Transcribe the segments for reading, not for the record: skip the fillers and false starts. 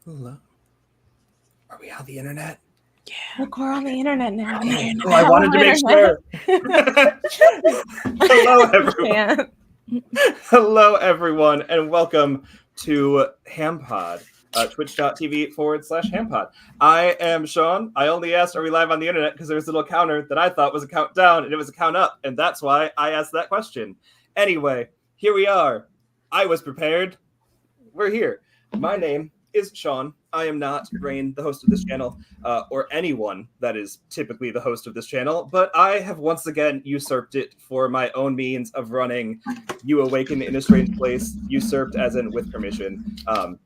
Hello. Are we on the internet? Yeah. Look, we're on the internet now. Oh, I wanted to make sure. Hello, everyone. Hello, everyone, and welcome to HamPod, twitch.tv/HamPod. I am Sean. I only asked, are we live on the internet? Because there's a little counter that I thought was a countdown, and it was a count up, and that's why I asked that question. Anyway, here we are. I was prepared. We're here. My name is Sean. I am not Rain, the host of this channel, or anyone that is typically the host of this channel, but I have once again usurped it for my own means of running You Awaken in a Strange Place, usurped as in with permission. But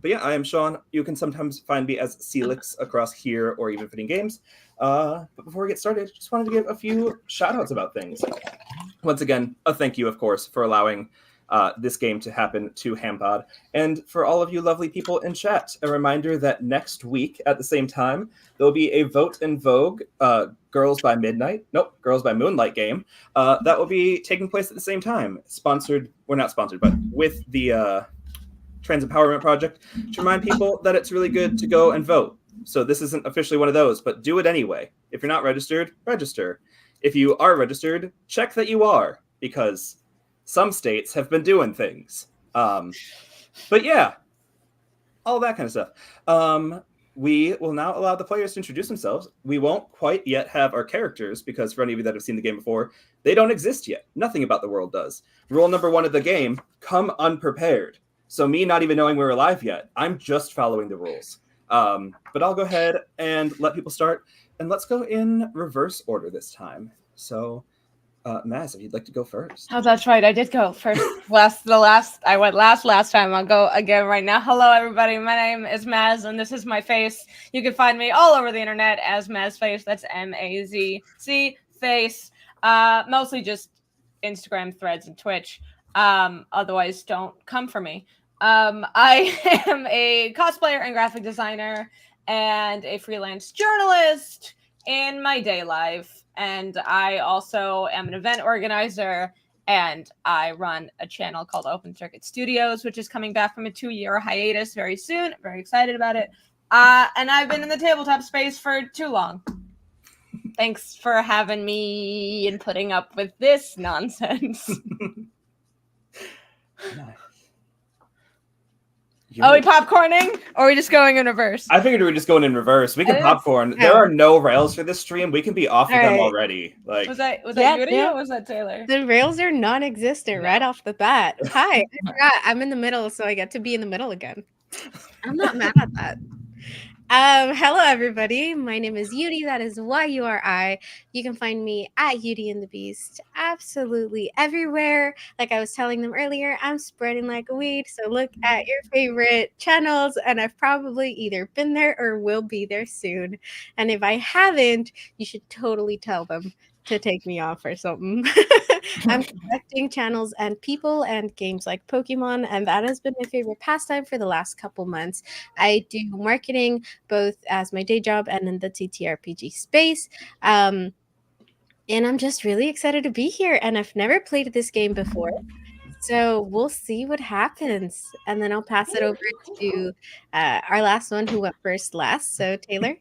yeah, I am Sean. You can sometimes find me as Sealex across here or even Fitting Games. But before we get started, just wanted to give a few shout-outs about things. Once again, a thank you, of course, for allowing this game to happen to HamPod. And for all of you lovely people in chat, a reminder that next week at the same time, there'll be a Vote in Vogue Girls by Moonlight game that will be taking place at the same time. Sponsored, or not sponsored, but with the Trans Empowerment Project to remind people that it's really good to go and vote. So this isn't officially one of those, but do it anyway. If you're not registered, register. If you are registered, check that you are, because some states have been doing things. But yeah, all that kind of stuff. We will now allow the players to introduce themselves. We won't quite yet have our characters, because for any of you that have seen the game before, they don't exist yet. Nothing about the world does. Rule number 1 of the game, come unprepared. So me not even knowing we're alive yet, I'm just following the rules. But I'll go ahead and let people start. And let's go in reverse order this time. So Maz, if you'd like to go first. Oh, that's right. I did go first. I went last time. I'll go again right now. Hello, everybody. My name is Maz, and this is my face. You can find me all over the internet as Mazface. That's M-A-Z-C face. Mostly just Instagram, Threads, and Twitch. Otherwise, don't come for me. I am a cosplayer and graphic designer and a freelance journalist in my day life. And I also am an event organizer, and I run a channel called Open Circuit Studios, which is coming back from a 2-year hiatus very soon. Very excited about it. And I've been in the tabletop space for too long. Thanks for having me and putting up with this nonsense. Nice. Are we popcorning, or are we just going in reverse? I figured we were just going in reverse. We can popcorn. There are no rails for this stream. We can be off of them already. Like, was that Yuri or was that Taylor? The rails are non-existent right off the bat. Hi, I forgot. I'm in the middle, so I get to be in the middle again. I'm not mad at that. Hello, everybody. My name is Yuri. That is Y-U-R-I. You can find me at Yuri and the Beast absolutely everywhere. Like I was telling them earlier, I'm spreading like a weed. So look at your favorite channels, and I've probably either been there or will be there soon. And if I haven't, you should totally tell them to take me off or something. I'm collecting channels and people and games like Pokemon, and that has been my favorite pastime for the last couple months. I do marketing both as my day job and in the TTRPG space. And I'm just really excited to be here, and I've never played this game before. So we'll see what happens. And then I'll pass it over to our last one who went first last. So Taylor.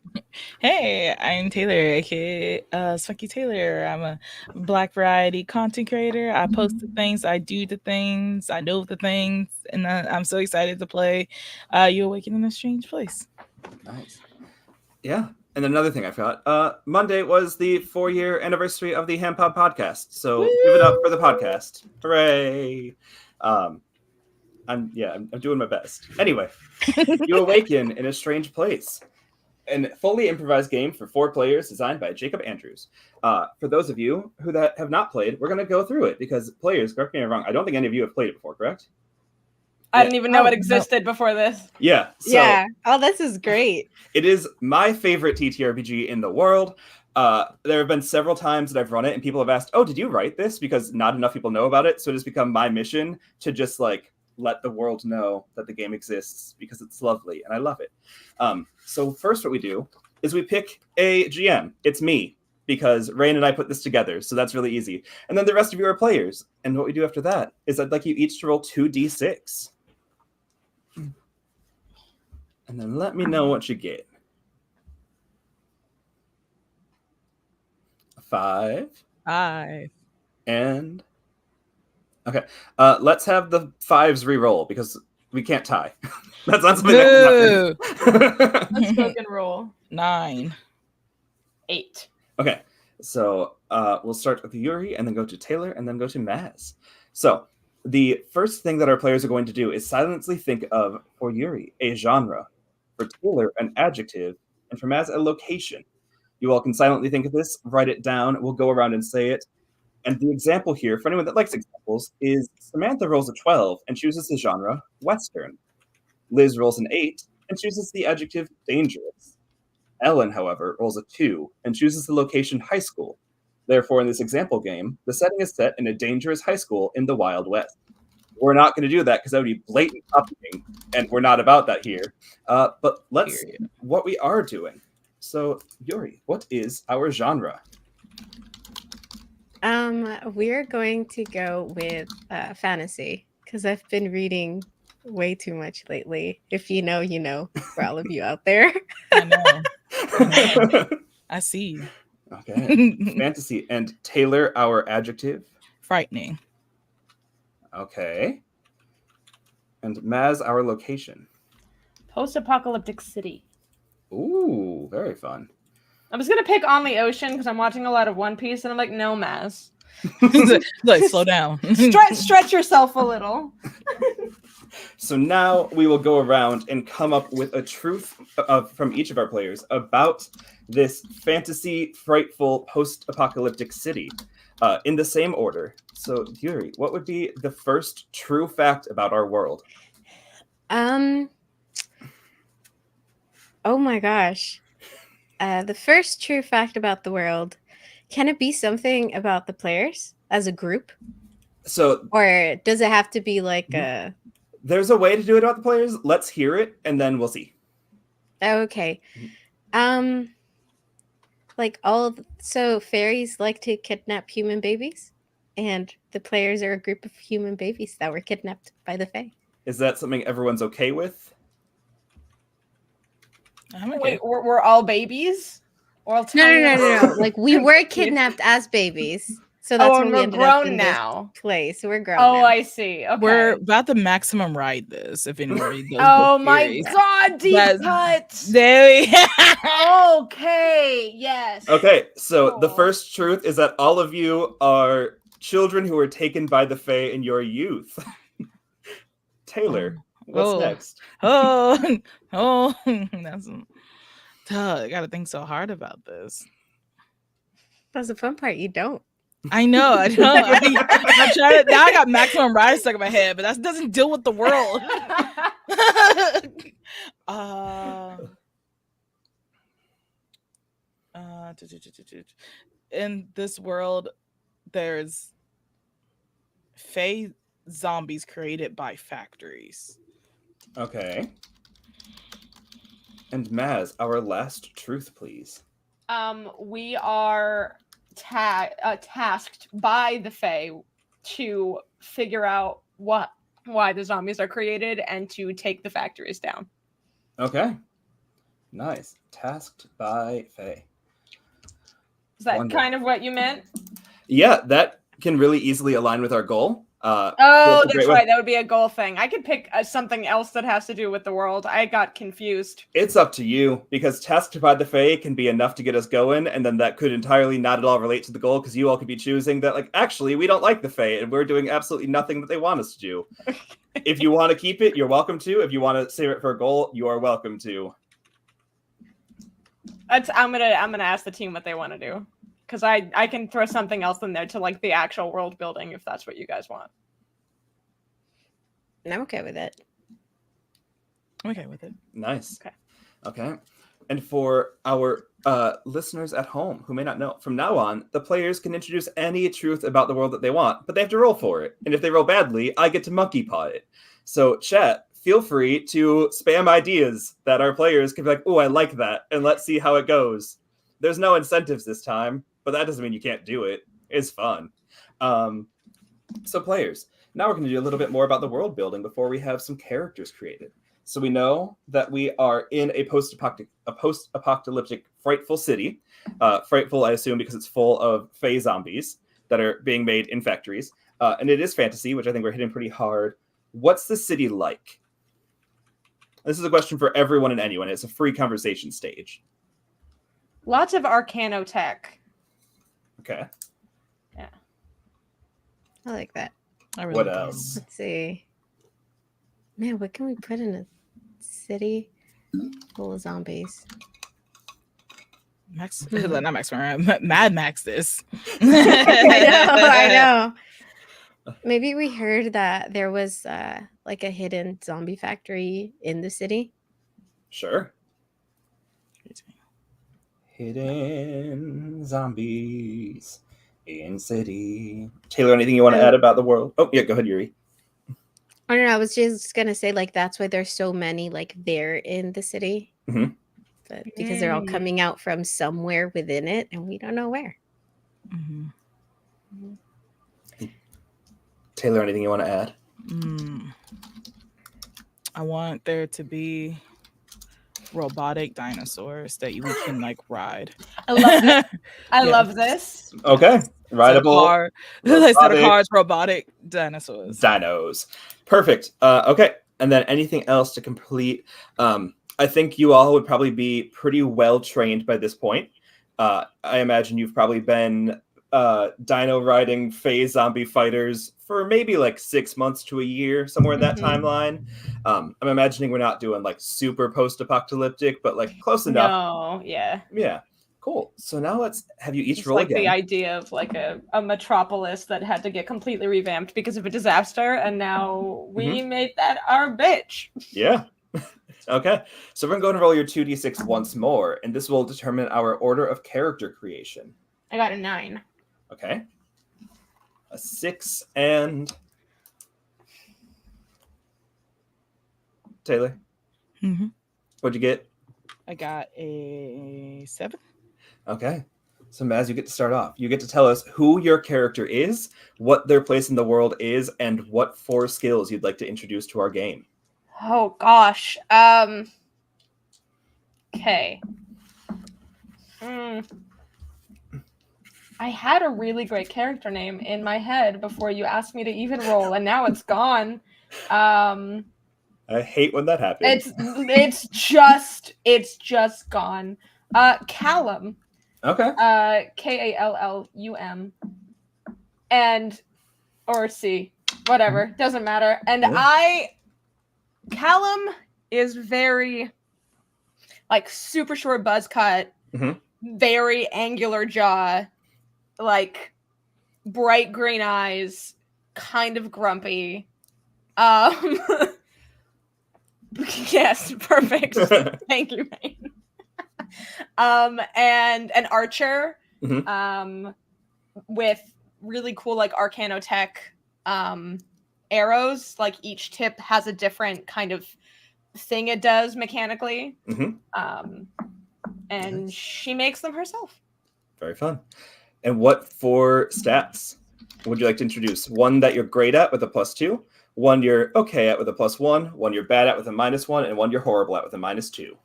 Hey, I'm Taylor, aka Spunky Taylor. I'm a Black variety content creator. I post the things, I do the things, I know the things, and I'm so excited to play You Awaken in a Strange Place. Nice. Yeah. And then another thing I forgot. Monday was the 4-year anniversary of the Hampod podcast. So give it up for the podcast. Hooray. I'm doing my best. Anyway, you awaken in a strange place. A fully improvised game for 4 players designed by Jacob Andrews. For those of you who have not played, we're going to go through it because players, correct me if I'm wrong, I don't think any of you have played it before, correct? I didn't even know it existed before this. Yeah. So yeah. Oh, this is great. It is my favorite TTRPG in the world. There have been several times that I've run it and people have asked, oh, did you write this? Because not enough people know about it. So it has become my mission to just like let the world know that the game exists because it's lovely and I love it. So first what we do is we pick a GM. It's me because Rain and I put this together. So that's really easy. And then the rest of you are players. And what we do after that is I'd like you each to roll 2d6. And then let me know what you get. 5. 5. And okay. Let's have the 5s re-roll because we can't tie. That's not something that can happen. Let's go and roll. 9. 8. Okay. So we'll start with Yuri and then go to Taylor and then go to Maz. So the first thing that our players are going to do is silently think of, for Yuri, a genre, for Taylor, an adjective, and for Maz, a location. You all can silently think of this, write it down, we'll go around and say it. And the example here, for anyone that likes examples, is Samantha rolls a 12 and chooses the genre Western. Liz rolls an 8 and chooses the adjective dangerous. Ellen, however, rolls a 2 and chooses the location high school. Therefore, in this example game, the setting is set in a dangerous high school in the Wild West. We're not going to do that because that would be blatant copying, and we're not about that here. But let's see what we are doing. So, Yuri, what is our genre? We're going to go with fantasy because I've been reading way too much lately. If you know, you know, for all of you out there. I know. I see. Okay. Fantasy. And Taylor, our adjective? Frightening. Okay. And Maz, our location? Post-apocalyptic city. Ooh, very fun. I was going to pick On the Ocean because I'm watching a lot of One Piece, and I'm like, no, Maz. Like, slow down. Stretch yourself a little. So now we will go around and come up with a truth from each of our players about this fantasy, frightful, post-apocalyptic city in the same order. So, Yuri, what would be the first true fact about our world? Oh my gosh. The first true fact about the world, can it be something about the players as a group? So, or does it have to be like a... There's a way to do it about the players. Let's hear it, and then we'll see. Okay. So fairies like to kidnap human babies, and the players are a group of human babies that were kidnapped by the Fae. Is that something everyone's okay with? I'm okay. Wait, we're all babies? Or all No. Like, we were kidnapped as babies. So that's when we ended up in now. This place. So we're grown now. now. I see. Okay. We're about to maximum ride this, if anybody does. Oh my god, deep cuts. There we Okay, yes. Okay, so the first truth is that all of you are children who were taken by the Fae in your youth. Taylor, what's next? That's I gotta think so hard about this. That's the fun part. You don't. I know. I'm trying to, now I got maximum ride stuck in my head, but that doesn't deal with the world. In this world, there's Fae zombies created by factories. Okay. And Maz, our last truth, please. We are tasked by the Fae to figure out why the zombies are created and to take the factories down. Okay. Nice. Tasked by Fae. Is that kind of what you meant? Yeah, that can really easily align with our goal. Oh, a great that's way. right. That would be a goal thing. I could pick something else that has to do with the world. I got confused. It's up to you, because tasks to provide the Fae can be enough to get us going, and then that could entirely not at all relate to the goal, because you all could be choosing that, like, actually, we don't like the Fae, and we're doing absolutely nothing that they want us to do. If you want to keep it, you're welcome to. If you want to save it for a goal, you are welcome to. I'm gonna ask the team what they want to do, because I can throw something else in there to like the actual world building if that's what you guys want. I'm okay with it. I'm okay with it. Nice. Okay. And for our listeners at home who may not know, from now on, the players can introduce any truth about the world that they want, but they have to roll for it. And if they roll badly, I get to monkey paw it. So, chat, feel free to spam ideas that our players can be like, oh, I like that, and let's see how it goes. There's no incentives this time, but that doesn't mean you can't do it. It's fun. So, players, now we're going to do a little bit more about the world building before we have some characters created. So we know that we are in a post-apocalyptic frightful city. Frightful, I assume, because it's full of Fae zombies that are being made in factories. And it is fantasy, which I think we're hitting pretty hard. What's the city like? This is a question for everyone and anyone. It's a free conversation stage. Lots of arcanotech. Okay. Yeah. I like that. I really What do. else? Let's see. Man, what can we put in a city full of zombies? Max, not Max, Mad Max this. I know. Maybe we heard that there was like a hidden zombie factory in the city. Sure. Hidden zombies in city. Taylor, anything you want to add about the world? Oh, yeah, go ahead, Yuri. I don't know. I was just gonna say, like, that's why there's so many like there in the city, Mhm. but because they're all coming out from somewhere within it, and we don't know where. Mhm. Taylor, anything you want to add? I want there to be robotic dinosaurs that we can like ride. I love it. I Yeah. love this. Okay. Rideable. Instead of robotic cars, robotic dinosaurs. dinos. Perfect. Okay. And then anything else to complete? I think you all would probably be pretty well trained by this point. I imagine you've probably been dino riding Fae zombie fighters for maybe like 6 months to a year, somewhere in that timeline. I'm imagining we're not doing like super post-apocalyptic, but like close enough. No, yeah. Yeah. Cool. So now let's have you each It's roll like again. the idea of like a metropolis that had to get completely revamped because of a disaster, and now we made that our bitch. Yeah. Okay. So we're going to go and roll your 2d6 once more, and this will determine our order of character creation. I got a 9. Okay. A 6 and... Taylor? Mm-hmm. What'd you get? I got a 7. Okay. So Maz, you get to start off. You get to tell us who your character is, what their place in the world is, and what 4 skills you'd like to introduce to our game. Oh gosh. Okay. I had a really great character name in my head before you asked me to even roll, and now it's gone. I hate when that happens. It's just gone. Callum. Okay. Kallum. And or C. Whatever. Doesn't matter. And Callum is very like super short buzz cut, very angular jaw, like bright green eyes, kind of grumpy. Yes, perfect. Thank you, Maine. And an archer, with really cool like arcanotech arrows. Like each tip has a different kind of thing it does mechanically. And she makes them herself. Very fun. And what 4 stats would you like to introduce? One that you're great at with a +2, one you're okay at with a +1, one you're bad at with a -1, and one you're horrible at with a -2.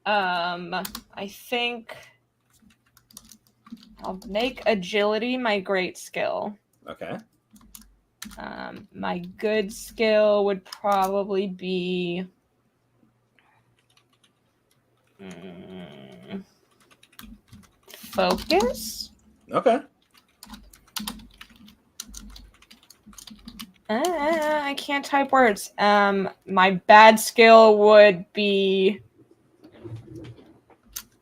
I think I'll make agility my great skill. Okay. My good skill would probably be focus. Okay. I can't type words. My bad skill would be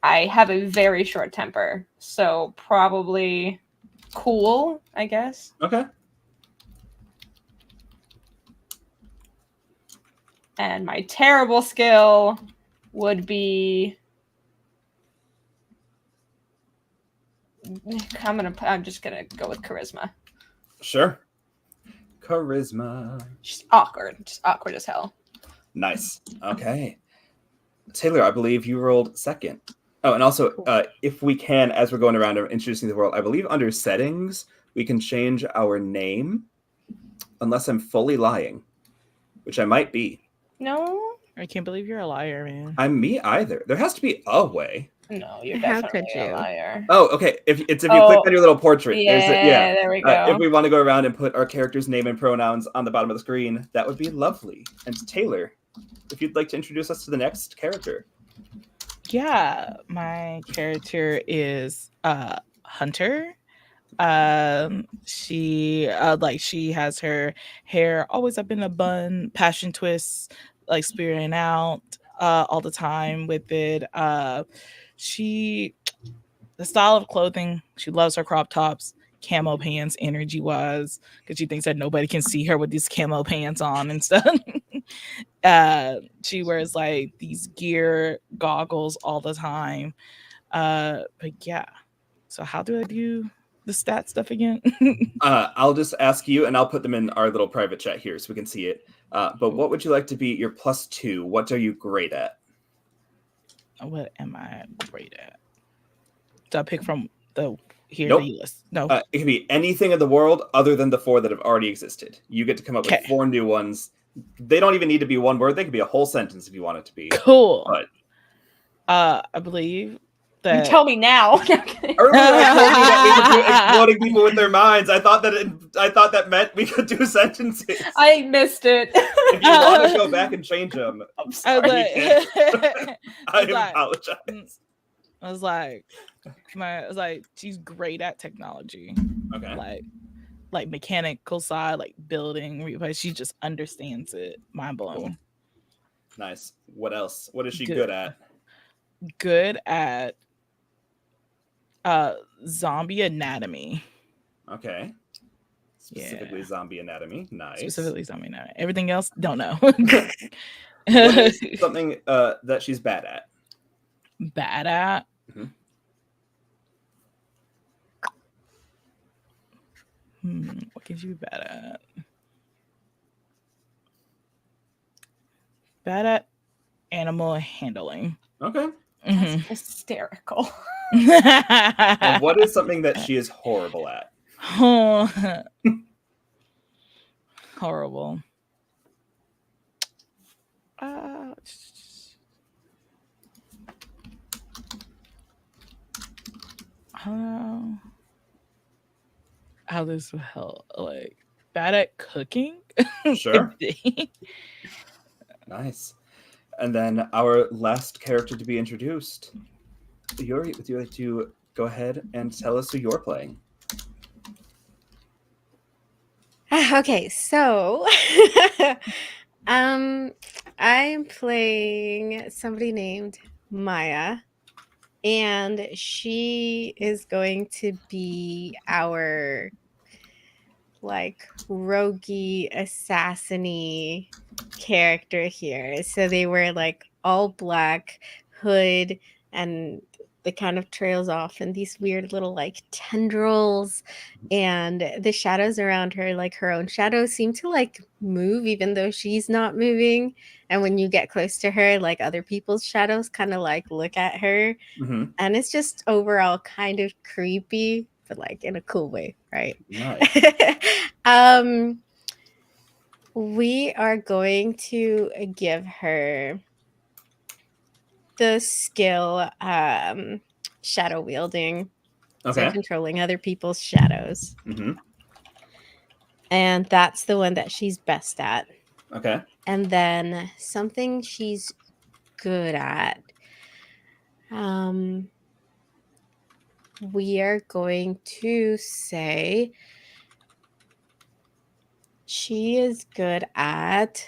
I have a very short temper, so probably cool, I guess. Okay. And my terrible skill would be I'm just gonna go with charisma. Sure. Charisma. Just awkward as hell. Nice. Okay. Taylor, I believe you rolled second. Oh, and also, if we can, as we're going around and introducing the world, I believe under settings, we can change our name, unless I'm fully lying, which I might be. No? I can't believe you're a liar, man. I'm me either. There has to be a way. No, you're How definitely could a you? liar. Oh, okay. If you click on your little portrait, Yeah, there we go. If we want to go around and put our character's name and pronouns on the bottom of the screen, that would be lovely. And Taylor, if you'd like to introduce us to the next character. Yeah, my character is Hunter. She she has her hair always up in a bun, passion twists, like spearing out all the time with it. The style of clothing, she loves her crop tops, camo pants, energy wise, because she thinks that nobody can see her with these camo pants on and stuff. She wears like these gear goggles all the time. But yeah. So how do I do the stat stuff again? I'll just ask you, and I'll put them in our little private chat here so we can see it. But what would you like to be your +2? What are you great at? What am I great at? Do I pick from the Nope. list? No. It can be anything in the world other than the 4 that have already existed. You get to come up with 4 new ones. They don't even need to be one word. They could be a whole sentence if you want it to be. Cool. But I believe that you tell me now. earlier I told you that we could do exploding people with their minds. I thought that meant we could do sentences. I missed it. If you want to go back and change them, I'm sorry. I apologize. I was like, she's great at technology. Okay. Like mechanical side, like building, but she just understands it. Mind blowing. Cool. Nice. What else? What is she good at? Good at zombie anatomy. Okay. Specifically zombie anatomy. Nice. Specifically zombie anatomy. Everything else, don't know. What is something that she's bad at? Bad at? Mm-hmm. What can she be bad at? Bad at animal handling. Okay. That's hysterical. And what is something that she is horrible at? Horrible. I don't know how this will help. Like, bad at cooking? Sure. Nice. And then our last character to be introduced. Yuri, would you like to go ahead and tell us who you're playing? Okay, so I'm playing somebody named Maya, and she is going to be our like roguey assassin-y character here. So they wear like all black hood, and the kind of trails off in these weird little like tendrils, and the shadows around her, like her own shadows, seem to like move even though she's not moving. And when you get close to her, like other people's shadows kind of like look at her. Mm-hmm. And it's just overall kind of creepy, but like in a cool way, right? Nice. We are going to give her the skill shadow wielding. Okay. So controlling other people's shadows. Mm-hmm. and that's the one that she's best at. Okay. And then something she's good at. We are going to say she is good at.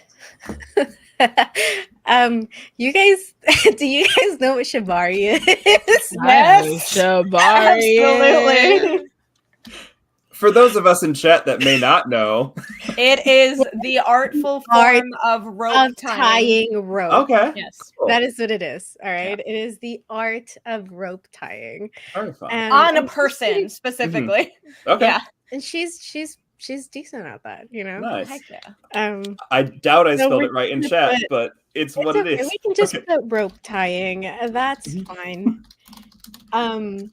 You guys, do you guys know what shibari is? Yes. Shabari. Absolutely. For those of us in chat that may not know, It is the artful Art form of rope Of tying. tying rope. okay. Yes. Cool. That is what it is. All right. It is the art of rope tying. Very fun. On a and she's person pretty- specifically. Okay. Yeah. and she's decent at that, you know. Nice. Heck yeah. I doubt I So spelled we're it right in gonna chat, put- but it's what It's it okay. is. We can just Okay. put rope tying. That's Mhm. fine.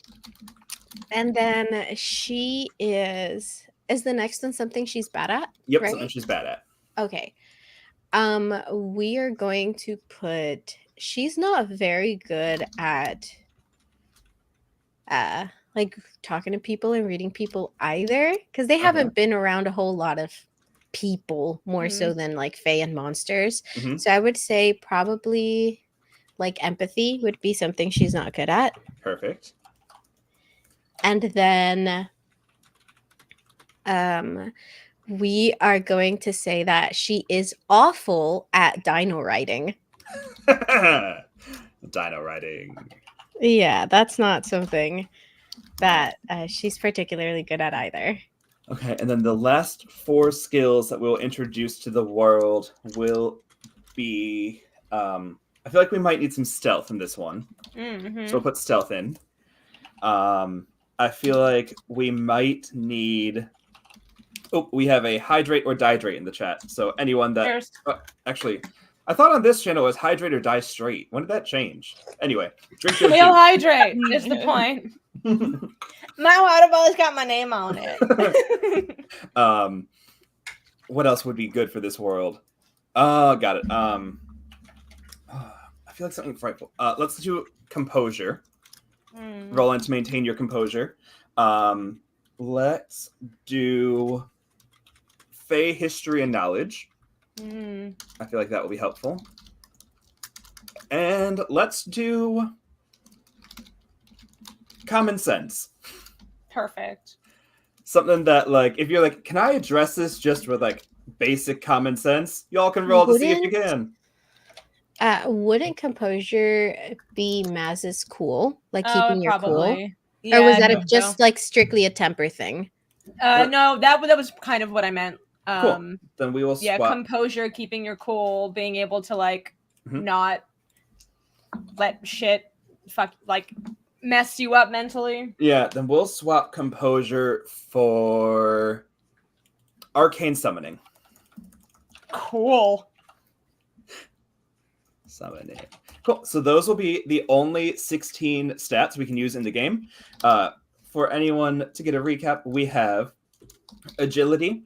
And then she is the next one something she's bad at? Yep, right? something she's bad at. Okay. We are going to put she's not very good at like talking to people and reading people either, because they haven't been around a whole lot of people more so than like fae and monsters. Mhm. So I would say probably like empathy would be something she's not good at. Perfect. And then we are going to say that she is awful at dino riding. Dino riding. Yeah, that's not something that she's particularly good at either. Okay, and then the last 4 skills that we'll introduce to the world will be. I feel like we might need some stealth in this one, Mm-hmm. so we'll put stealth in. I feel like we might need. Oh, we have a hydrate or dihydrate in the chat. So anyone that There's actually, I thought on this channel it was hydrate or die straight. When did that change? Anyway, drink your He'll juice. hydrate is the point. My water bottle has got my name on it. What else would be good for this world? Got it. I feel like something frightful. Let's do composure. Roll in to maintain your composure. Let's do Fae history and knowledge. I feel like that will be helpful. And let's do common sense. Perfect. Something that, like, if you're like, can I address this just with like basic common sense? Y'all can roll to see if you can. Wouldn't composure be Maz's cool? Like keeping your cool? Probably. Or was I that think just so. like strictly a temper thing? No, that was kind of what I meant. Cool. Then we will swap. Yeah, composure, keeping your cool, being able to like not let shit mess you up mentally. Yeah, then we'll swap composure for arcane summoning. Cool. Summoning. Cool. So those will be the only 16 stats we can use in the game. For anyone to get a recap, we have agility,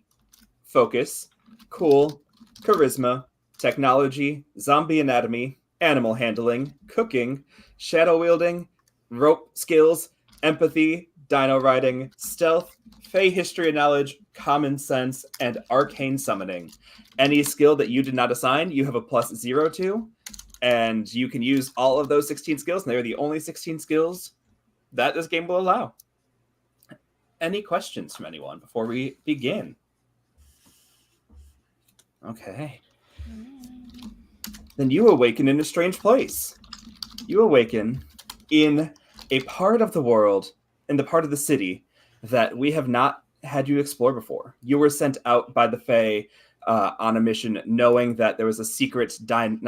focus, cool, charisma, technology, zombie anatomy, animal handling, cooking, shadow wielding, rope skills, empathy, dino riding, stealth, fae history and knowledge, common sense, and arcane summoning. Any skill that you did not assign, you have a +0 to, and you can use all of those 16 skills, and they're the only 16 skills that this game will allow. Any questions from anyone before we begin? Okay. Then you awaken in a strange place. You awaken in a part of the world, in the part of the city that we have not had you explore before. You were sent out by the Fae on a mission, knowing that there was a secret dino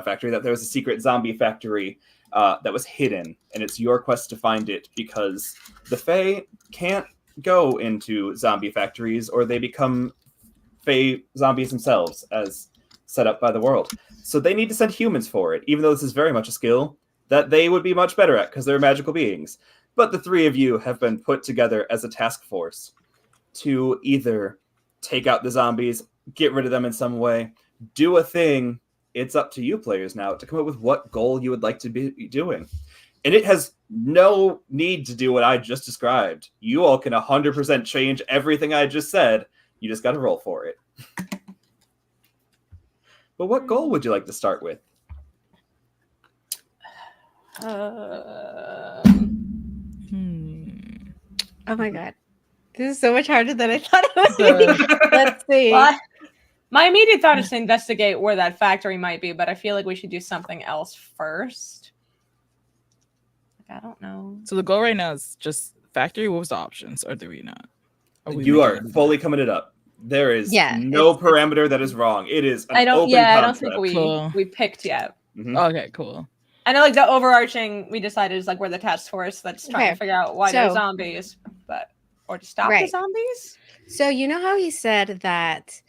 factory, that there was a secret zombie factory that was hidden, and it's your quest to find it, because the Fae can't go into zombie factories or they become Fae zombies themselves, as set up by the world. So they need to send humans for it, even though this is very much a skill that they would be much better at because they're magical beings. But the 3 of you have been put together as a task force to either take out the zombies, get rid of them in some way, do a thing. It's up to you players now to come up with what goal you would like to be doing. And it has no need to do what I just described. You all can 100% change everything I just said You just got to roll for it. But what goal would you like to start with? Oh my god. This is so much harder than I thought it would be. Let's see. Well, my immediate thought is to investigate where that factory might be, but I feel like we should do something else first. Like, I don't know. So the goal right now is just factory. What was the options, or do we not? You are fully coming it up. There is no parameter that is wrong. It is an open concept. I don't think we picked yet. Mm-hmm. Okay, cool. I know, like, the overarching we decided is like we're the task force that's trying to figure out why there's zombies, or to stop the zombies. So you know how he said that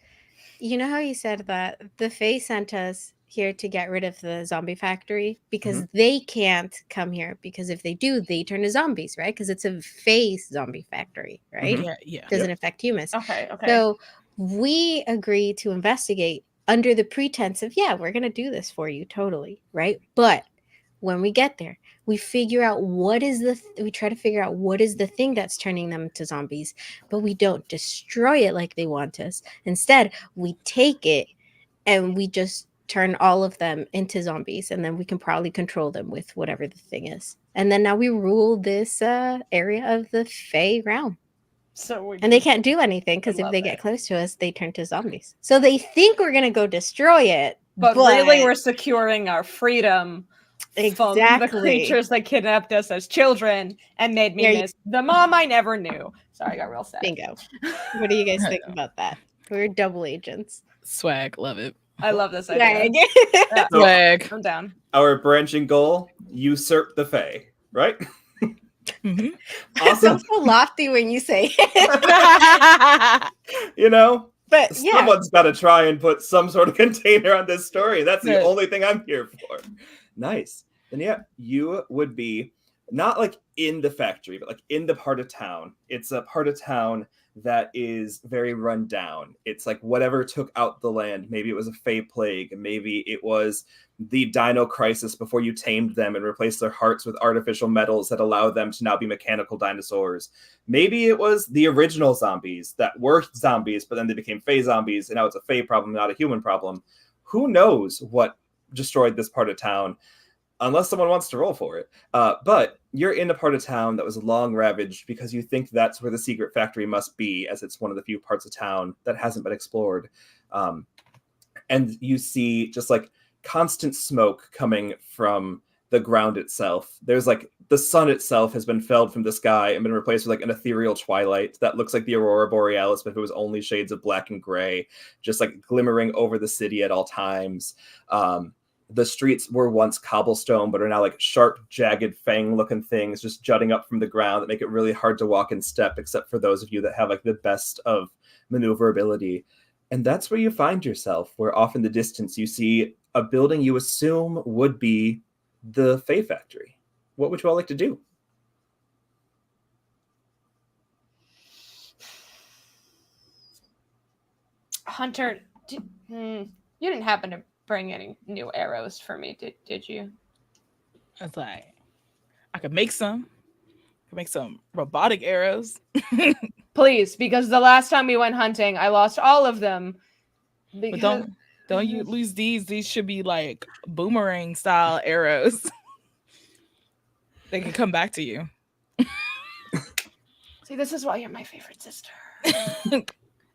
the Fae sent us here to get rid of the zombie factory because they can't come here, because if they do, they turn to zombies, right? Because it's a Fae zombie factory, right? Yeah. Doesn't affect humans. Okay. So we agree to investigate under the pretense of, we're going to do this for you, totally, right? But when we get there, we figure out we try to figure out what is the thing that's turning them to zombies, but we don't destroy it like they want us. Instead, we take it and we just turn all of them into zombies, and then we can probably control them with whatever the thing is. And then now we rule this area of the Fae realm. And they can't do anything because if they get close to us, they turn to zombies. So they think we're going to go destroy it. But really, we're securing our freedom from the creatures that kidnapped us as children and made me miss the mom I never knew. Sorry, I got real sad. Bingo. What do you guys think about that? We're double agents. Swag. Love it. I love this idea. Swag. I'm down. Our branching goal, usurp the Fae, right? Mm-hmm. Awesome. It's so lofty when you say it. But someone's got to try and put some sort of container on this story. That's the only thing I'm here for. Nice. And you would be not like in the factory, but like in the part of town. It's a part of town that is very run down. It's like whatever took out the land. Maybe it was a Fae plague. Maybe it was the dino crisis before you tamed them and replaced their hearts with artificial metals that allow them to now be mechanical dinosaurs. Maybe it was the original zombies that were zombies, but then they became Fae zombies, and now it's a Fae problem, not a human problem. Who knows what destroyed this part of town? Unless someone wants to roll for it. But you're in a part of town that was long ravaged because you think that's where the secret factory must be, as it's one of the few parts of town that hasn't been explored. And you see just like constant smoke coming from the ground itself. There's like the sun itself has been felled from the sky and been replaced with like an ethereal twilight that looks like the aurora borealis, but if it was only shades of black and gray, just like glimmering over the city at all times. The streets were once cobblestone, but are now like sharp, jagged, fang-looking things just jutting up from the ground that make it really hard to walk in step, except for those of you that have like the best of maneuverability. And that's where you find yourself, where off in the distance you see a building you assume would be the Fae factory. What would you all like to do? Hunter, you didn't happen to bring any new arrows for me, did you? It's like I could make some. Robotic arrows. Please, because the last time we went hunting, I lost all of them. But don't you lose these? These should be like boomerang style arrows. They can come back to you. See, this is why you're my favorite sister.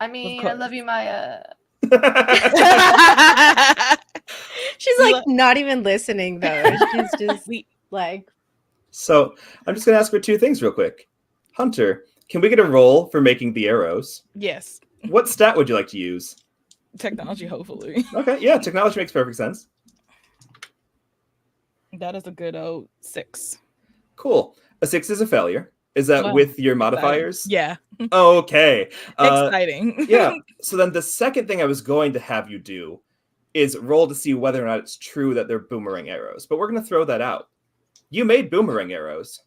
I mean, I love you, Maya. She's like not even listening though. She's just like. So I'm just gonna ask for two things real quick. Hunter, can we get a roll for making the arrows? Yes. What stat would you like to use? Technology, hopefully. Okay, yeah, technology makes perfect sense. That is a good old 6. Cool. A 6 is a failure. Is that with your modifiers? Yeah. Okay. Exciting. Yeah. So then the second thing I was going to have you do is roll to see whether or not it's true that they're boomerang arrows. But we're going to throw that out. You made boomerang arrows.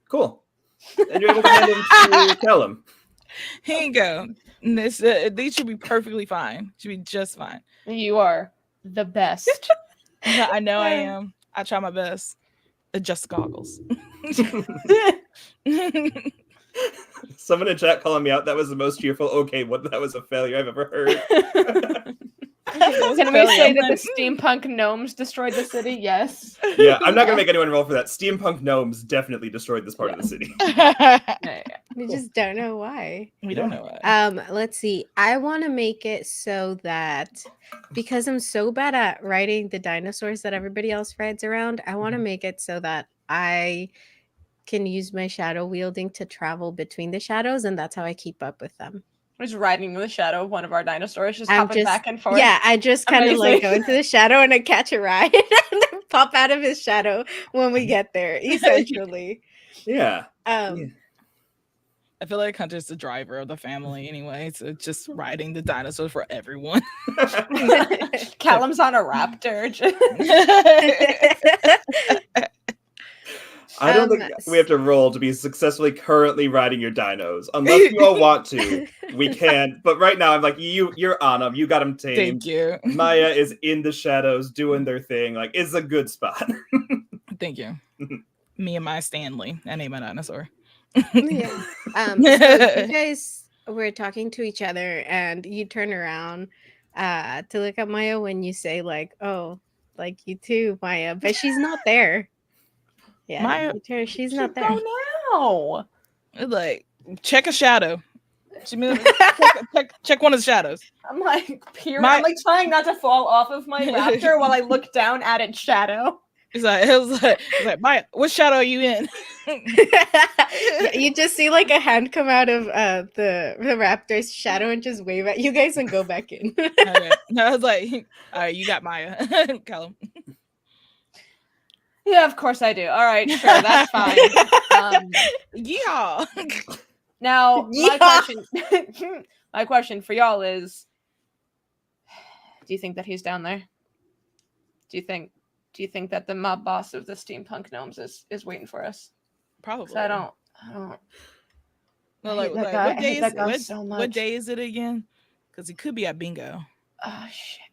Cool. And you're able to hand them to Callum. Here you go. These should be perfectly fine. Should be just fine. You are the best. I know I am. I try my best. Adjust goggles. Someone in chat calling me out. That was the most cheerful. Okay, that was a failure I've ever heard. Can we say that the steampunk gnomes destroyed the city? Yes. Yeah, I'm not gonna make anyone roll for that. Steampunk gnomes definitely destroyed this part of the city. We just don't know why. We don't know why. Let's see. I want to make it so that because I'm so bad at writing the dinosaurs that everybody else rides around, I want to make it so that I can use my shadow wielding to travel between the shadows, and that's how I keep up with them. Just riding in the shadow of one of our dinosaurs, just hopping back and forth. Yeah, I just kind of like go into the shadow and I catch a ride and then pop out of his shadow when we get there, essentially. Yeah. I feel like Hunter's the driver of the family anyway, so just riding the dinosaurs for everyone. Callum's on a raptor. I don't think we have to roll to be successfully currently riding your dinos. Unless you all want to, we can. But right now, I'm like, you're on them. You got them tamed. Thank you. Maya is in the shadows doing their thing. Like, it's a good spot. Thank you. Me and my Stanley. That ain't my dinosaur. Yeah. So you guys were talking to each other and you turn around to look at Maya when you say like, oh, like you too, Maya, but she's not there. Yeah, Maya, she's not there. Oh no! Like, check a shadow. Check one of the shadows. I'm like I'm like trying not to fall off of my raptor while I look down at its shadow. It was like, Maya, what shadow are you in? You just see like a hand come out of the raptor's shadow and just wave at you guys and go back in. Okay. I was like, all right, you got Maya. Callum. Yeah, of course I do. All right, sure, that's fine. Yeah. Now, my question for y'all is: do you think that he's down there? Do you think that the mob boss of the steampunk gnomes is waiting for us? Probably. I don't. No, like, what day is it again? Because he could be at bingo. Oh shit.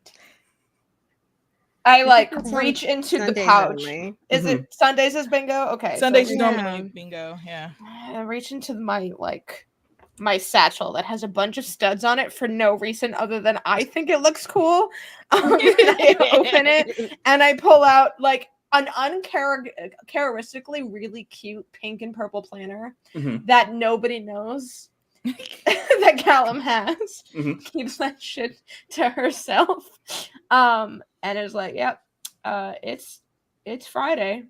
I like reach into the pouch. Only. Is it Sundays is bingo? Okay. Sundays is normally bingo, yeah. I reach into my satchel that has a bunch of studs on it for no reason other than I think it looks cool. I open it and I pull out like an uncharacteristically really cute pink and purple planner that nobody knows that Callum has. Keeps that shit to herself. And it's like, yep, it's Friday,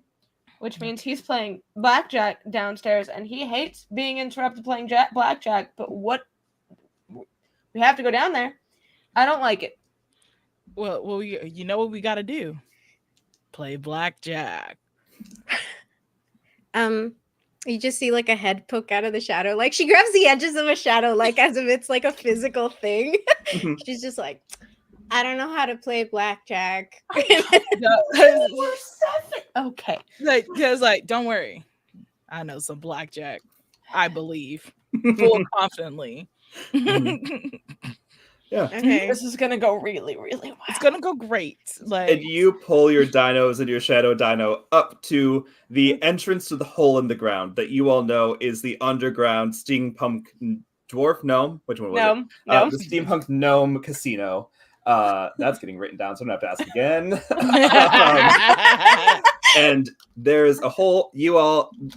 which means he's playing blackjack downstairs, and he hates being interrupted playing blackjack. But we have to go down there. I don't like it. Well, you know what we got to do? Play blackjack. You just see like a head poke out of the shadow. Like she grabs the edges of a shadow, like as if it's like a physical thing. She's just like, I don't know how to play blackjack. Okay. Like, don't worry. I know some blackjack. I believe. Full confidently. Yeah. Okay. This is gonna go really, really well. It's gonna go great. Like, and you pull your dinos and your shadow dino up to the entrance to the hole in the ground that you all know is the underground steampunk dwarf gnome. Which one was it? No. The steampunk gnome casino. That's getting written down, so I'm gonna have to ask again. And there's a hole.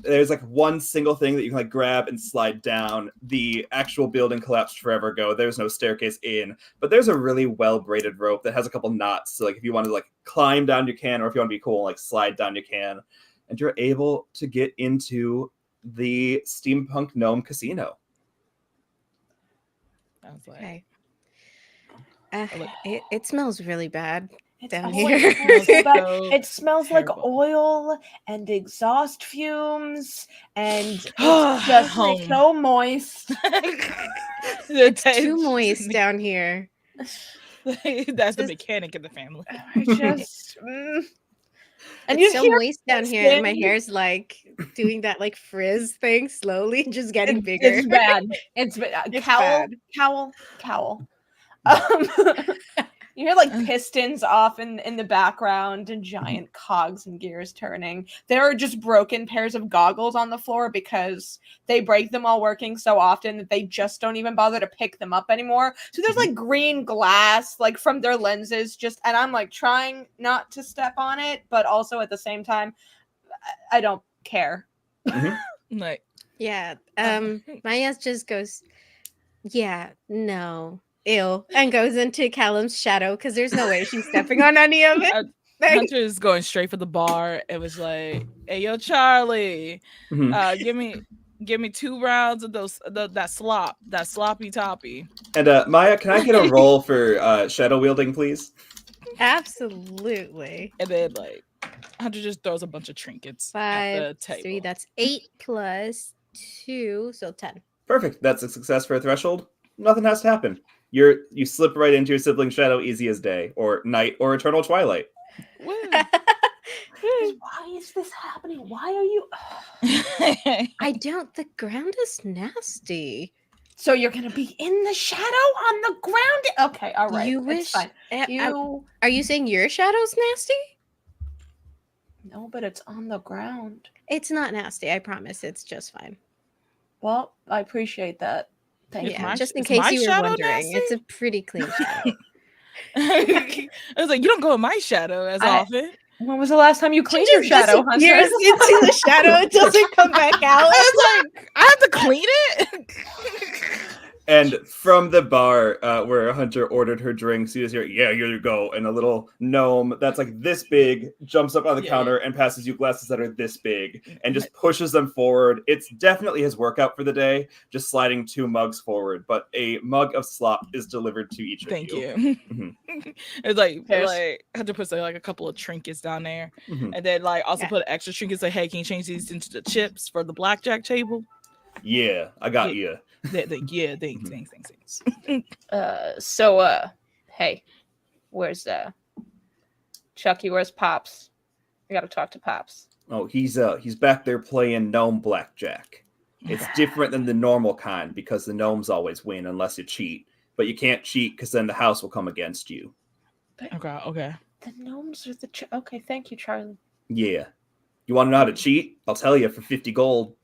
There's like one single thing that you can like grab and slide down. The actual building collapsed forever ago. There's no staircase in, but there's a really well braided rope that has a couple knots. So like if you want to like climb down, you can, or if you want to be cool, like slide down, you can, and you're able to get into the steampunk gnome casino. I was like, Okay. It smells really bad down Oh, here. it smells like terrible. oil and exhaust fumes, and it's just so moist. It's too moist down here. That's the mechanic in the family. And it's so hear moist down here, and my hair's like doing that like frizz thing slowly, just getting bigger. It's bad. It's bad. It's Cowl. You hear like pistons off in the background and giant cogs and gears turning. There are just broken pairs of goggles on the floor because they break them while working so often that they just don't even bother to pick them up anymore. So there's like green glass like from their lenses just, and I'm like trying not to step on it, but also at the same time, I don't care. Like, Yeah. Maya just goes, yeah, no, ew, and goes into Callum's shadow because there's no way she's stepping on any of it. Hunter is going straight for the bar. It was like, "Hey, yo, Charlie, give me 2 rounds of that sloppy toppy." And Maya, can I get a roll for shadow wielding, please? Absolutely. And then like Hunter just throws a bunch of trinkets at the 5, table. 3, that's 8 plus 2, so 10. Perfect. That's a success for a threshold. Nothing has to happen. You slip right into your sibling shadow easy as day, or night, or eternal twilight. Why is this happening? Why are you? I don't. The ground is nasty. So you're gonna be in the shadow on the ground? Okay, all right. You it's wish. fine. Are you saying your shadow's nasty? No, but it's on the ground. It's not nasty. I promise. It's just fine. Well, I appreciate that. Thank Yeah, you. just in is case my you were shadow wondering, nasty? it's a pretty clean shadow. I was like, "You don't go in my shadow as often." When was the last time you cleaned your She shadow, just disappears Hunter? into the shadow. It doesn't come back out. I was like, "I have to clean it." And from the bar where Hunter ordered her drinks, you just hear, "Yeah, here you go." And a little gnome that's like this big jumps up on the counter and passes you glasses that are this big and just pushes them forward. It's definitely his workout for the day, just sliding 2 mugs forward. But a mug of slop is delivered to each Thank of you. you. It's like Hunter puts like a couple of trinkets down there, and then like also put extra trinkets. Like, "Hey, can you change these into the chips for the blackjack table?" Yeah, I got you. Thanks. Hey, where's Chucky? Where's Pops? I gotta talk to Pops. Oh, he's back there playing gnome blackjack. It's different than the normal kind because the gnomes always win unless you cheat. But you can't cheat because then the house will come against you. Okay. The gnomes are the okay. Thank you, Charlie. Yeah. You want to know how to cheat? I'll tell you for 50 gold.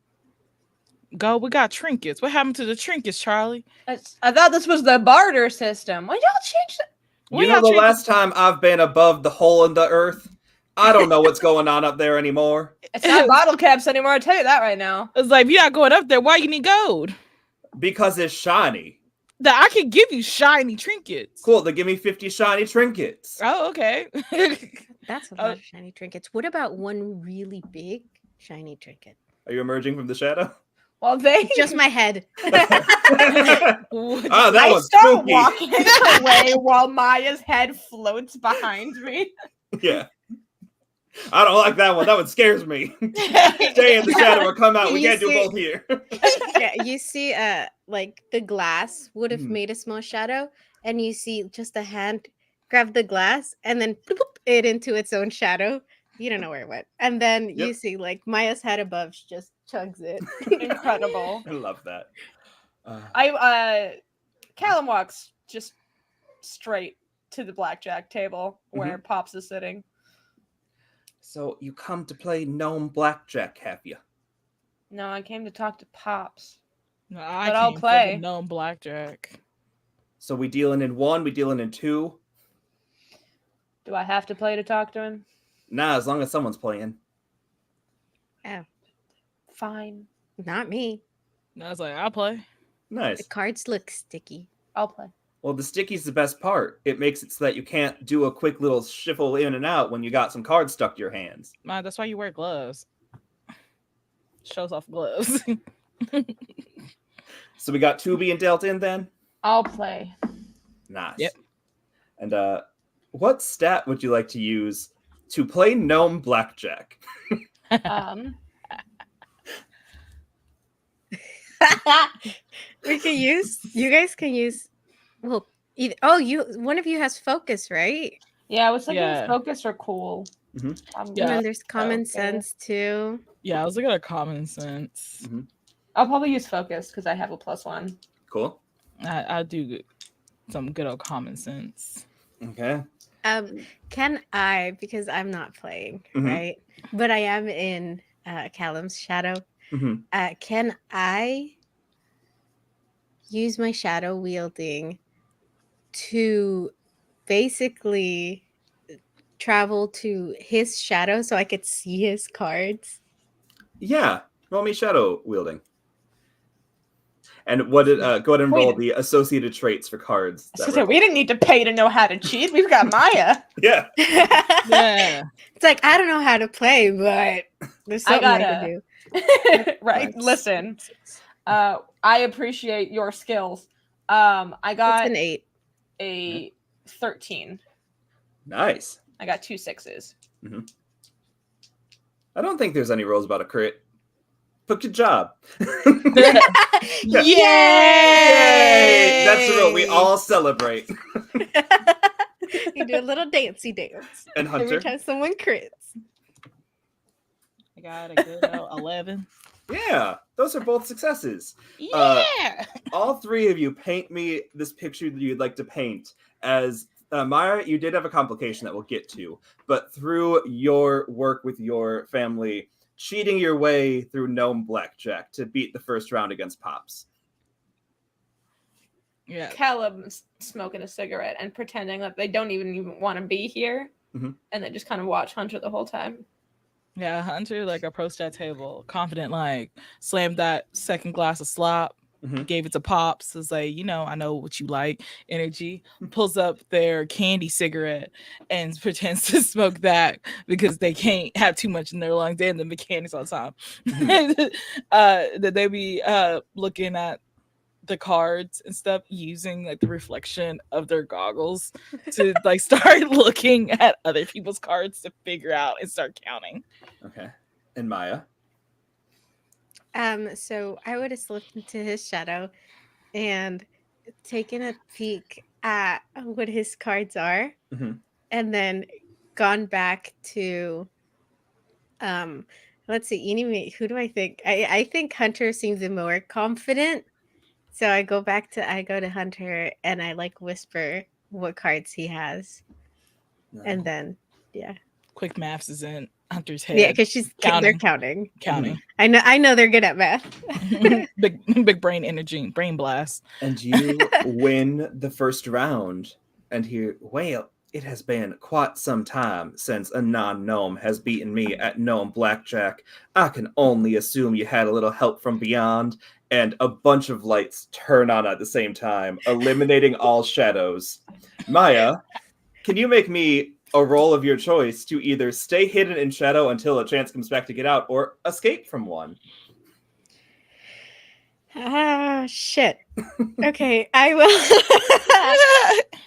Go. We got trinkets. What happened to the trinkets, Charlie? I thought this was the barter system. Why y'all change that? You know, the last time I've been above the hole in the earth, I don't know what's going on up there anymore. It's not bottle caps anymore. I tell you that right now. It's like, if you're not going up there, why you need gold? Because it's shiny. That I can give you shiny trinkets. Cool. Then give me 50 shiny trinkets. Oh, okay. That's a lot of shiny trinkets. What about one really big shiny trinket? Are you emerging from the shadow? Well, they just my head. That I was start spooky. walking away while Maya's head floats behind me. Yeah. I don't like that one. That one scares me. Stay in the shadow or come out. We can't do both here. Yeah, you see, like the glass would have made a small shadow, and you see just a hand grab the glass and then boop, it into its own shadow. You don't know where it went, and then you see like Maya's head above just chugs it. Incredible. I love that. Callum walks just straight to the blackjack table where Pops is sitting. So you come to play gnome blackjack, have you? No, I came to talk to Pops. No, but I'll play. Gnome blackjack. So we dealing in 1, we dealing in 2. Do I have to play to talk to him? Nah, as long as someone's playing. Oh, fine. Not me. No, I was like, I'll play. Nice. The cards look sticky. I'll play. Well, the sticky's the best part. It makes it so that you can't do a quick little shuffle in and out when you got some cards stuck to your hands. Man, that's why you wear gloves. Shows off gloves. So we got 2 being dealt in then? I'll play. Nice. Yep. And what stat would you like to use to play gnome blackjack? We can use. You guys can use. Well, one of you has focus, right? Yeah, I was thinking focus or cool. And then there's common sense too. Yeah, I was looking at common sense. I'll probably use focus because I have a +1. Cool. I do some good old common sense. Okay. Can I, because I'm not playing, Mhm. right? But I am in Callum's shadow. Mhm. Can I use my shadow wielding to basically travel to his shadow so I could see his cards? Yeah. Roll me shadow wielding. And what did go ahead and roll Wait. the associated traits for cards. I was gonna say, we didn't need to pay to know how to cheat. We've got Maya. Yeah. Yeah. It's like, I don't know how to play, but there's something I can do. Right? Cards. Listen, I appreciate your skills. I It's got an 8. a 13. Nice. I got 2 6s. I don't think there's any rules about a crit. But good job. Yay! Yay! That's the rule. We all celebrate. You do a little dancey dance And Hunter? every time someone crits. I got a good 11. Yeah, those are both successes. Yeah. All three of you paint me this picture that you'd like to paint. As Maya, you did have a complication that we'll get to, but through your work with your family, cheating your way through Gnome Blackjack to beat the first round against Pops. Yeah. Callum's smoking a cigarette and pretending that they don't even want to be here, Mhm. and they just kind of watch Hunter the whole time. Yeah, Hunter like approached that table, confident, like slammed that second glass of slop, Mhm. gave it to Pops. Was like, I know what you like. Energy. Pulls up their candy cigarette and pretends to smoke that because they can't have too much in their lungs. They have the mechanics all the time. That they be looking at the cards and stuff using like the reflection of their goggles to like start looking at other people's cards to figure out and start counting. Okay. And Maya? So I would have slipped into his shadow and taken a peek at what his cards are, Mhm. and then gone back to let's see, who do I think? I think Hunter seems more confident. So I go to Hunter and I like whisper what cards he has. And then Quick maths is in Hunter's head. Yeah, because they're counting. I know they're good at math. big brain energy, brain blast. And you win the first round and hear, well, it has been quite some time since a non-gnome has beaten me at Gnome Blackjack. I can only assume you had a little help from beyond. And a bunch of lights turn on at the same time, eliminating all shadows. Maya, can you make me a roll of your choice to either stay hidden in shadow until a chance comes back to get out, or escape from one? Shit. Okay, I will.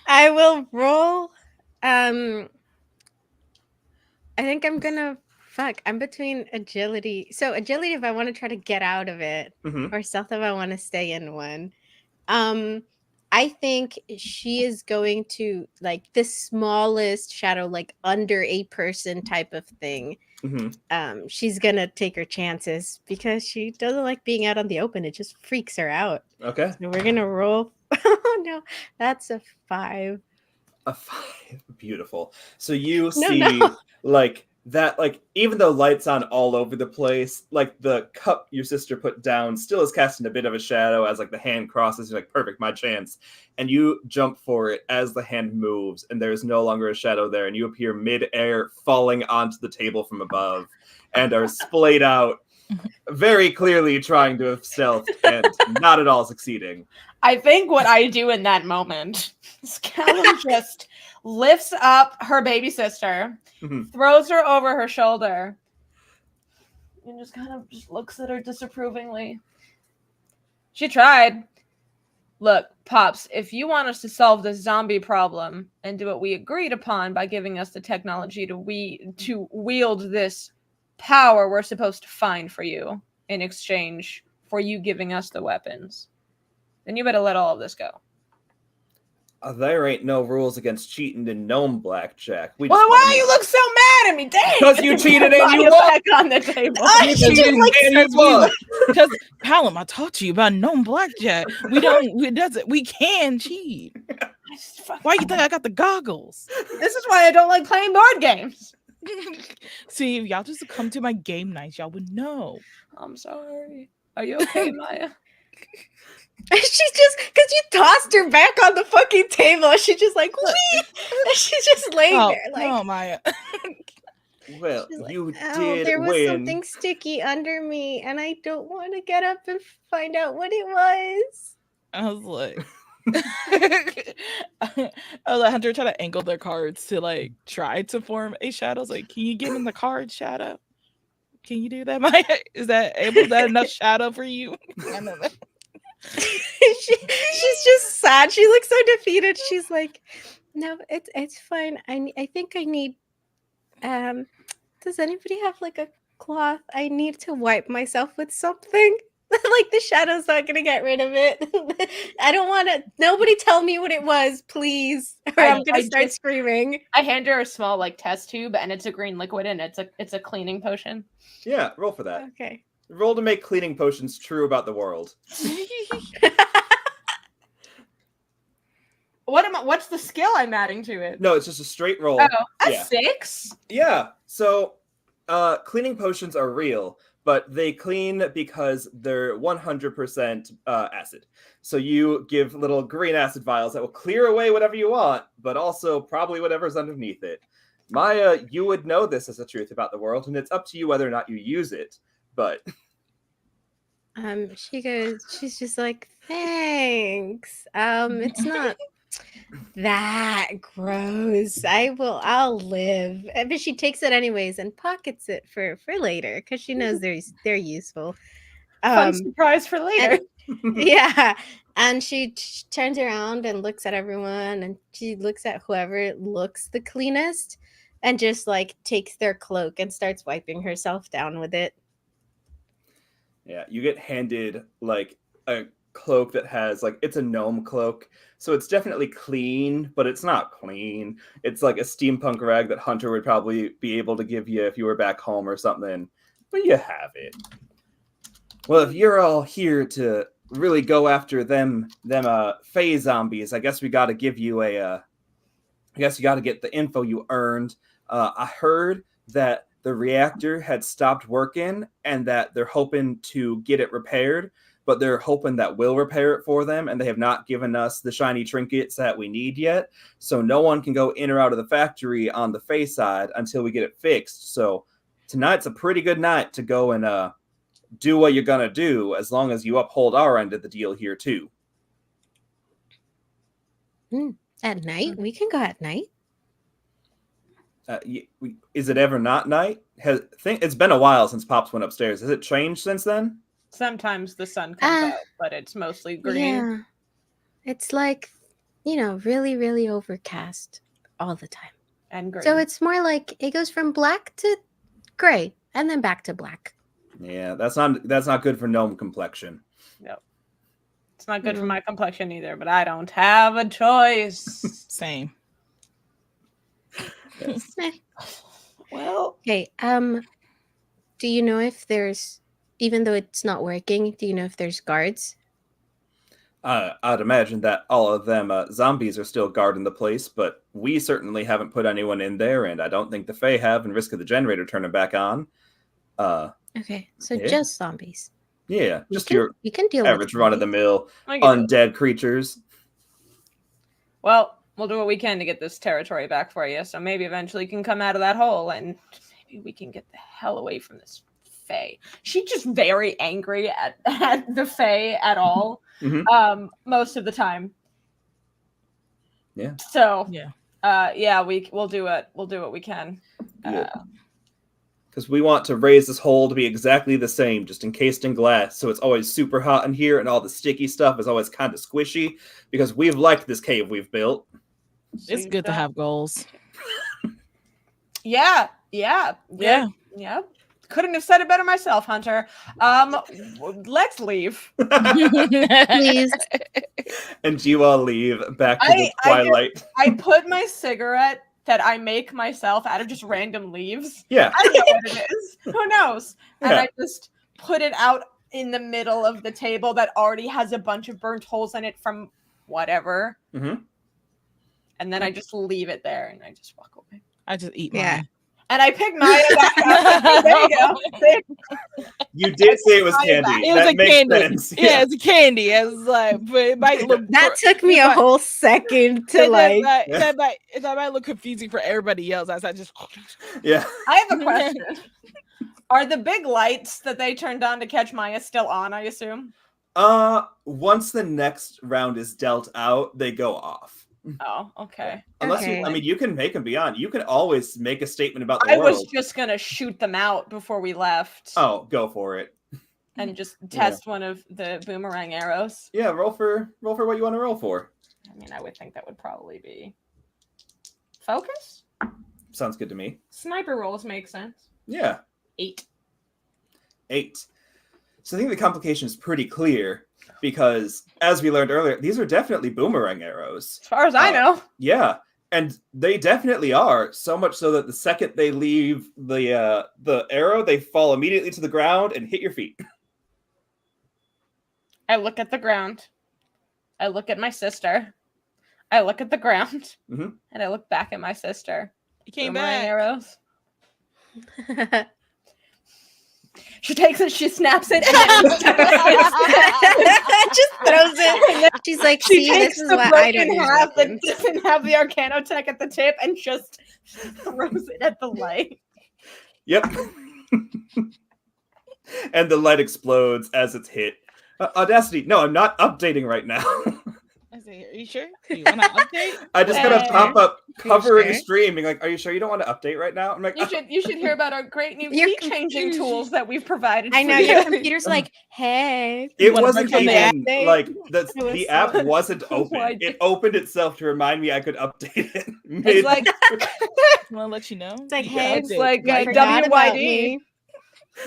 I will roll. I think I'm gonna. Fuck, I'm between agility. So agility if I want to try to get out of it, or stealth if I want to stay in one. I think she is going to like the smallest shadow, like under a person type of thing. She's gonna take her chances because she doesn't like being out on the open. It just freaks her out. Okay. So we're gonna roll. Oh no, that's a 5. A 5. Beautiful. So you see like that, like even though lights on all over the place, like the cup your sister put down still is casting a bit of a shadow as like the hand crosses. You're like, perfect, my chance. And you jump for it as the hand moves and there's no longer a shadow there, and you appear mid-air falling onto the table from above and are splayed out, very clearly trying to have stealth and not at all succeeding. I think what I do in that moment is Callum just lifts up her baby sister, throws her over her shoulder, and just kind of just looks at her disapprovingly. She tried. Look, Pops, if you want us to solve this zombie problem and do what we agreed upon by giving us the technology to wield this power we're supposed to find for you in exchange for you giving us the weapons, then you better let all of this go. There ain't no rules against cheating in Gnome Blackjack. Well, then why do you look so mad at me? Dang! Because you cheated and you won! Back on the table. You cheated and you won! Because Callum, I taught you about Gnome Blackjack. We can cheat. Why you think I got the goggles? This is why I don't like playing board games. See, if y'all just come to my game nights, y'all would know. I'm sorry. Are you okay, Maya? She's just because you tossed her back on the fucking table. She's just like, wee! And she's just laying there, like, no, Maya. Well, she's like, you "Ow, did there was win. something sticky under me, and I don't want to get up and find out what it was." I was like, I was like, Hunter trying to angle their cards to like try to form a shadow. I was like, can you get in the card shadow? Can you do that, Maya? Is that enough shadow for you? I know that. She's just sad. She looks so defeated. She's like, "No, it's fine. I think I need does anybody have like a cloth? I need to wipe myself with something." Like the shadow's not gonna get rid of it. I don't want to. Nobody tell me what it was, please, or I'm gonna start screaming. I hand her a small like test tube, and it's a green liquid, and it's a cleaning potion. Yeah, roll for that. Okay. Roll to make cleaning potions true about the world. What's the skill I'm adding to it? No, it's just a straight roll. Oh, a Yeah. 6? Yeah. So, cleaning potions are real, but they clean because they're 100% acid. So you give little green acid vials that will clear away whatever you want, but also probably whatever's underneath it. Maya, you would know this as a truth about the world, and it's up to you whether or not you use it. But she's just like, "Thanks. It's not that gross. I'll live." But she takes it anyways and pockets it for later because she knows they're useful. Fun surprise for later. Yeah. And she turns around and looks at everyone, and she looks at whoever looks the cleanest and just like takes their cloak and starts wiping herself down with it. yeah, you get handed like a cloak that has like, it's a gnome cloak, so it's definitely clean, but it's not clean. It's like a steampunk rag that Hunter would probably be able to give you if you were back home or something, but you have it. Well, if you're all here to really go after them Fey zombies, I guess we got to give you I guess you got to get the info you earned. I heard that the reactor had stopped working and that they're hoping to get it repaired, but they're hoping that we'll repair it for them, and they have not given us the shiny trinkets that we need yet. So no one can go in or out of the factory on the Fey side until we get it fixed. So tonight's a pretty good night to go and do what you're gonna do, as long as you uphold our end of the deal here too. At night? We can go at night. Is it ever not night? It's been a while since Pops went upstairs. Has it changed since then? Sometimes the sun comes out, but it's mostly green. Yeah. It's like, really, really overcast all the time. And green. So it's more like it goes from black to gray and then back to black. Yeah, that's not good for gnome complexion. No. It's not good for my complexion either, but I don't have a choice. Same. Yes. Well, Okay, do you know if there's, even though it's not working, do you know if there's guards? I'd imagine that all of them zombies are still guarding the place, but we certainly haven't put anyone in there, and I don't think the Fae have, and risk of the generator turning back on. Okay, so Yeah. just zombies. Yeah, just you can deal average with run-of-the-mill I get it. undead creatures. Well, we'll do what we can to get this territory back for you, so maybe eventually you can come out of that hole, and maybe we can get the hell away from this Fae. She's just very angry at the Fae at all, most of the time. Yeah. So yeah, we'll do it. We'll do what we can. Because we want to raise this hole to be exactly the same, just encased in glass, so it's always super hot in here, and all the sticky stuff is always kind of squishy, because we've liked this cave we've built. it's good to have goals. Yeah. Couldn't have said it better myself, Hunter. Let's leave. Please. And you all leave back to the twilight. I put my cigarette that I make myself out of just random leaves. Yeah. I don't know what it is. Who knows? And Yeah. I just put it out in the middle of the table that already has a bunch of burnt holes in it from whatever. Mm-hmm. and then I just leave it there and I just walk away. I just eat mine. Yeah. And I pick Maya back up. There you go. See? You did say it was candy. It was That a makes candy. sense. Yeah, it's a candy. It's like, but it might look. That took me a whole second to like. That might look confusing for everybody else. As I just. Yeah. I have a question. Are the big lights that they turned on to catch Maya still on, I assume? Once the next round is dealt out, they go off. Oh, okay. Unless Okay. you, I mean, you can make them beyond. You can always make a statement about the I world. was just gonna shoot them out before we left. Oh, go for it. And just test one of the boomerang arrows. Yeah, roll for what you want to roll for. I mean, I would think that would probably be focus. Sounds good to me. Sniper rolls make sense. Yeah. 8. 8. So I think the complication is pretty clear because, as we learned earlier, these are definitely boomerang arrows. As far as I know. Yeah, and they definitely are. So much so that the second they leave the arrow, they fall immediately to the ground and hit your feet. I look at the ground. I look at my sister. I look at the ground. Mhm. And I look back at my sister. He came Boomerang back. arrows. She takes it, she snaps it, and then just throws it. She's like, she see, takes this is the what I don't broken use half that weapons." doesn't have the Arcanotech at the tip and just throws it at the light. Yep. And the light explodes as it's hit. Audacity, no, I'm not updating right now. I say, are you sure? Do you want to update? I just got a Hey. pop-up covering the sure? stream being like, are you sure you don't want to update right now? I'm like, You should hear about our great new Your key changing computer- tools that we've provided. I for know you. your computer's like, hey. It wanna wasn't break down the even app? like It was the so- app wasn't open. Why It opened itself to remind me I could update it. It's like Want to let you know? It's like, You hey, got it's update like right forgot now. about WYD. me.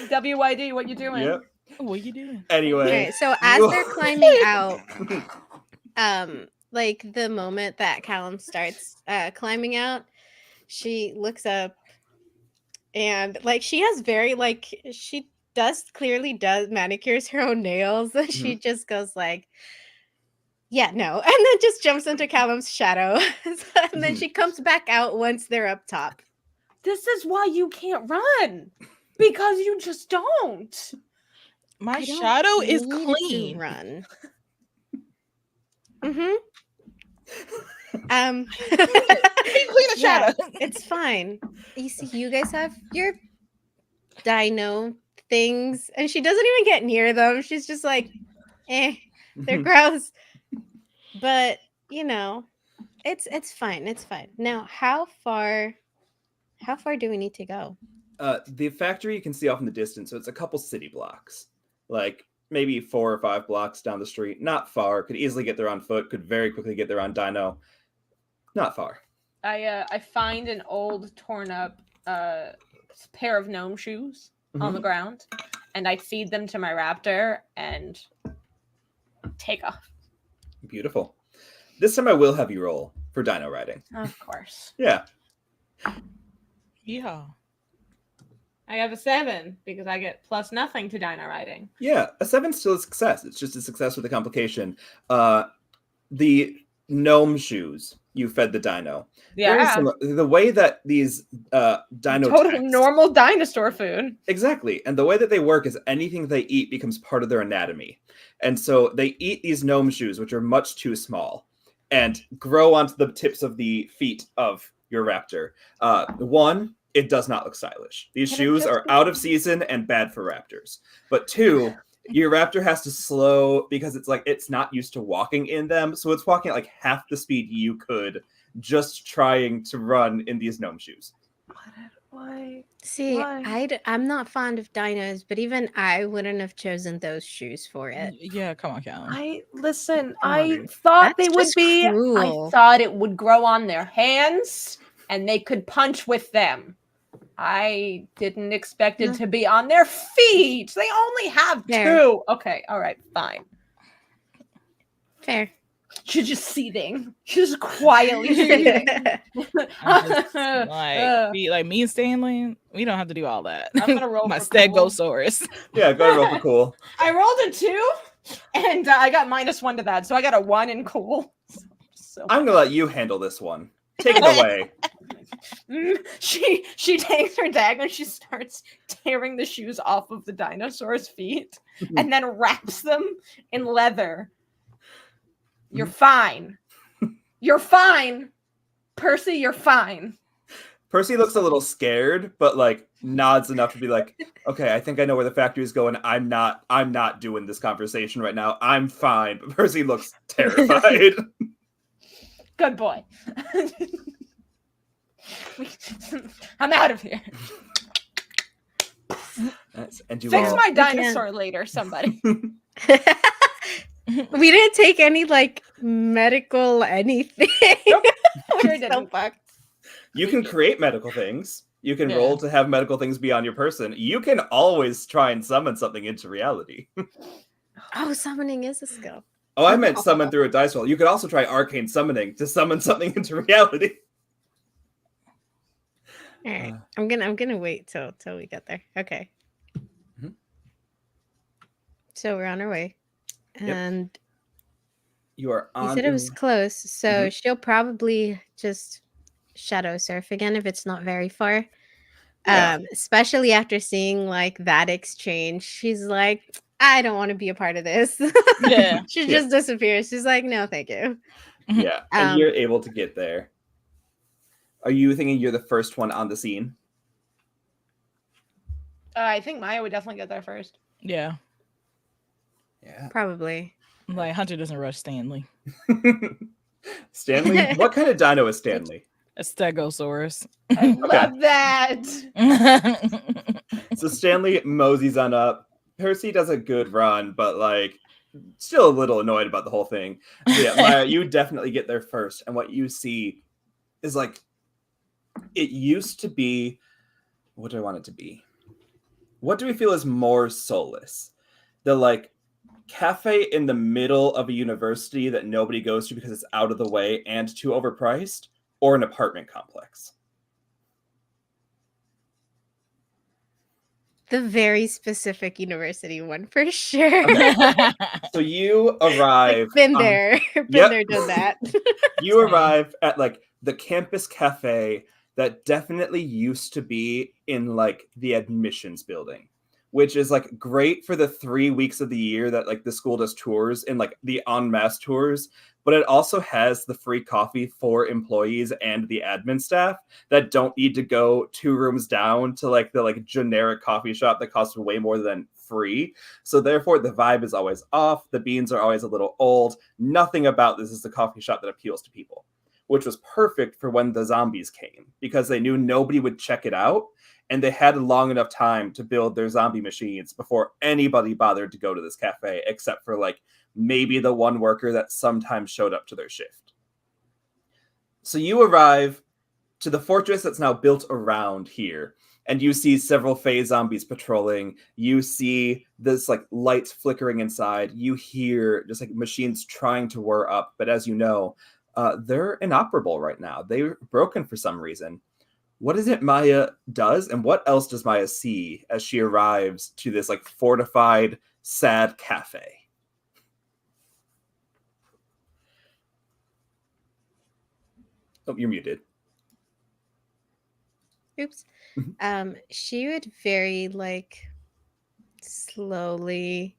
WYD, what you doing? Yep. What you doing? Anyway, Okay, so as they're climbing out, like the moment that Callum starts climbing out, she looks up and like she has very like she clearly does manicures her own nails and she just goes like, yeah, no, and then just jumps into Callum's shadow. And then she comes back out once they're up top. This is why you can't run. Because you just don't. My I don't shadow is need to clean. run. Mm-hmm. Clean the Yeah. shadow. It's fine. You see, you guys have your dino things, and she doesn't even get near them. She's just like, they're gross. But you know, it's fine. It's fine. Now, how far do we need to go? the factory you can see off in the distance, so it's a couple city blocks, like maybe 4 or 5 blocks down the street. Not far. Could easily get there on foot. Could very quickly get there on dino. Not far. I find an old torn up pair of gnome shoes on the ground, and I feed them to my raptor and take off. Beautiful. This time I will have you roll for dino riding. Of course. Yeah. Yeah. I have a 7 because I get plus nothing to dino riding. Yeah, a 7's still a success. It's just a success with a complication. The gnome shoes you fed the dino. Very Yeah. similar. The way that these dino Total techs- normal dinosaur food. Exactly. And the way that they work is anything they eat becomes part of their anatomy. And so they eat these gnome shoes, which are much too small, and grow onto the tips of the feet of your raptor. One, it does not look stylish. These shoes are out of season and bad for raptors. But 2, your raptor has to slow because it's not used to walking in them. So it's walking at like half the speed you could just trying to run in these gnome shoes. Why? See, Why? I'm not fond of dinos, but even I wouldn't have chosen those shoes for it. Yeah, come on, Callum. I listen. Come I on. thought That's they would just be. cruel. I thought it would grow on their hands and they could punch with them. I didn't expect it No. to be on their feet. They only have Fair. 2. Okay, all right, fine. Fair. She's just seething. She's just quietly seething. I'm just, like me and Stanley, we don't have to do all that. I'm gonna roll my for cool. Stegosaurus. Yeah, go ahead and roll for cool. I rolled a 2, and I got -1 to that, so I got a 1 in cool. So I'm gonna let you handle this one. Take it away. she takes her dagger and she starts tearing the shoes off of the dinosaur's feet and then wraps them in leather. You're fine. You're fine. Percy, you're fine. Percy looks a little scared, but like nods enough to be like, okay, I think I know where the factory is going. I'm not doing this conversation right now. I'm fine. But Percy looks terrified. Good boy. I'm out of here. And you Fix all... my dinosaur later, somebody. We didn't take any like medical anything. Nope. Sure We're so didn't. fucked. You can create medical things. You can Yeah. roll to have medical things be on your person. You can always try and summon something into reality. Oh, summoning is a skill. Oh, I meant summon through a dice roll. You could also try arcane summoning to summon something into reality. All right, I'm gonna wait till we get there. Okay. Mhm. So we're on our way, Yep. and You are on. you said it was close, so Mhm. she'll probably just shadow surf again if it's not very far. Yeah. Especially after seeing like that exchange, she's like, I don't want to be a part of this. Yeah. She Yeah. just disappears. She's like, no, thank you. Yeah, and Um, you're able to get there. Are you thinking you're the first one on the scene? I think Maya would definitely get there first. Yeah. Yeah. Probably. Like Hunter doesn't rush Stanley. Stanley? What kind of dino is Stanley? A Stegosaurus. I love that. So Stanley moseys on up. Percy does a good run, but like still a little annoyed about the whole thing. So yeah, Maya, you definitely get there first. And what you see is like it used to be. What do I want it to be? What do we feel is more soulless? The like cafe in the middle of a university that nobody goes to because it's out of the way and too overpriced, or an apartment complex? The very specific university one for sure. Okay. So you arrive. Like, been there, been Yep. there, done that. You arrive at like the campus cafe that definitely used to be in like the admissions building, which is like great for the 3 weeks of the year that like the school does tours and like the en masse tours. But it also has the free coffee for employees and the admin staff that don't need to go 2 rooms down to like the like generic coffee shop that costs way more than free. So therefore the vibe is always off. The beans are always a little old. Nothing about this is the coffee shop that appeals to people, which was perfect for when the zombies came because they knew nobody would check it out. And they had long enough time to build their zombie machines before anybody bothered to go to this cafe, except for like maybe the one worker that sometimes showed up to their shift. So you arrive to the fortress that's now built around here, and you see several Fey zombies patrolling. You see this like lights flickering inside. You hear just like machines trying to whir up, but as you know, they're inoperable right now. They're broken for some reason. What is it Maya does, and what else does Maya see as she arrives to this like fortified, sad cafe? Oh, you're muted. Oops. Mhm. She would very like slowly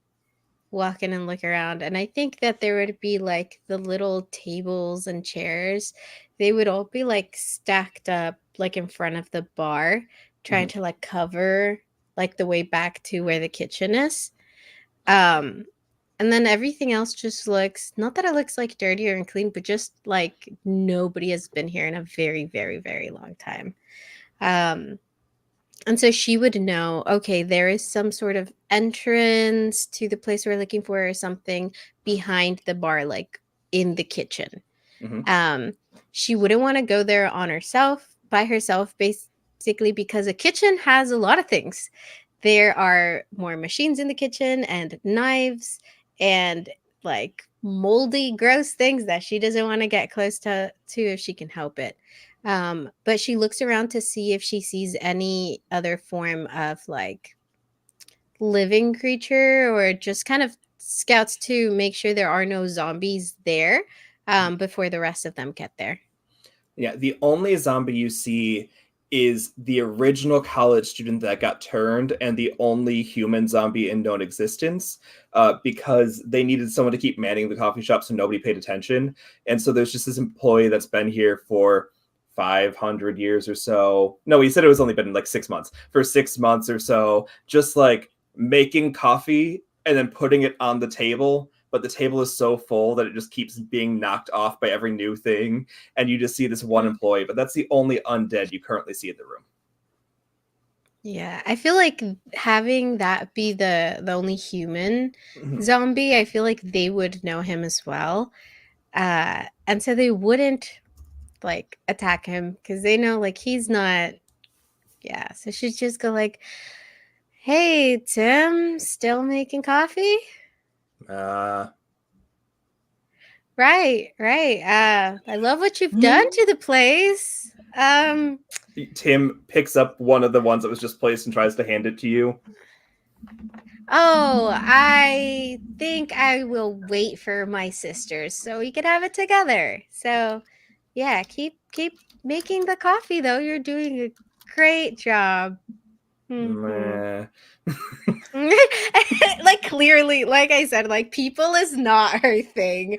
walk in and look around, and I think that there would be like the little tables and chairs. They would all be like stacked up like in front of the bar, trying to like cover like the way back to where the kitchen is. And then everything else just looks, not that it looks like dirty or unclean, but just like nobody has been here in a very, very, very long time. And so she would know, okay, there is some sort of entrance to the place we're looking for or something behind the bar, like in the kitchen. Mhm. She wouldn't want to go there on herself, by herself, basically because a kitchen has a lot of things. There are more machines in the kitchen and knives and like moldy, gross things that she doesn't want to get close to if she can help it. But she looks around to see if she sees any other form of like living creature, or just kind of scouts to make sure there are no zombies there. before the rest of them get there. Yeah, the only zombie you see is the original college student that got turned and the only human zombie in known existence, because they needed someone to keep manning the coffee shop so nobody paid attention. And so there's just this employee that's been here for 500 years or so. No, he said it was only been like 6 months. For 6 months or so, just like making coffee and then putting it on the table. But the table is so full that it just keeps being knocked off by every new thing. And you just see this one employee, but that's the only undead you currently see in the room. Yeah, I feel like having that be the only human zombie, I feel like they would know him as well. And so they wouldn't like attack him because they know like he's not. Yeah, so she'd just go like, "Hey, Tim, still making coffee?" Right. I love what you've done to the place. Tim picks up one of the ones that was just placed and tries to hand it to you. Oh, I think I will wait for my sisters so we can have it together. So, yeah, keep making the coffee though. You're doing a great job. Meh. Like clearly, like I said, like people is not her thing.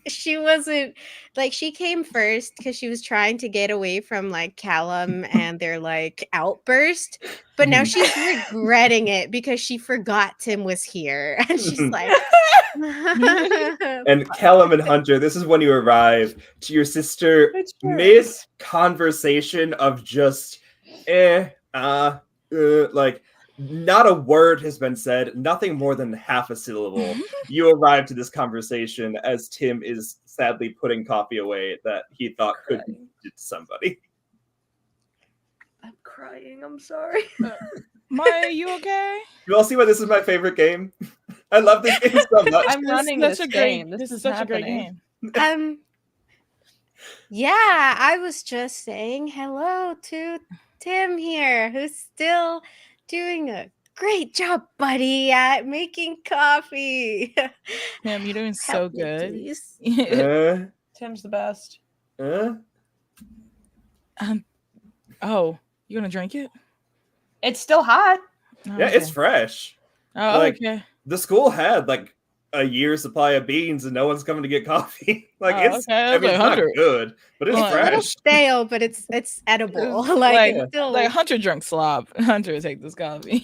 She wasn't like she came first because she was trying to get away from like Callum and their like outburst, but now she's regretting it because she forgot Tim was here and she's like And Callum and Hunter, this is when you arrive to your sister mid conversation of just like not a word has been said, nothing more than half a syllable. You arrive to this conversation as Tim is sadly putting coffee away that he thought could be to somebody. I'm crying. I'm sorry. Maya, you okay? You all see why this is my favorite game? I love this game so much. I'm running This this is such a great- game. This is such a happening. great game. Yeah, I was just saying hello to Tim here, who's still doing a great job, buddy, at making coffee. Tim, you're doing so Help me, good. please. Tim's the best. Oh, you gonna drink it? It's still hot. Oh, Yeah, okay. it's fresh. Oh, like- okay. The school had like a year's supply of beans and no one's coming to get coffee. Like Oh, it's, okay. I I was mean, like, it's not Hunter. good, but it's Well, It's a little fresh. stale, but it's edible. It's Like, like- it's still Like Hunter drunk slop. Hunter take this coffee.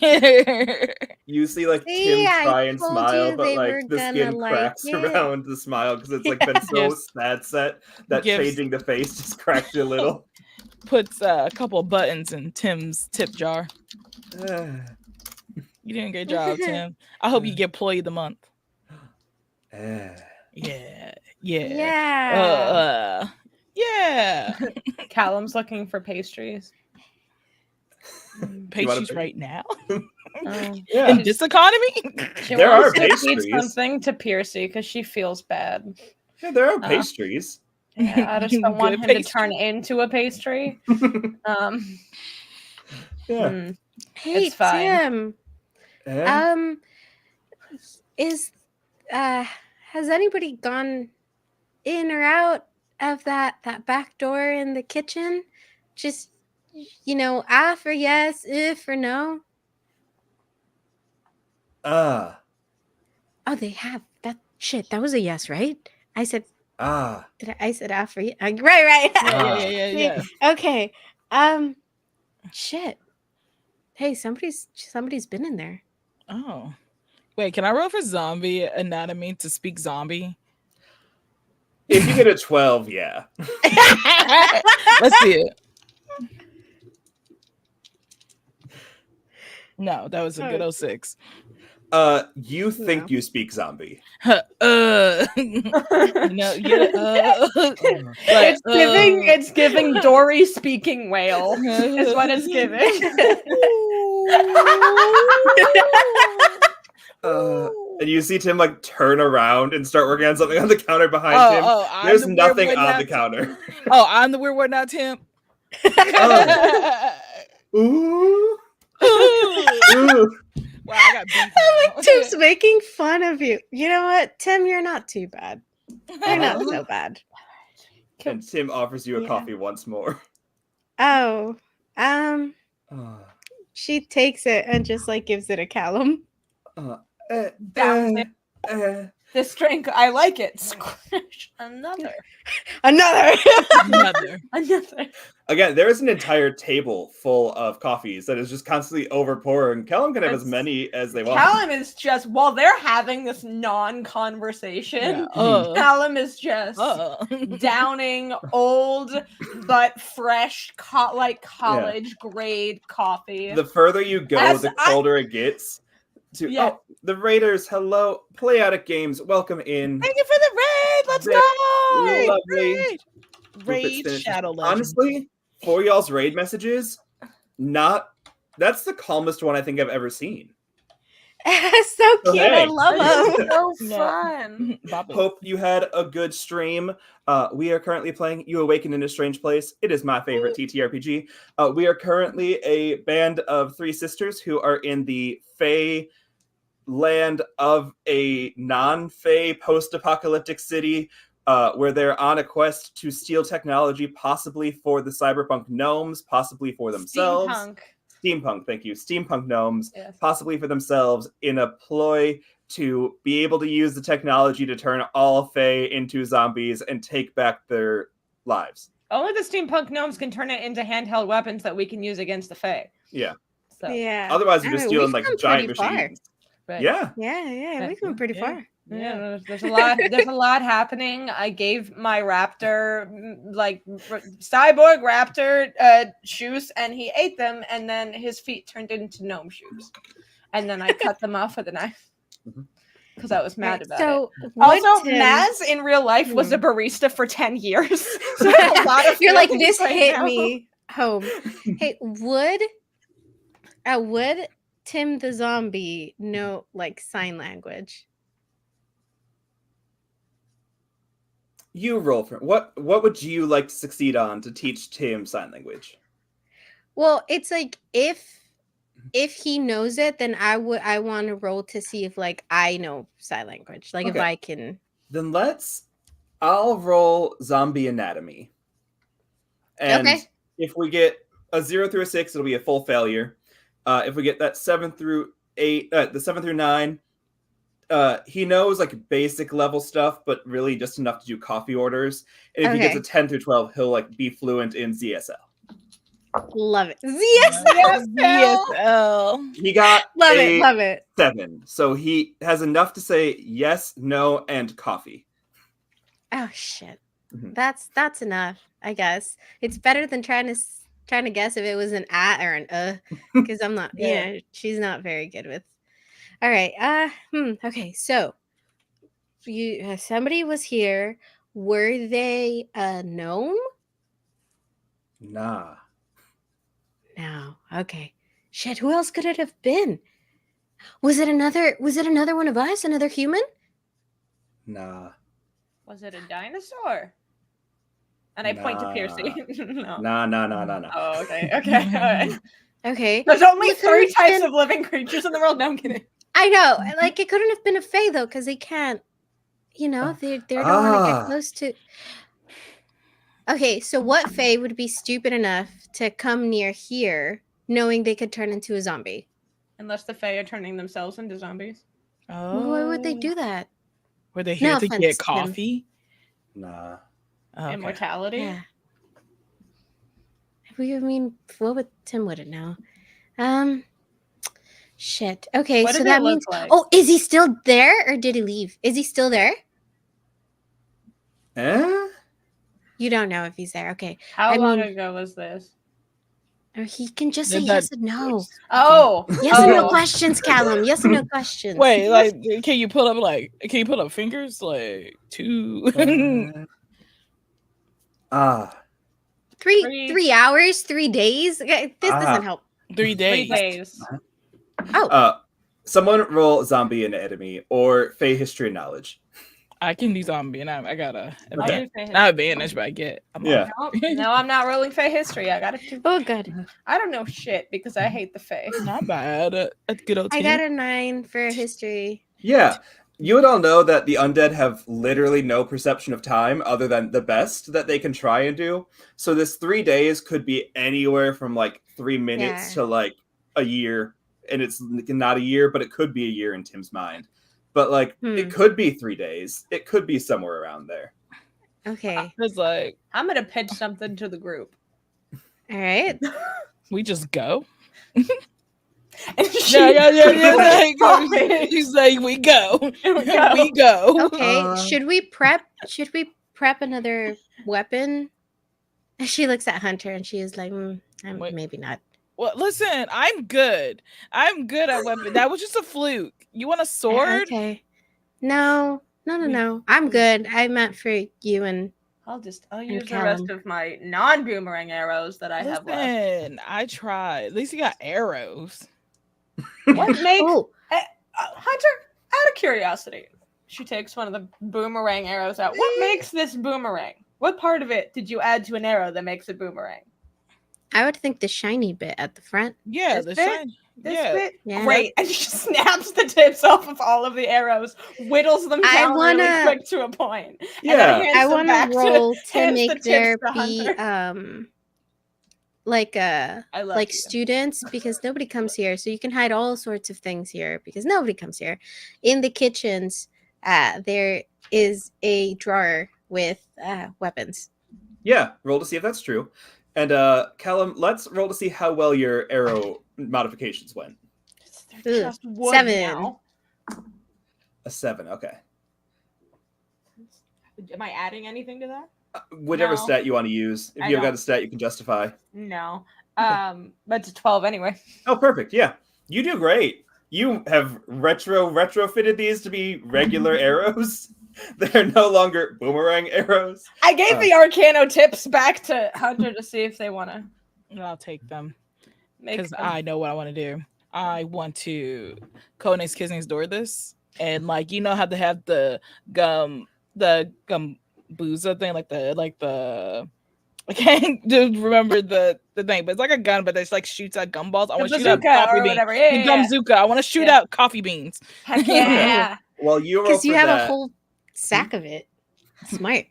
You see like See, Tim I try and told smile, you but they like were the gonna skin like cracks it. around the smile because it's like been so Gives- sad set that gives- changing the face just cracked you a little. Puts a couple of buttons in Tim's tip jar. Eh. You did a great job, Tim. I hope you get employee of the month. Eh. Yeah. Yeah. Yeah. Callum's looking for pastries. Pastries right now Yeah, in this economy. She There wants are to feed pastries. something to Piercy because she feels bad. yeah, there are pastries. Yeah, I just don't want Good him to pastry. turn into a pastry. Yeah. Hey, It's fine. Tim. Eh? Is has anybody gone in or out of that back door in the kitchen? Just for yes, if or no. Ah. Oh, they have that shit. That was a yes, right? I said Ah. I said for yes. Right. Yeah. Okay. Shit. Hey, somebody's been in there. Oh, wait. Can I roll for zombie anatomy to speak zombie? If you get a 12, yeah. Let's see it. No, that was a good 06. You think you speak zombie. No, yeah. It's giving Dory speaking whale is what it's giving. And you see Tim like turn around and start working on something on the counter behind him. I'm There's the weird nothing one on now, the counter. Oh, I'm the weird one now, Tim. Ooh. Ooh. Wow, I got beat now. Tim's making fun of you. You know what, Tim? You're not too bad. They're not so bad. And Tim offers you a Yeah. coffee once more. Oh, Uh, she takes it and just like gives it a Callum. Downs it. This drink, I like it. Squish. Another. Another. Another. Again, there is an entire table full of coffees that is just constantly overpouring. Callum can have as many as they want. Callum is just, while they're having this non-conversation, Callum is just downing old but fresh, college grade coffee. The further you go, the colder it gets. Oh, the Raiders, hello. Playotic Games, welcome in. Thank you for the raid. Let's go. Lovely. Raid Shadow Legends. Honestly, for y'all's raid messages, that's the calmest one I think I've ever seen. So cute. Hey. I love them. So fun. Hope you had a good stream. We are currently playing You Awaken in a Strange Place. It is my favorite TTRPG. We are currently a band of 3 sisters who are in the Fae land of a non-Fae post-apocalyptic city where they're on a quest to steal technology, possibly for the cyberpunk gnomes, possibly for themselves. Steampunk, thank you. Steampunk gnomes, possibly for themselves, in a ploy to be able to use the technology to turn all Fae into zombies and take back their lives. Only the steampunk gnomes can turn it into handheld weapons that we can use against the Fae. Yeah. So. Yeah. Otherwise, you're just stealing like giant far. machines. Right. Yeah. Yeah. We've gone pretty far. Yeah, there's a lot. There's a lot happening. I gave my raptor, cyborg raptor, shoes, and he ate them, and then his feet turned into gnome shoes, and then I cut them off with a knife because I was mad about it. Also, Maz in real life was a barista for 10 years, so I have a lot of You're like, this right hit now. me home. Hey, would Tim the zombie know like sign language? You roll for what would you like to succeed on to teach Tim sign language? Well, it's like if he knows it, then I want to roll to see if like I know sign language. Like if I can. Then I'll roll zombie anatomy. And if we get a 0 through a 6, it'll be a full failure. If we get that 7 through 8, the 7 through 9, he knows like basic level stuff, but really just enough to do coffee orders. And if he gets a 10 through 12, he'll like be fluent in ZSL. Love it. ZSL. He got love it. 7. So he has enough to say yes, no, and coffee. Oh shit. Mm-hmm. That's enough, I guess. It's better than trying to guess if it was an or an because I'm not she's not very good with. All right. Okay, so somebody was here. Were they a gnome? Nah. No. Okay. Shit, who else could it have been? Was it another one of us? Another human? Nah. Was it a dinosaur? And I point to Piercy. No. Nah. Oh, okay. All right. Okay. There's only 3 types of living creatures in the world. No, I'm kidding. I know. Like, it couldn't have been a fae, though, because they can't, they don't want to get close to... Okay, so what fae would be stupid enough to come near here knowing they could turn into a zombie? Unless the fae are turning themselves into zombies. Oh. Well, why would they do that? Were they here to get coffee? Nah. Okay. Immortality? Yeah. What would Tim wouldn't know? Shit. Okay, what so that means... Like? Oh, is he still there or did he leave? Is he still there? You don't know if he's there. Okay. How long ago was this? Or he can just say yes and no. Oh. Yes and no questions, Callum. Yes and no questions. Wait, like, can you put up fingers? Like, 2... 3 hours, 3 days? Okay, this doesn't help. 3 days. 3 days. Someone roll zombie anatomy or Fae history knowledge. I can do zombie and I got a not advantage, but I get. No, I'm not rolling Fae history. I got it too. Oh, good. I don't know shit because I hate the Fae. Not bad. A good old 10. I got a 9 for history. Yeah. You would all know that the undead have literally no perception of time other than the best that they can try and do. So this 3 days could be anywhere from like 3 minutes to like a year. And it's not a year, but it could be a year in Tim's mind. But like, it could be 3 days. It could be somewhere around there. Okay. It's like, I'm gonna pitch something to the group. All right. we just go. And Yeah. Like, he's like, we go. We go. Okay. Should we prep another weapon? She looks at Hunter and she is like, Wait. maybe not. Well, listen, I'm good. I'm good at weapon. That was just a fluke. You want a sword? Okay. No. I'm good. I meant for you and I'll use the rest of my non-boomerang arrows that I have left. Listen, I tried. At least you got arrows. What makes Hunter? Out of curiosity, she takes one of the boomerang arrows out. What makes this boomerang? What part of it did you add to an arrow that makes it boomerang? I would think the shiny bit at the front. Yeah, This the bit? shine. This Yeah. bit? Yeah. Great. And she snaps the tips off of all of the arrows, whittles them down really quick to a point. And Yeah. then hands I them want back to roll to hands the make tips there to be Hunter. I love you. students, because nobody comes here, so you can hide all sorts of things here because nobody comes here. In the kitchens, there is a drawer with weapons. Yeah, roll to see if that's true. And Callum, let's roll to see how well your arrow modifications went. They're just wood 7. now. A 7, okay. Am I adding anything to that? Whatever No. stat you want to use. If I you've got don't. a stat you can justify. No. But it's a 12 anyway. Oh, perfect. Yeah. You do great. You have retrofitted these to be regular arrows. They're no longer boomerang arrows. I gave the Arcano tips back to Hunter to see if they want to I'll take them make because them. I know what I want to do. I want to Codenames Kids Next Door this, and like you know how they have the gum booza thing, like the I can't remember the thing, but it's like a gun, but it's like shoots out gumballs. I want to shoot out bazooka coffee or beans. whatever. Yeah. Gumzuka. I want to shoot out coffee beans. Heck yeah. Well, you roll Because for you have that. a whole sack of it. Smart.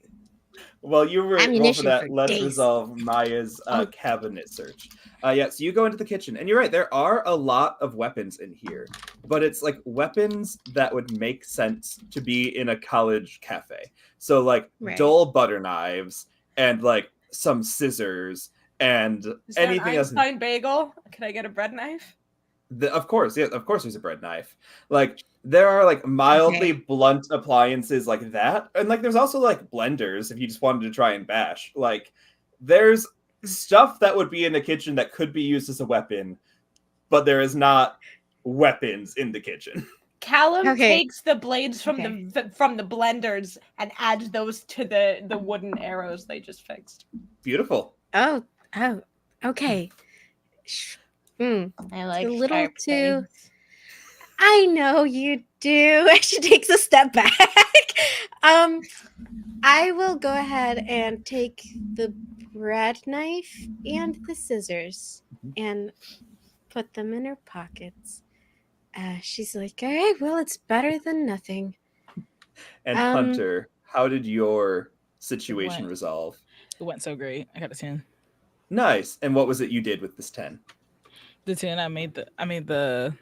Well, you roll for Ammunition that. for Let's days. resolve Maya's cabinet search. Yeah, so you go into the kitchen, and you're right. There are a lot of weapons in here, but it's like weapons that would make sense to be in a college cafe. So like Right. dull butter knives and like some scissors and Is there anything an else. Einstein bagel? Can I get a bread knife? Of course, there's a bread knife. Like there are like mildly blunt appliances like that, and like there's also like blenders if you just wanted to try and bash. Like there's stuff that would be in the kitchen that could be used as a weapon, but there is not weapons in the kitchen. Callum takes the blades from the blenders and adds those to the wooden arrows they just fixed. Beautiful. Oh, okay. I like a little sharp too. things. I know you do. She takes a step back. I will go ahead and take the bread knife and the scissors and put them in her pockets. She's like, all right, well, it's better than nothing. And Hunter, how did your situation went. resolve? It went so great. I got a 10. Nice. And what was it you did with this 10? The 10. I made the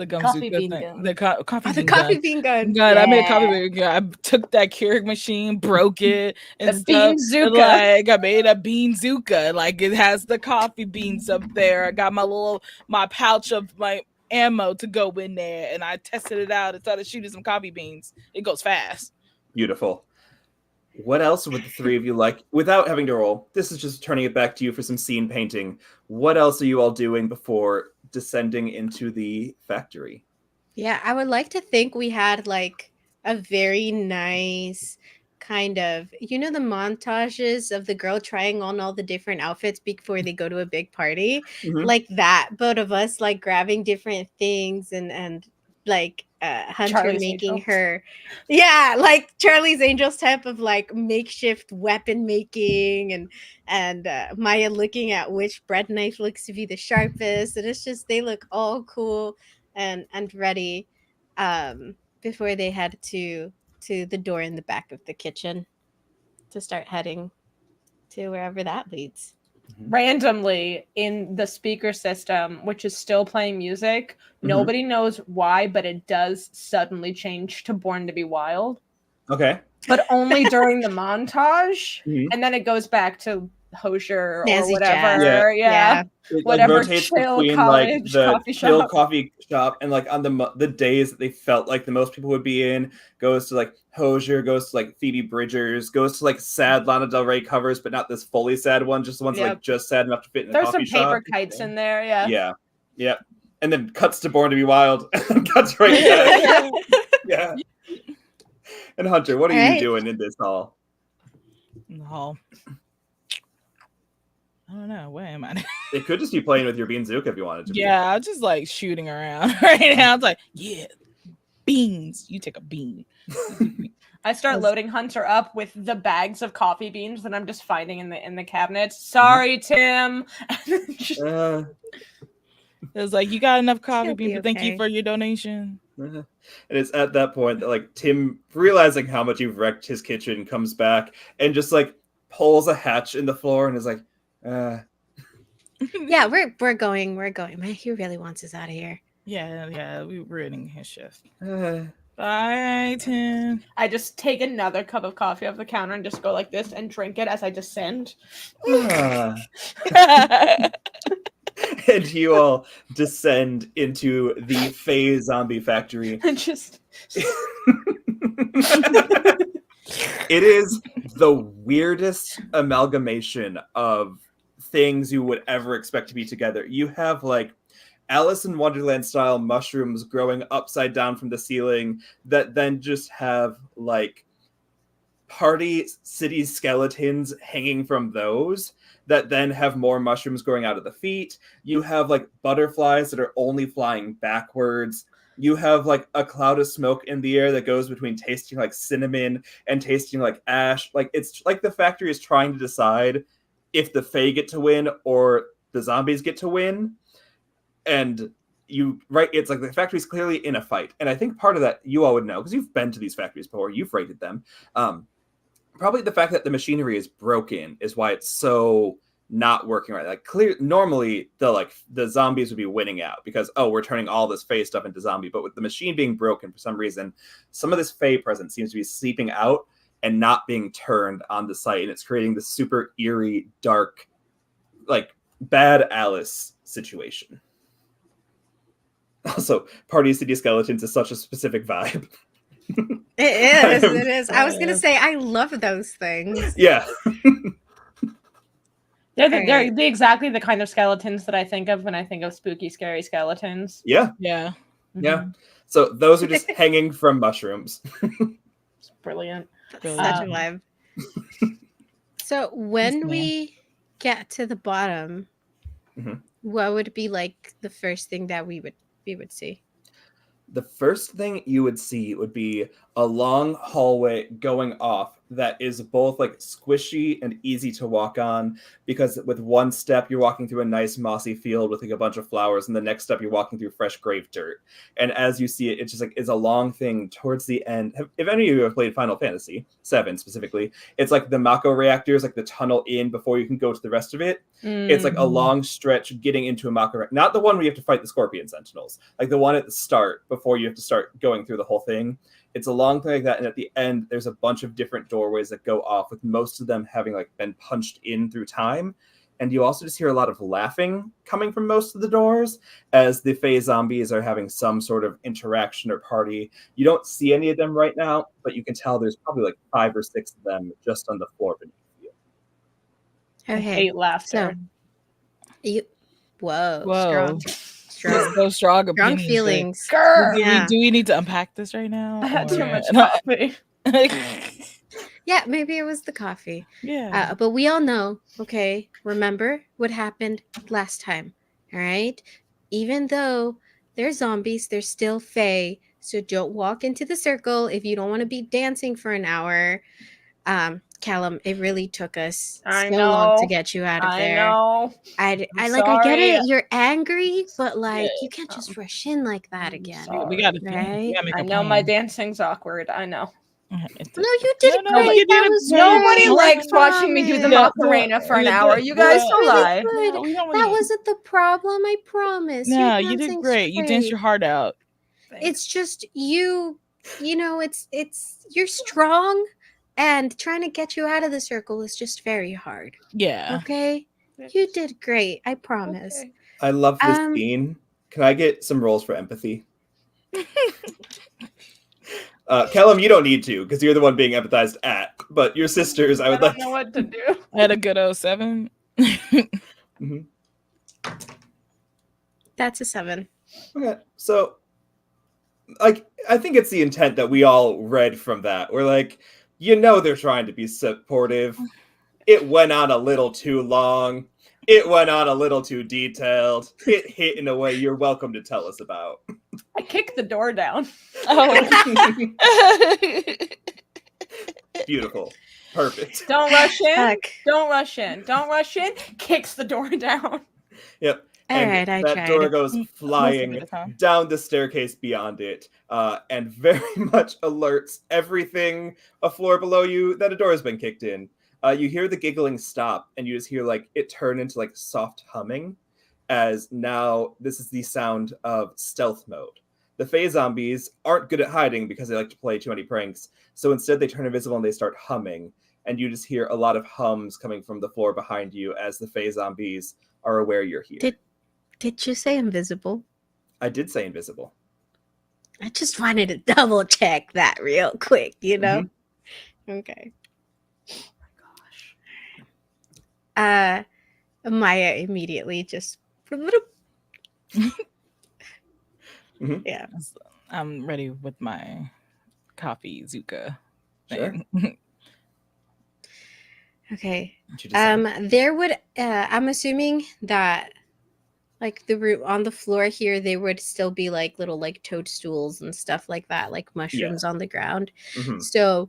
gum Coffee zuka bean thing. gun. The coffee The bean coffee gun. bean gun. God, I made a coffee Yeah. bean gun. I took that Keurig machine, broke it, and The stuff. bean And, zuka. like I made a bean zuka. Like it has the coffee beans up there. I got my pouch of my ammo to go in there, and I tested it out and started shooting some coffee beans. It goes fast. Beautiful. What else would the three of you like, without having to roll? This is just turning it back to you for some scene painting. What else are you all doing before descending into the factory? Yeah, I would like to think we had like a very nice kind of, the montages of the girl trying on all the different outfits before they go to a big party, Mhm. like that, but of us like grabbing different things and like Hunter Charlie's making Angels. her, like Charlie's Angels type of like makeshift weapon making, and Maya looking at which bread knife looks to be the sharpest, and it's just they look all cool and ready. before they head to the door in the back of the kitchen to start heading to wherever that leads. Randomly in the speaker system, which is still playing music, Mhm. nobody knows why, but it does suddenly change to Born to Be Wild, Okay. but only during the montage, Mhm. and then it goes back to Hosier or Snazzy whatever. jazz. Yeah. It Whatever rotates chill between like cottage the coffee chill shop. coffee shop and like on the days that they felt like the most people would be in, goes to like Hosier, goes to like Phoebe Bridgers, goes to like sad Lana Del Rey covers, but not this fully sad one, just the ones like just sad enough to fit in a There's coffee some paper shop. kites in there, yeah. Yeah. And then cuts to Born to Be Wild and cuts right back. Yeah. And Hunter, what are you Alright. doing in this hall? In the hall. I don't know. Where am I? It could just be playing with your beanzook if you wanted to. Yeah, I'm just like shooting around right now. It's like, yeah, beans. You take a bean. I start loading Hunter up with the bags of coffee beans that I'm just finding in the cabinets. Mm-hmm. Sorry, Tim. Just- It was like, you got enough coffee She'll beans, be but thank you okay. for your donation. And it's at that point that like Tim, realizing how much you've wrecked his kitchen, comes back and just like pulls a hatch in the floor and is like, Yeah, we're going. Man, he really wants us out of here. Yeah, we're ending his shift. uh, Bye, Tim. I just take another cup of coffee off the counter and just go like this and drink it as I descend. and you all descend into the Fae zombie factory. And just It is the weirdest amalgamation of things you would ever expect to be together. You have like Alice in Wonderland style mushrooms growing upside down from the ceiling that then just have like party city skeletons hanging from those that then have more mushrooms growing out of the feet. You have like butterflies that are only flying backwards. You have like a cloud of smoke in the air that goes between tasting like cinnamon and tasting like ash. Like it's like the factory is trying to decide if the Fae get to win or the zombies get to win. And it's like the factory's clearly in a fight. And I think part of that you all would know because you've been to these factories before, you've raided them. Probably the fact that the machinery is broken is why it's so not working right. Like normally the zombies would be winning out because we're turning all this Fae stuff into zombie, but with the machine being broken for some reason, some of this Fae presence seems to be seeping out and not being turned on the site, and it's creating this super eerie, dark, like bad Alice situation. Also, Party City Skeletons is such a specific vibe. It is. I was gonna say I love those things. Yeah. they're exactly the kind of skeletons that I think of when I think of spooky, scary skeletons. Yeah. Yeah. Yeah. So those are just hanging from mushrooms. It's brilliant. Such a vibe. So when we get to the bottom, what would be like the first thing that we would see? The first thing you would see would be a long hallway going off that is both like squishy and easy to walk on, because with one step you're walking through a nice mossy field with like a bunch of flowers, and the next step you're walking through fresh grave dirt. And as you see it, it's just like it's a long thing towards the end. If any of you have played Final Fantasy VII specifically, it's like the Mako reactors, like the tunnel in before you can go to the rest of it. It's like a long stretch getting into a Mako reactor. Not the one where you have to fight the Scorpion Sentinels, like the one at the start before you have to start going through the whole thing. It's a long thing like that, and at the end there's a bunch of different doorways that go off, with most of them having like been punched in through time. And you also just hear a lot of laughing coming from most of the doors as the Fae zombies are having some sort of interaction or party. You don't see any of them right now, but you can tell there's probably like 5 or 6 of them just on the floor beneath you. I hate laughter. So, whoa, Strong. So strong opinions, feelings. Do we need to unpack this right now? I had too much coffee. Yeah, maybe it was the coffee. Yeah. But we all know, okay, remember what happened last time, all right? Even though they're zombies, they're still Fae, so don't walk into the circle if you don't want to be dancing for an hour. Callum, it really took us I so long to know. get you out of I there. know. I I'm like, I get sorry. it. You're angry, but like, you can't Um, just rush in like that I'm again. sorry. We got to think. Right? We gotta make I a know my plan. dancing's awkward. I know. No, you did No, great. you That did was Nobody great. likes I watching me do the promise. Macarena for an hour. You guys That was don't really lie. good. No, we don't That really. wasn't the problem. I promise. Your No, you did dancing's great. You danced your heart out. It's just you. You know, it's you're strong, and trying to get you out of the circle is just very hard. Yeah. Okay, you did great. I promise. Okay. I love this scene. Can I get some rolls for empathy? Callum, you don't need to because you're the one being empathized at. But your sisters, I would don't like. know what to do. I had a good 07. Mhm. That's a 7. Okay, so like I think it's the intent that we all read from that. We're like, they're trying to be supportive. It went on a little too long. It went on a little too detailed. It hit in a way you're welcome to tell us about. I kicked the door down. Oh. Beautiful. Perfect. Don't rush in. Fuck. Don't rush in. Don't rush in. Kicks the door down. Yep. All And right, I that tried. door goes Most of flying the time. down the staircase beyond it, and very much alerts everything a floor below you that a door has been kicked in. You hear the giggling stop, and you just hear like it turn into like soft humming, as now this is the sound of stealth mode. The Fey zombies aren't good at hiding because they like to play too many pranks, so instead they turn invisible and they start humming, and you just hear a lot of hums coming from the floor behind you as the Fey zombies are aware you're here. Did you say invisible? I did say invisible. I just wanted to double check that real quick, you know? Okay. Maya immediately just yeah. I'm ready with my coffee Zuka Sure. thing. Okay. What'd you decide? There would I'm assuming that like the root on the floor here, there would still be like little like toadstools and stuff like that, like mushrooms on the ground. Mhm. So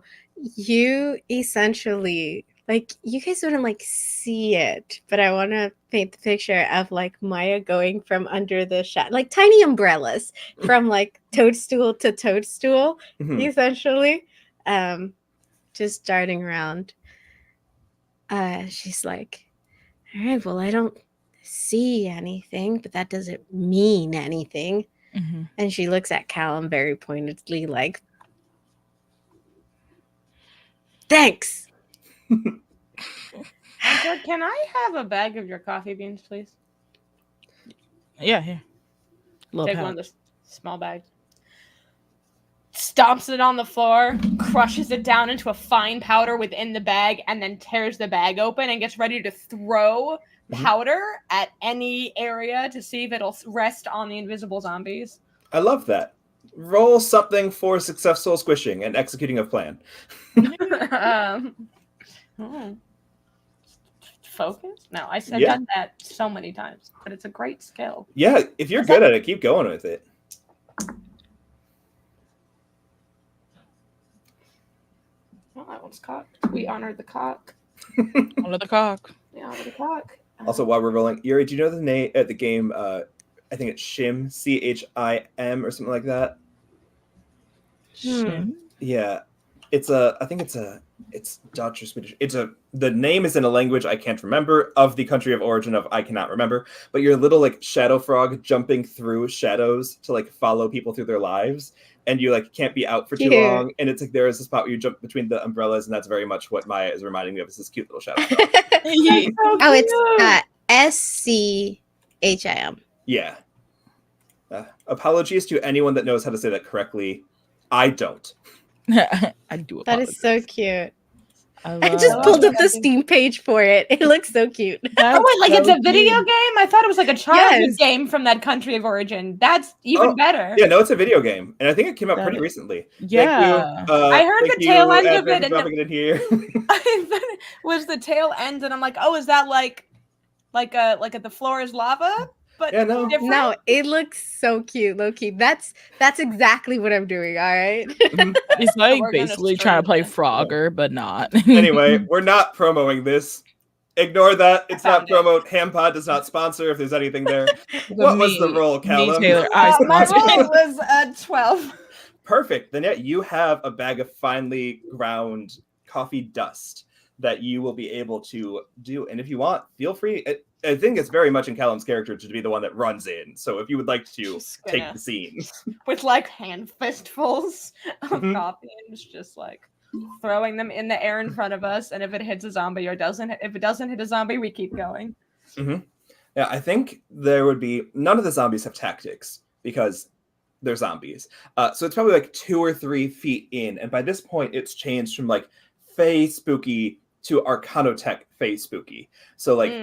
you essentially like you guys wouldn't like see it, but I want to paint the picture of like Maya going from under the like tiny umbrellas from like toadstool to toadstool, Mhm. essentially, just darting around. She's like, all right, well, I don't see anything, but that doesn't mean anything. Mhm. And she looks at Callum very pointedly, like, thanks. Can I have a bag of your coffee beans, please? Yeah, here. Take one of the small bags. Stomps it on the floor, crushes it down into a fine powder within the bag, and then tears the bag open and gets ready to throw powder at any area to see if it'll rest on the invisible zombies. I love that. Roll something for successful squishing and executing a plan. Focus? No, I've Yeah. done that so many times, but it's a great skill. Yeah, if you're good at it, keep going with it. Well, that one's cocked. We honored the cock. Honor the cock. We honored the cock. Also, while we're rolling, Yuri, do you know the name at the game? I think it's Shim, Chim, or something like that. Shim? Yeah, it's Dutch or Swedish. The name is in a language I can't remember, of the country of origin of I cannot remember. But you're a little like shadow frog jumping through shadows to like follow people through their lives, and you like can't be out for too long. And it's like there is a spot where you jump between the umbrellas, and that's very much what Maya is reminding me of. Is this cute little shadow frog? Oh, it's SCHIM. Yeah. Apologies to anyone that knows how to say that correctly. I don't. I do apologize. That is so cute. I just pulled up the Steam page for it. It looks so cute. Oh, wait, like it's a video game? I thought it was like a childhood game from that country of origin. That's even better. Yeah, no, it's a video game. And I think it came out pretty recently. Yeah. I heard the tail end of it. And it here. Was the tail end, and I'm like, oh, is that like the floor is lava? but Yeah, no. different. No, it looks so cute, low key. That's exactly what I'm doing. All right. Mhm. It's So like we're gonna basically trying to play stream it. Frogger, but not. Anyway, we're not promoting this. Ignore that. It's not found it. promote. Hampod does not sponsor if there's anything there. But What was the roll, me, Callum? Taylor, I My sponsored roll it. was 12. Perfect. Then yeah, you have a bag of finely ground coffee dust that you will be able to do. And if you want, feel free. I think it's very much in Callum's character to be the one that runs in. So if you would like to Just take gonna- the scene. With like hand fistfuls of Mhm. coffee and just like throwing them in the air in front of us. And if it hits a zombie or doesn't, if it doesn't hit a zombie, we keep going. Mm-hmm. Yeah, I think there would be none of the zombies have tactics because they're zombies. So it's probably like 2 or 3 feet in, and by this point, it's changed from like Fey spooky to Arcanotech Fey spooky. So like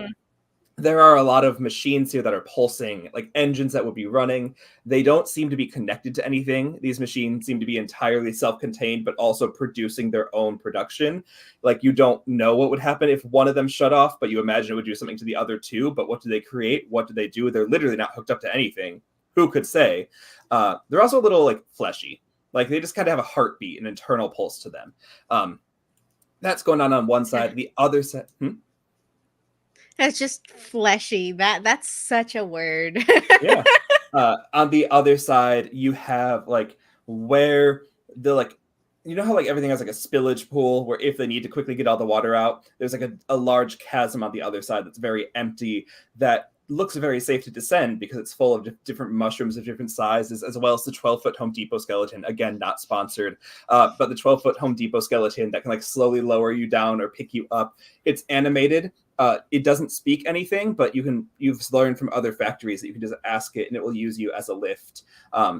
there are a lot of machines here that are pulsing, like engines that would be running. They don't seem to be connected to anything. These machines seem to be entirely self-contained, but also producing their own production. Like you don't know what would happen if one of them shut off, but you imagine it would do something to the other two. But what do they create? What do they do? They're literally not hooked up to anything. Who could say? They're also a little like fleshy. Like they just kind of have a heartbeat, an internal pulse to them. That's going on one side. The other side. That's just fleshy. That's such a word. Yeah. On the other side, you have like where the like, you know how like everything has like a spillage pool where if they need to quickly get all the water out, there's like a large chasm on the other side that's very empty that looks very safe to descend because it's full of different mushrooms of different sizes, as well as the 12-foot Home Depot skeleton. Again, not sponsored, but the 12-foot Home Depot skeleton that can like slowly lower you down or pick you up. It's animated. It doesn't speak anything, but you've learned from other factories that you can just ask it and it will use you as a lift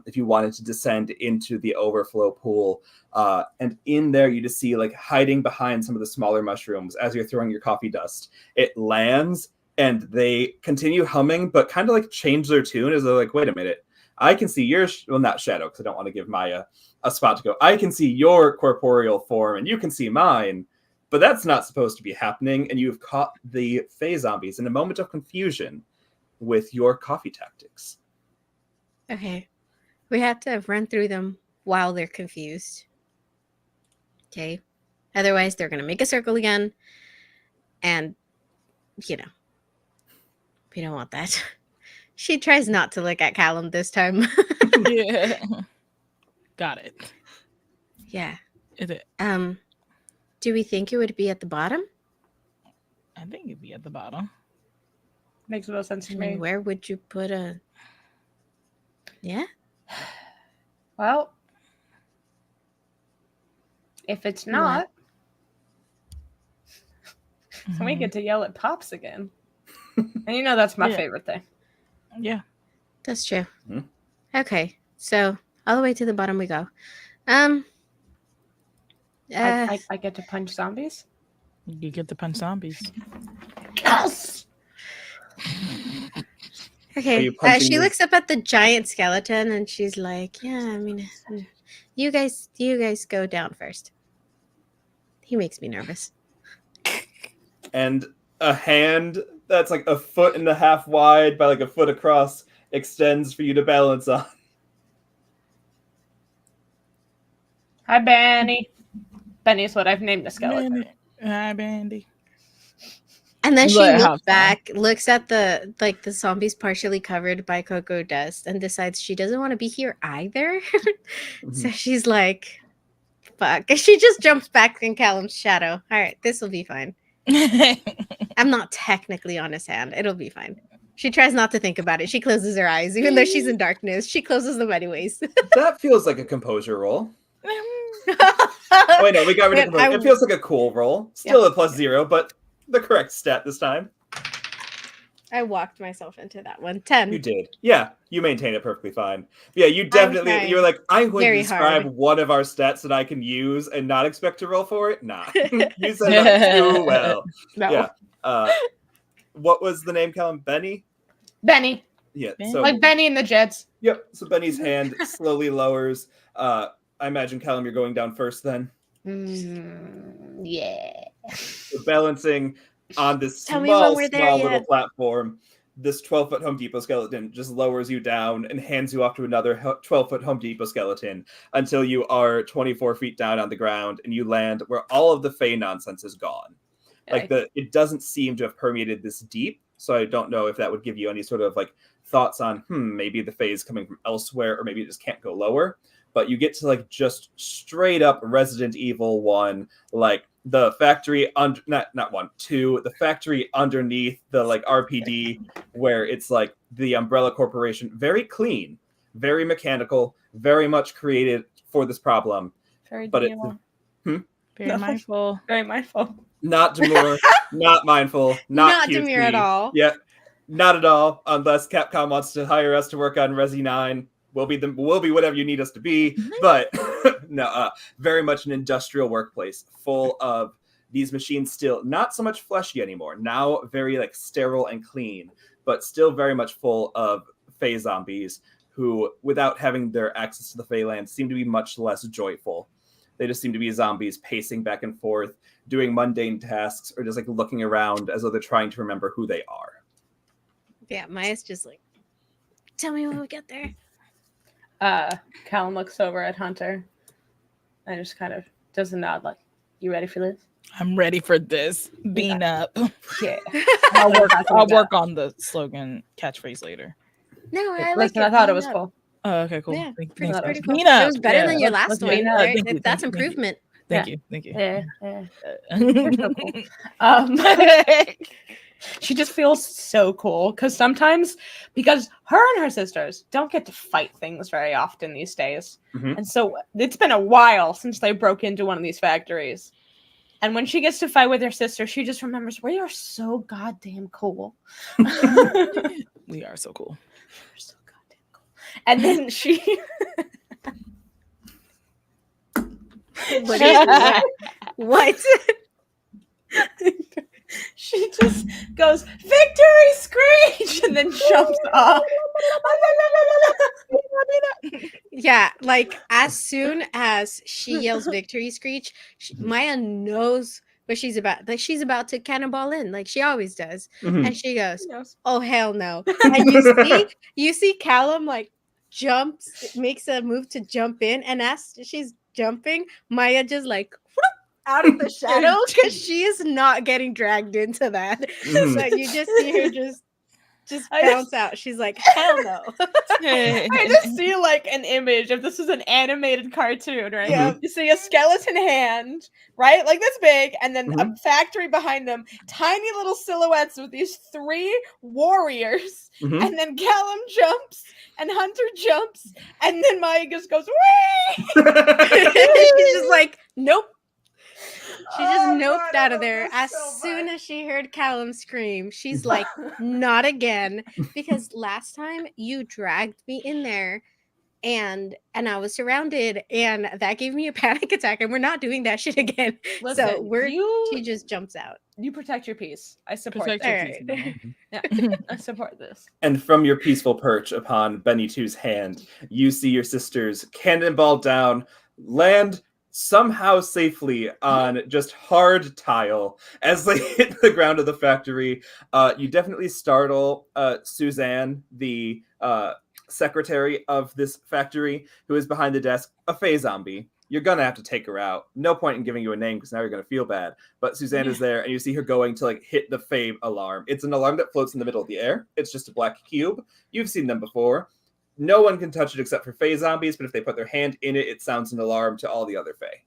if you wanted to descend into the overflow pool. And in there, you just see like hiding behind some of the smaller mushrooms as you're throwing your coffee dust. It lands and they continue humming, but kind of like change their tune as they're like, wait a minute, I can see your, well, not shadow, because I don't want to give Maya a spot to go. I can see your corporeal form and you can see mine. But that's not supposed to be happening, and you've caught the Fey zombies in a moment of confusion with your coffee tactics. Okay. We have to run through them while they're confused. Okay. Otherwise, they're going to make a circle again. And, you know, we don't want that. She tries not to look at Callum this time. Yeah. Got it. Yeah. Is it? Do we think it would be at the bottom? I think it'd be at the bottom. Makes no sense to I me. mean, where would you put a... Yeah? Well, if it's not, then we get to yell at Pops again. And you know that's my favorite thing. Yeah. That's true. Mhm. Okay. So, all the way to the bottom we go. I get to punch zombies? You get to punch zombies. Yes! Okay. you punching She your- looks up at the giant skeleton and she's like, "Yeah, I mean, you guys go down first." He makes me nervous. And a hand that's like 1.5 feet wide by like 1 foot across extends for you to balance on. Hi, Benny. Benny is what I've named the skeleton. Hi, Bandy. And then she Let it looks have fun. back, looks at the zombies partially covered by cocoa dust, and decides she doesn't want to be here either. So she's like, "Fuck!" She just jumps back in Callum's shadow. All right, this will be fine. I'm not technically on his hand. It'll be fine. She tries not to think about it. She closes her eyes, even though she's in darkness. She closes them anyways. That feels like a composure roll. Oh, wait, no, we got rid of Man, composure. It feels like a cool roll. Still a +0, but the correct stat this time. I walked myself into that one. 10. You did. Yeah, you maintain it perfectly fine. Yeah, you definitely, trying you're like, I'm going to very describe hard. one of our stats that I can use and not expect to roll for it. Nah, you said that too well. No. Yeah. What was the name, Callum? Benny? Benny. Yeah. Benny. So, Like Benny and the Jets. yep. So Benny's hand slowly lowers. I imagine, Callum, you're going down first then. Yeah. So balancing on this Tell me when small we're there little yet. platform, this 12-foot Home Depot skeleton just lowers you down and hands you off to another 12-foot Home Depot skeleton until you are 24 feet down on the ground and you land where all of the Fey nonsense is gone. Like it doesn't seem to have permeated this deep, so I don't know if that would give you any sort of like thoughts on maybe the Fey is coming from elsewhere, or maybe it just can't go lower. But you get to like just straight up Resident Evil 1, like the factory under the factory underneath the like RPD, where it's like the Umbrella Corporation, very clean, very mechanical, very much created for this problem. Very but very mindful. Very mindful. Not demure, not mindful, not demure at all. Yeah, not at all. Unless Capcom wants to hire us to work on Resi 9, we'll be whatever you need us to be. But no, very much an industrial workplace full of these machines, still not so much fleshy anymore. Now very like sterile and clean, but still very much full of Fey zombies who, without having their access to the Feyland, seem to be much less joyful. They just seem to be zombies pacing back and forth, doing mundane tasks, or just like looking around as though they're trying to remember who they are. Yeah, Maya's just like, tell me when we get there. Callum looks over at Hunter and just kind of does a nod like, you ready for this? I'm ready for this. Bean up. Yeah. I'll work on the slogan catchphrase later. No, I like Listen, it. I thought it Bean was up. cool. Oh, okay, cool. Yeah, Thanks. pretty Thanks. cool. Bean up. It was better than your last let's one. bean up. Right? Thank you, That's thank you. improvement. Thank you. Thank you. Yeah. You're so cool. She just feels so cool because sometimes, because her and her sisters don't get to fight things very often these days. Mhm. And so it's been a while since they broke into one of these factories. And when she gets to fight with her sister, she just remembers, we are so goddamn cool. We are so cool. We're so goddamn cool. And then she... What? She just goes, victory screech, and then jumps off. Yeah, like as soon as she yells victory screech, Maya knows what she's about. Like she's about to cannonball in, like she always does. Mhm. And she goes, Yes. "Oh hell no!" And you see Callum like jumps, makes a move to jump in, and as she's jumping, Maya just like out of the shadow because she is not getting dragged into that. Mhm. So you just see her just bounce out. She's like, hell no. I just see like an image if this is an animated cartoon, right? Yeah. You see a skeleton hand, right? Like this big, and then a Mhm. factory behind them, tiny little silhouettes with these 3 warriors, Mhm. and then Callum jumps, and Hunter jumps, and then Maya just goes, wee! She's just like, nope. She just Oh, noped God, I out of love there this as so soon much. as she heard Callum scream. She's like, not again. Because last time you dragged me in there and I was surrounded and that gave me a panic attack and we're not doing that shit again. Listen, she just jumps out. you protect your peace. I support Protect this. your Alright. peace, Yeah, I support this. And from your peaceful perch upon Benny 2's hand, you see your sisters cannonball down, land somehow safely on just hard tile as they hit the ground of the factory. You definitely startle Suzanne, the secretary of this factory, who is behind the desk, a Fey zombie. You're gonna have to take her out. No point in giving you a name because now you're gonna feel bad. But Suzanne is there, and you see her going to like hit the Fey alarm. It's an alarm that floats in the middle of the air. It's just a black cube. You've seen them before. No one can touch it except for Fey zombies, but if they put their hand in it, it sounds an alarm to all the other Fey.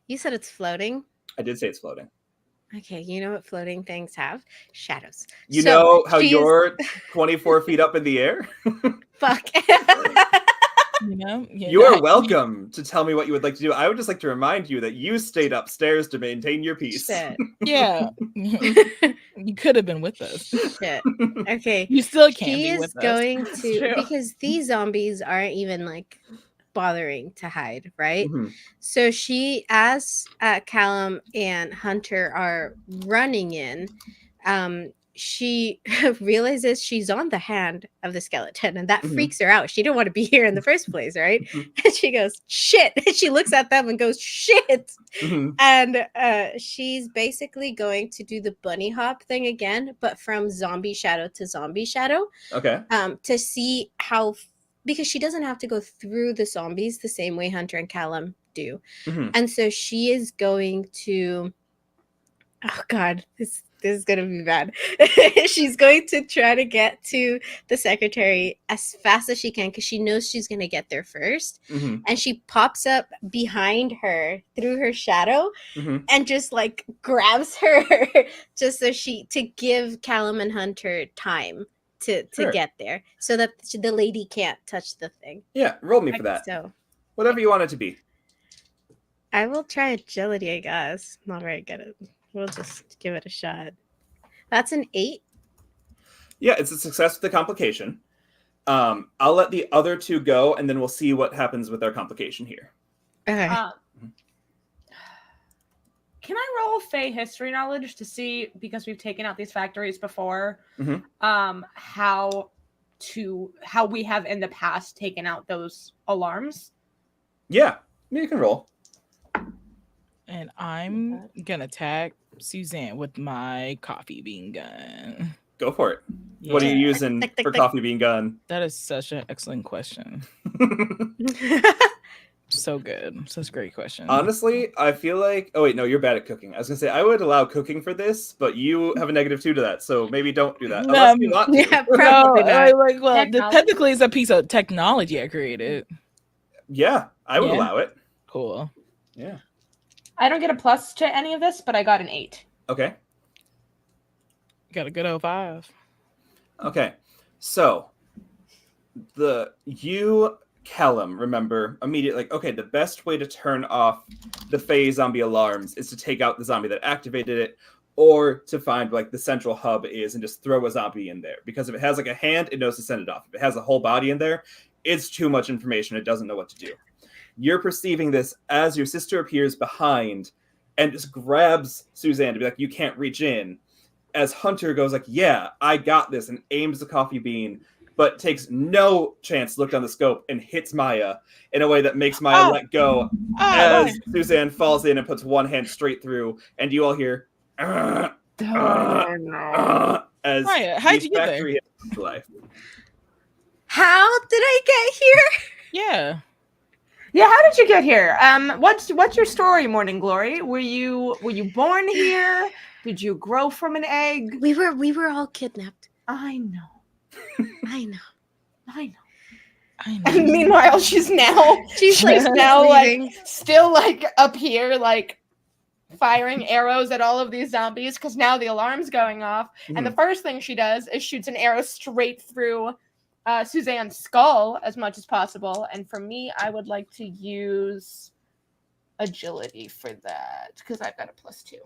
You said it's floating. I did say it's floating. Okay, you know what floating things have? Shadows. You So know how she is- you're 24 feet up in the air? Fuck. You know? Yeah, You are welcome to tell me what you would like to do. I would just like to remind you that you stayed upstairs to maintain your peace. Shit. Yeah. You could have been with us. Shit. Okay. You still can't She be is with us. going That's to true. because these zombies aren't even like bothering to hide, right? Mhm. So she, as Callum and Hunter are running in, she realizes she's on the hand of the skeleton, and that Mhm. freaks her out. She didn't want to be here in the first place, right? Mhm. And she goes, shit. And she looks at them and goes, shit. Mhm. And she's basically going to do the bunny hop thing again, but from zombie shadow to zombie shadow, Okay. to see how, because she doesn't have to go through the zombies the same way Hunter and Callum do. Mhm. And so she is going to, oh God, this is going to be bad. She's going to try to get to the secretary as fast as she can because she knows she's going to get there first. Mhm. And she pops up behind her through her shadow Mhm. and just like grabs her just so to give Callum and Hunter time to Sure. get there so that the lady can't touch the thing. Yeah, roll me for that. So Whatever you want it to be. I will try agility, I guess. Not very good at it. We'll just give it a shot. That's an 8. Yeah, it's a success with the complication. I'll let the other two go, and then we'll see what happens with our complication here. Okay. Can I roll Fey history knowledge to see, because we've taken out these factories before, Mhm. how we have in the past taken out those alarms? Yeah, you can roll. And I'm gonna tag Suzanne with my coffee bean gun. Go for it. What are you Yeah. using Tick, tick, for tick. coffee bean gun? That is such an excellent question. So good. Such a great question. Honestly, I feel like... Oh, wait, no, you're bad at cooking. I was going to say, I would allow cooking for this, but you have a -2 to that, so maybe don't do that. Unless you want to. Yeah, No, probably not. well, Technology? technically it's a piece of technology I created. Yeah, I would Yeah. allow it. Cool. Yeah. I don't get a plus to any of this, but I got an 8. Okay. Got a good old 5. Okay. So, Callum, remember immediately, like, okay, the best way to turn off the Fey zombie alarms is to take out the zombie that activated it, or to find like the central hub is and just throw a zombie in there. Because if it has like a hand, it knows to send it off. If it has a whole body in there, it's too much information. It doesn't know what to do. You're perceiving this as your sister appears behind and just grabs Suzanne to be like, you can't reach in. As Hunter goes like, yeah, I got this, and aims the coffee bean, but takes no chance to look down the scope and hits Maya in a way that makes Maya let go as Suzanne falls in and puts one hand straight through, and you all hear as Maya, how'd you get there? factory hits to life. How did I get here? Yeah. Yeah, how did you get here? What's your story, Morning Glory? Were you born here? Did you grow from an egg? We were all kidnapped. I know. I know. And meanwhile, she's now leaving. still like up here, like firing arrows at all of these zombies because now the alarm's going off. Mhm. And the first thing she does is shoots an arrow straight through Suzanne's skull as much as possible. And for me, I would like to use agility for that because I've got a +2.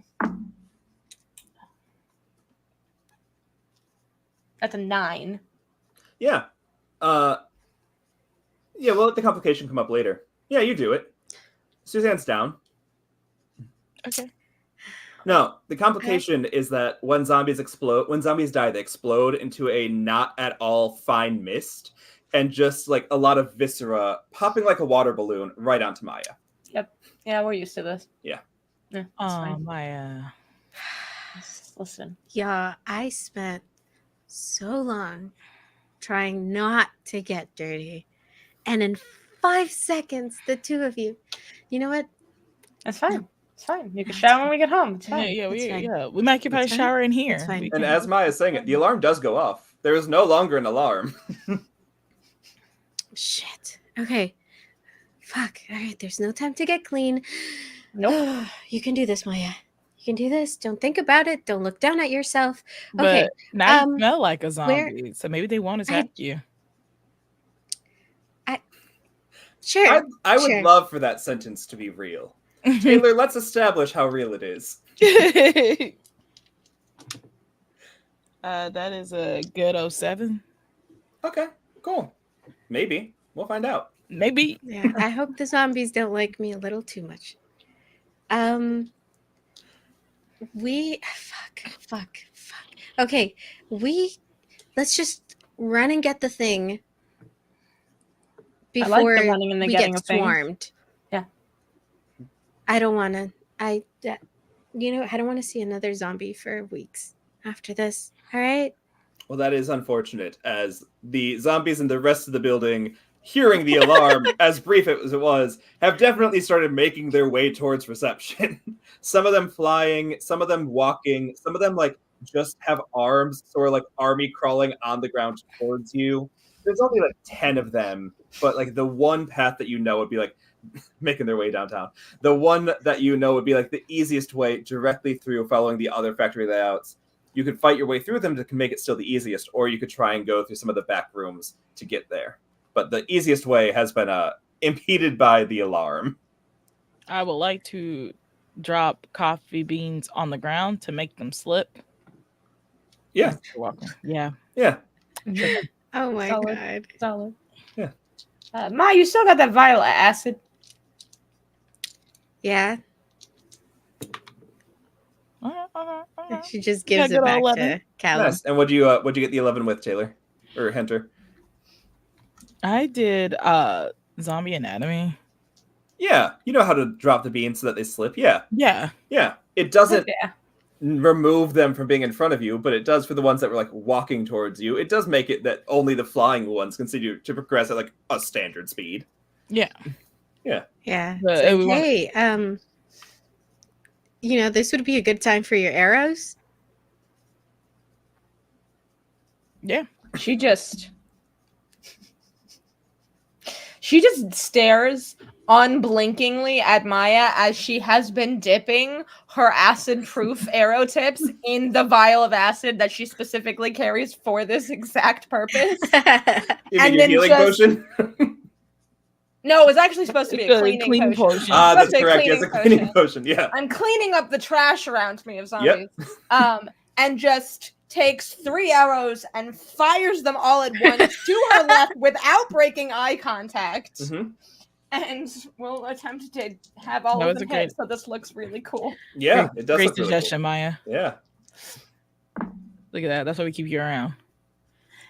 That's a 9. Yeah. Yeah, we'll let the complication come up later. Yeah, you do it. Suzanne's down. Okay. No, the complication is that when zombies die, they explode into a not at all fine mist, and just like a lot of viscera popping like a water balloon right onto Maya. Yep. Yeah, we're used to this. Yeah. Yeah, Oh, fine. Maya. Listen. Yeah, I spent so long trying not to get dirty. And in 5 seconds, the two of you, you know what? That's fine. It's fine. You can shower when we get home. It's fine. Yeah, It's fine. we might get a It's fine. shower in here. It's fine. We And can- as Maya's saying it, the alarm does go off. There is no longer an alarm. Shit. Okay. Fuck. All right. There's no time to get clean. Nope. You can do this, Maya. You can do this. Don't think about it. Don't look down at yourself. But Okay. now you smell like a zombie, so maybe they won't attack you. Sure. I would Sure. love for that sentence to be real. Taylor, let's establish how real it is. That is a good 07. Okay, cool. Maybe. We'll find out. Maybe. Yeah, I hope the zombies don't like me a little too much. Fuck. Okay, let's just run and get the thing I like the before running and the we getting get of things. swarmed. Yeah. I don't want to. I don't want to see another zombie for weeks after this. All right. Well, that is unfortunate, as the zombies in the rest of the building, hearing the alarm, as brief as it was, have definitely started making their way towards reception. Some of them flying, some of them walking, some of them like just have arms, sort of like army crawling on the ground towards you. There's only like 10 of them, but like the one path that you know would be like making their way downtown. The one that you know would be like the easiest way directly through following the other factory layouts. You could fight your way through them to make it still the easiest, or you could try and go through some of the back rooms to get there. But the easiest way has been impeded by the alarm. I would like to drop coffee beans on the ground to make them slip. Yeah. You're welcome. Yeah. Yeah. Oh my Solid. god. Solid. Yeah. Ma, you still got that vial of acid? Yeah. She just Yeah, gives it good back old to 11. Callum. Nice. And what'd you get the 11 with, Taylor? Or Hunter? I did zombie anatomy. Yeah. You know how to drop the beans so that they slip? Yeah. Yeah. Yeah. It doesn't Yeah. remove them from being in front of you, but it does for the ones that were like walking towards you. It does make it that only the flying ones continue to progress at like a standard speed. Yeah. Yeah. But It's like, we want- hey, this would be a good time for your arrows. Yeah. She just stares unblinkingly at Maya as she has been dipping her acid-proof arrow tips in the vial of acid that she specifically carries for this exact purpose. You And mean your then healing just- potion? No, it's actually supposed to be It's a a cleaning clean potion. potion. Ah, Supposed that's to be a correct. Yes, a cleaning cleaning potion. potion. Yeah. I'm cleaning up the trash around me of zombies. And just takes 3 arrows and fires them all at once to her left without breaking eye contact. Mhm. And we'll attempt to have all That of was them a hit, so this looks really cool. Yeah, it does Great look really suggestion, cool. Maya. Yeah. Look at that. That's why we keep you around.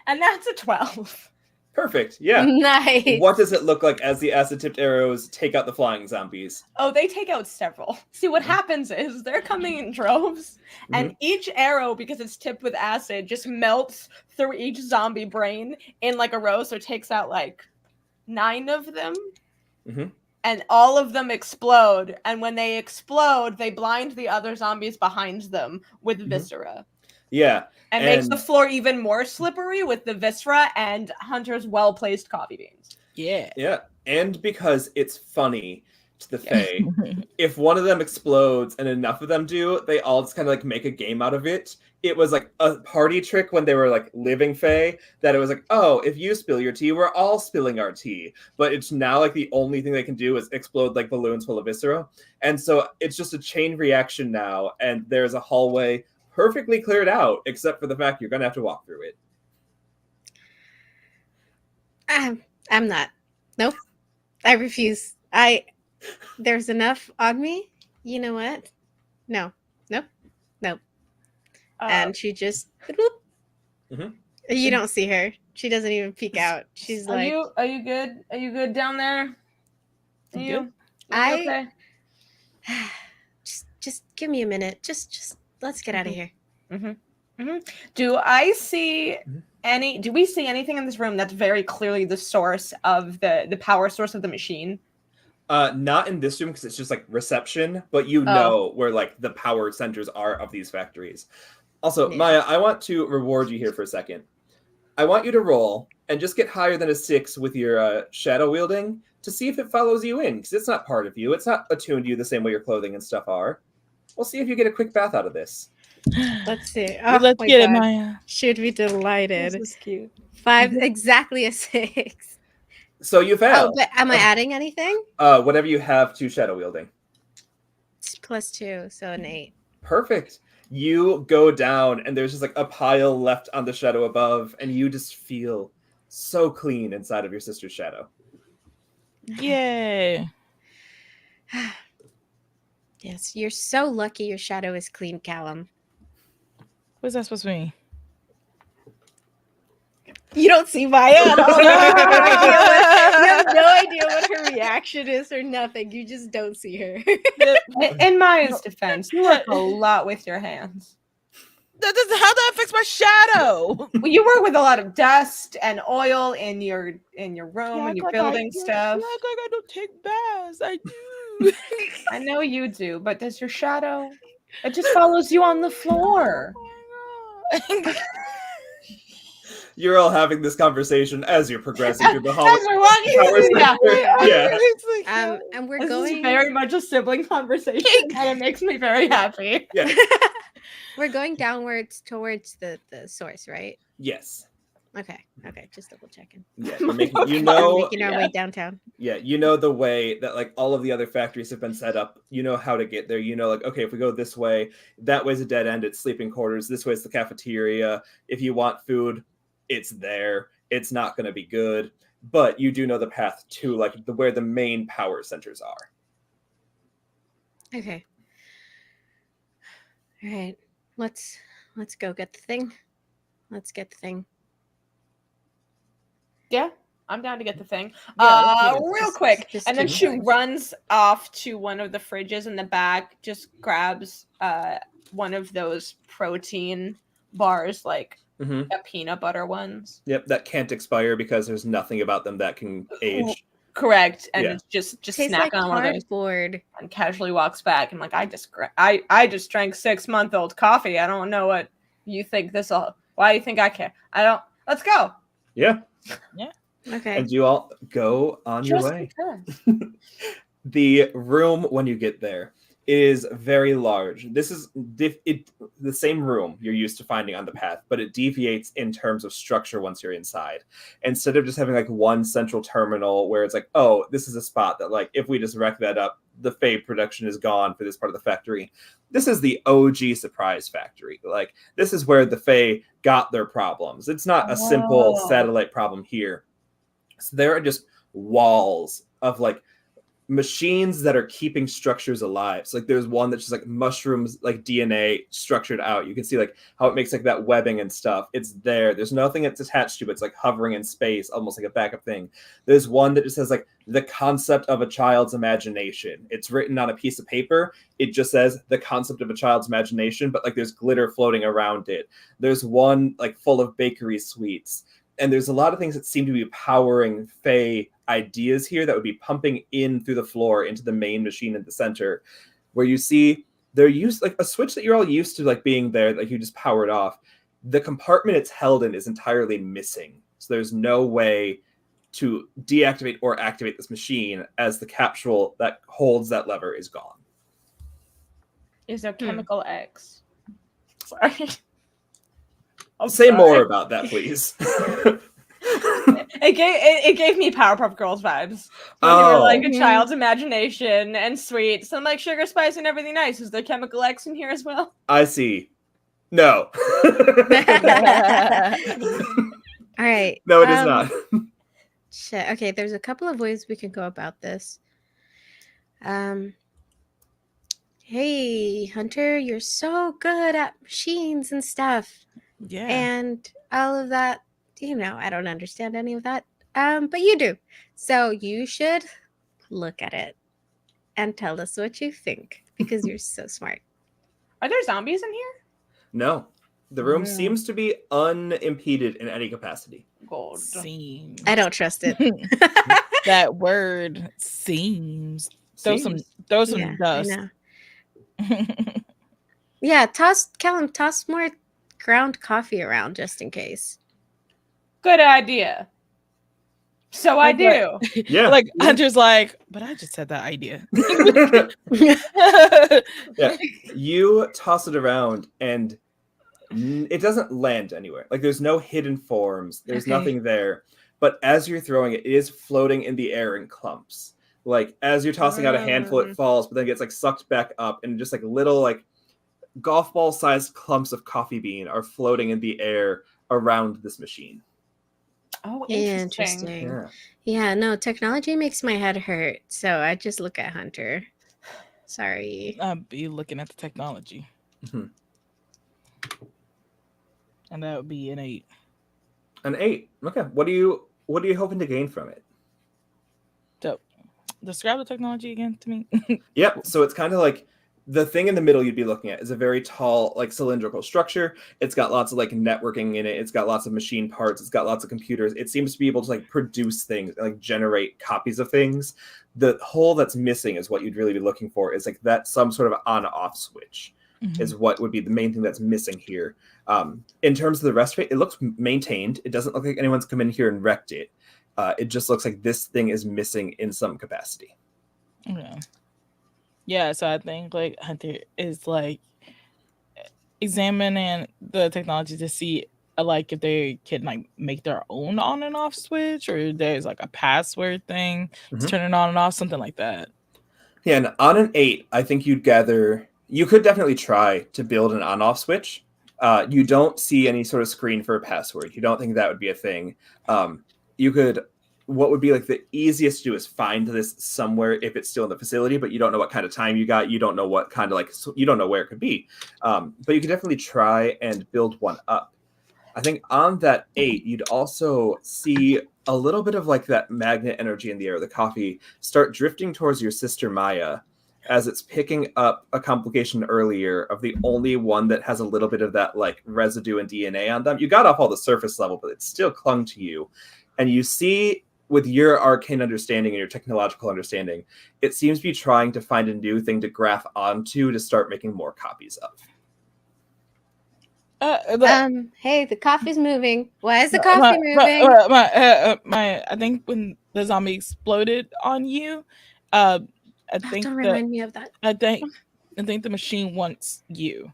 And that's a 12. Perfect. Yeah. Nice. What does it look like as the acid-tipped arrows take out the flying zombies? Oh, they take out several. See, what happens is they're coming in droves, and each arrow, because it's tipped with acid, just melts through each zombie brain in like a row, so it takes out like 9 of them. Mhm. And all of them explode, and when they explode, they blind the other zombies behind them with viscera. Yeah. And makes the floor even more slippery with the viscera and Hunter's well-placed coffee beans. Yeah. Yeah. And because it's funny to the Fae, if one of them explodes and enough of them do, they all just kind of like make a game out of it. It was like a party trick when they were like living Fae, that it was like, oh, if you spill your tea, we're all spilling our tea. But it's now like the only thing they can do is explode like balloons full of viscera. And so it's just a chain reaction now, and there's a hallway perfectly cleared out, except for the fact you're going to have to walk through it. I'm not. Nope. I refuse. There's enough on me. You know what? No. Nope. And she just Mhm. You don't see her. She doesn't even peek out. She's Are like, you good? Are you good down there? Are you? I- Okay? just give me a minute. Just let's get out of here. Do I see Mhm. do we see anything in this room that's very clearly the source of the power source of the machine? Not in this room because it's just like reception, but you know where like the power centers are of these factories. Also, Yeah. Maya, I want to reward you here for a second. I want you to roll and just get higher than a 6 with your shadow wielding to see if it follows you in, because it's not part of you. It's not attuned to you the same way your clothing and stuff are. We'll see if you get a quick bath out of this. Let's see. Let's my get it, God. Maya. Should be delighted. This is cute. 5, exactly a 6. So you failed. Oh, but am I adding anything? Whatever you have to shadow wielding. It's +2, so an 8. Perfect. You go down, and there's just like a pile left on the shadow above, and you just feel so clean inside of your sister's shadow. Yay. Yes, you're so lucky your shadow is clean, Callum. What's that supposed to mean? You don't see Maya at all. You have no idea what her reaction is or nothing. You just don't see her. In Maya's defense, you work a lot with your hands. How that affects my shadow? Well, you work with a lot of dust and oil in your room when you're building stuff. You act like I don't take baths. I do. I know you do, but does your shadow? It just follows you on the floor. You're all having this conversation as you're progressing through the hall. As we're walking through Yeah. And we're this going is very much a sibling conversation, and it makes me very happy. Yeah. We're going downwards towards the source, right? Yes. Okay, just double checking. Yeah. We're making our way downtown. Yeah, you know the way that like all of the other factories have been set up. You know how to get there. You know, like, okay, if we go this way, that way's a dead end. It's sleeping quarters. This way's the cafeteria. If you want food, it's there. It's not going to be good, but you do know the path to like where the main power centers are. Okay. All right. Let's go get the thing. Let's get the thing. Yeah, I'm down to get the thing. Yeah, Real quick. just And then keep she going. runs off to one of the fridges in the back, just grabs one of those protein bars, like Mm-hmm. the peanut butter ones. Yep, that can't expire because there's nothing about them that can age. Correct. And Yeah. it's just Tastes snack like on one of those cardboard. and casually walks back and like I just drank 6-month-old coffee. I don't know what you think this'll why do you think I care? I don't let's go. Yeah, Okay. and you all go on your Just way. because. The room when you get there is very large. This is the same room you're used to finding on the path, but it deviates in terms of structure once you're inside. Instead of just having like one central terminal where it's like, oh, this is a spot that like if we just wreck that up, the Fae production is gone for this part of the factory. This is the OG surprise factory. Like this is where the Fae got their problems. It's not a simple Oh. satellite problem here. So there are just walls of like machines that are keeping structures alive. So like there's one that's just like mushrooms, like DNA structured out. You can see like how it makes like that webbing and stuff. It's there. There's nothing it's attached to, but it's like hovering in space, almost like a backup thing. There's one that just has like the concept of a child's imagination. It's written on a piece of paper. It just says the concept of a child's imagination, but like there's glitter floating around it. There's one like full of bakery sweets. And there's a lot of things that seem to be powering Fae ideas here that would be pumping in through the floor into the main machine in the center, where you see they're used like a switch that you're all used to like being there, like you just power it off. The compartment it's held in is entirely missing. So there's no way to deactivate or activate this machine as the capsule that holds that lever is gone. Is there chemical X? Sorry. Say more about that, please. It gave me Powerpuff Girls vibes. When you were like a child's imagination and sweet. Some like sugar, spice, and everything nice. Is there chemical X in here as well? I see. No. All right. No, it is not. Shit. Okay, there's a couple of ways we can go about this. Hey, Hunter, you're so good at machines and stuff. Yeah. And all of that, you know, I don't understand any of that. But you do. So you should look at it and tell us what you think because you're so smart. Are there zombies in here? No. The room Yeah. seems to be unimpeded in any capacity. Gold. Seems. I don't trust it. That word seems. Throw some Yeah, dust. I know. Yeah, Callum, toss more ground coffee around just in case. Good idea. So I do. Yeah. Like Hunter's like, but I just had that idea. Yeah. You toss it around and it doesn't land anywhere. Like there's no hidden forms. There's Okay. nothing there. But as you're throwing it, it is floating in the air in clumps. Like as you're tossing out a handful, it falls, but then gets like sucked back up, and just like little like golf ball sized clumps of coffee bean are floating in the air around this machine. Oh, interesting. Yeah. Yeah, no, technology makes my head hurt. So I just look at Hunter. Sorry. I'd be looking at the technology. Mhm. And that would be an 8. An 8. Okay. What are you hoping to gain from it? Dope. Describe the technology again to me. Yep. So it's kind of like the thing in the middle you'd be looking at is a very tall, like cylindrical structure. It's got lots of like networking in it. It's got lots of machine parts. It's got lots of computers. It seems to be able to like produce things and like generate copies of things. The hole that's missing is what you'd really be looking for. Is like that some sort of on-off switch is what would be the main thing that's missing here. In terms of the rest of it, it looks maintained. It doesn't look like anyone's come in here and wrecked it. It just looks like this thing is missing in some capacity. Yeah. Yeah, so I think like Hunter is like examining the technology to see like if they can like make their own on and off switch, or there's like a password thing to turn it on and off, something like that. Yeah, and on an 8, I think you could definitely try to build an on-off switch. You don't see any sort of screen for a password. You don't think that would be a thing. What would be like the easiest to do is find this somewhere if it's still in the facility, but you don't know what kind of time you got. You don't know what kind of like, you don't know where it could be. But you could definitely try and build one up. I think on that 8, you'd also see a little bit of like that magnet energy in the air, the coffee, start drifting towards your sister Maya as it's picking up a complication earlier of the only one that has a little bit of that like residue and DNA on them. You got off all the surface level, but it still clung to you. And you see, with your arcane understanding and your technological understanding, it seems to be trying to find a new thing to graph onto to start making more copies of. Hey, the coffee's moving. Why is the coffee moving? I think when the zombie exploded on you, I think don't remind me of that. I think the machine wants you.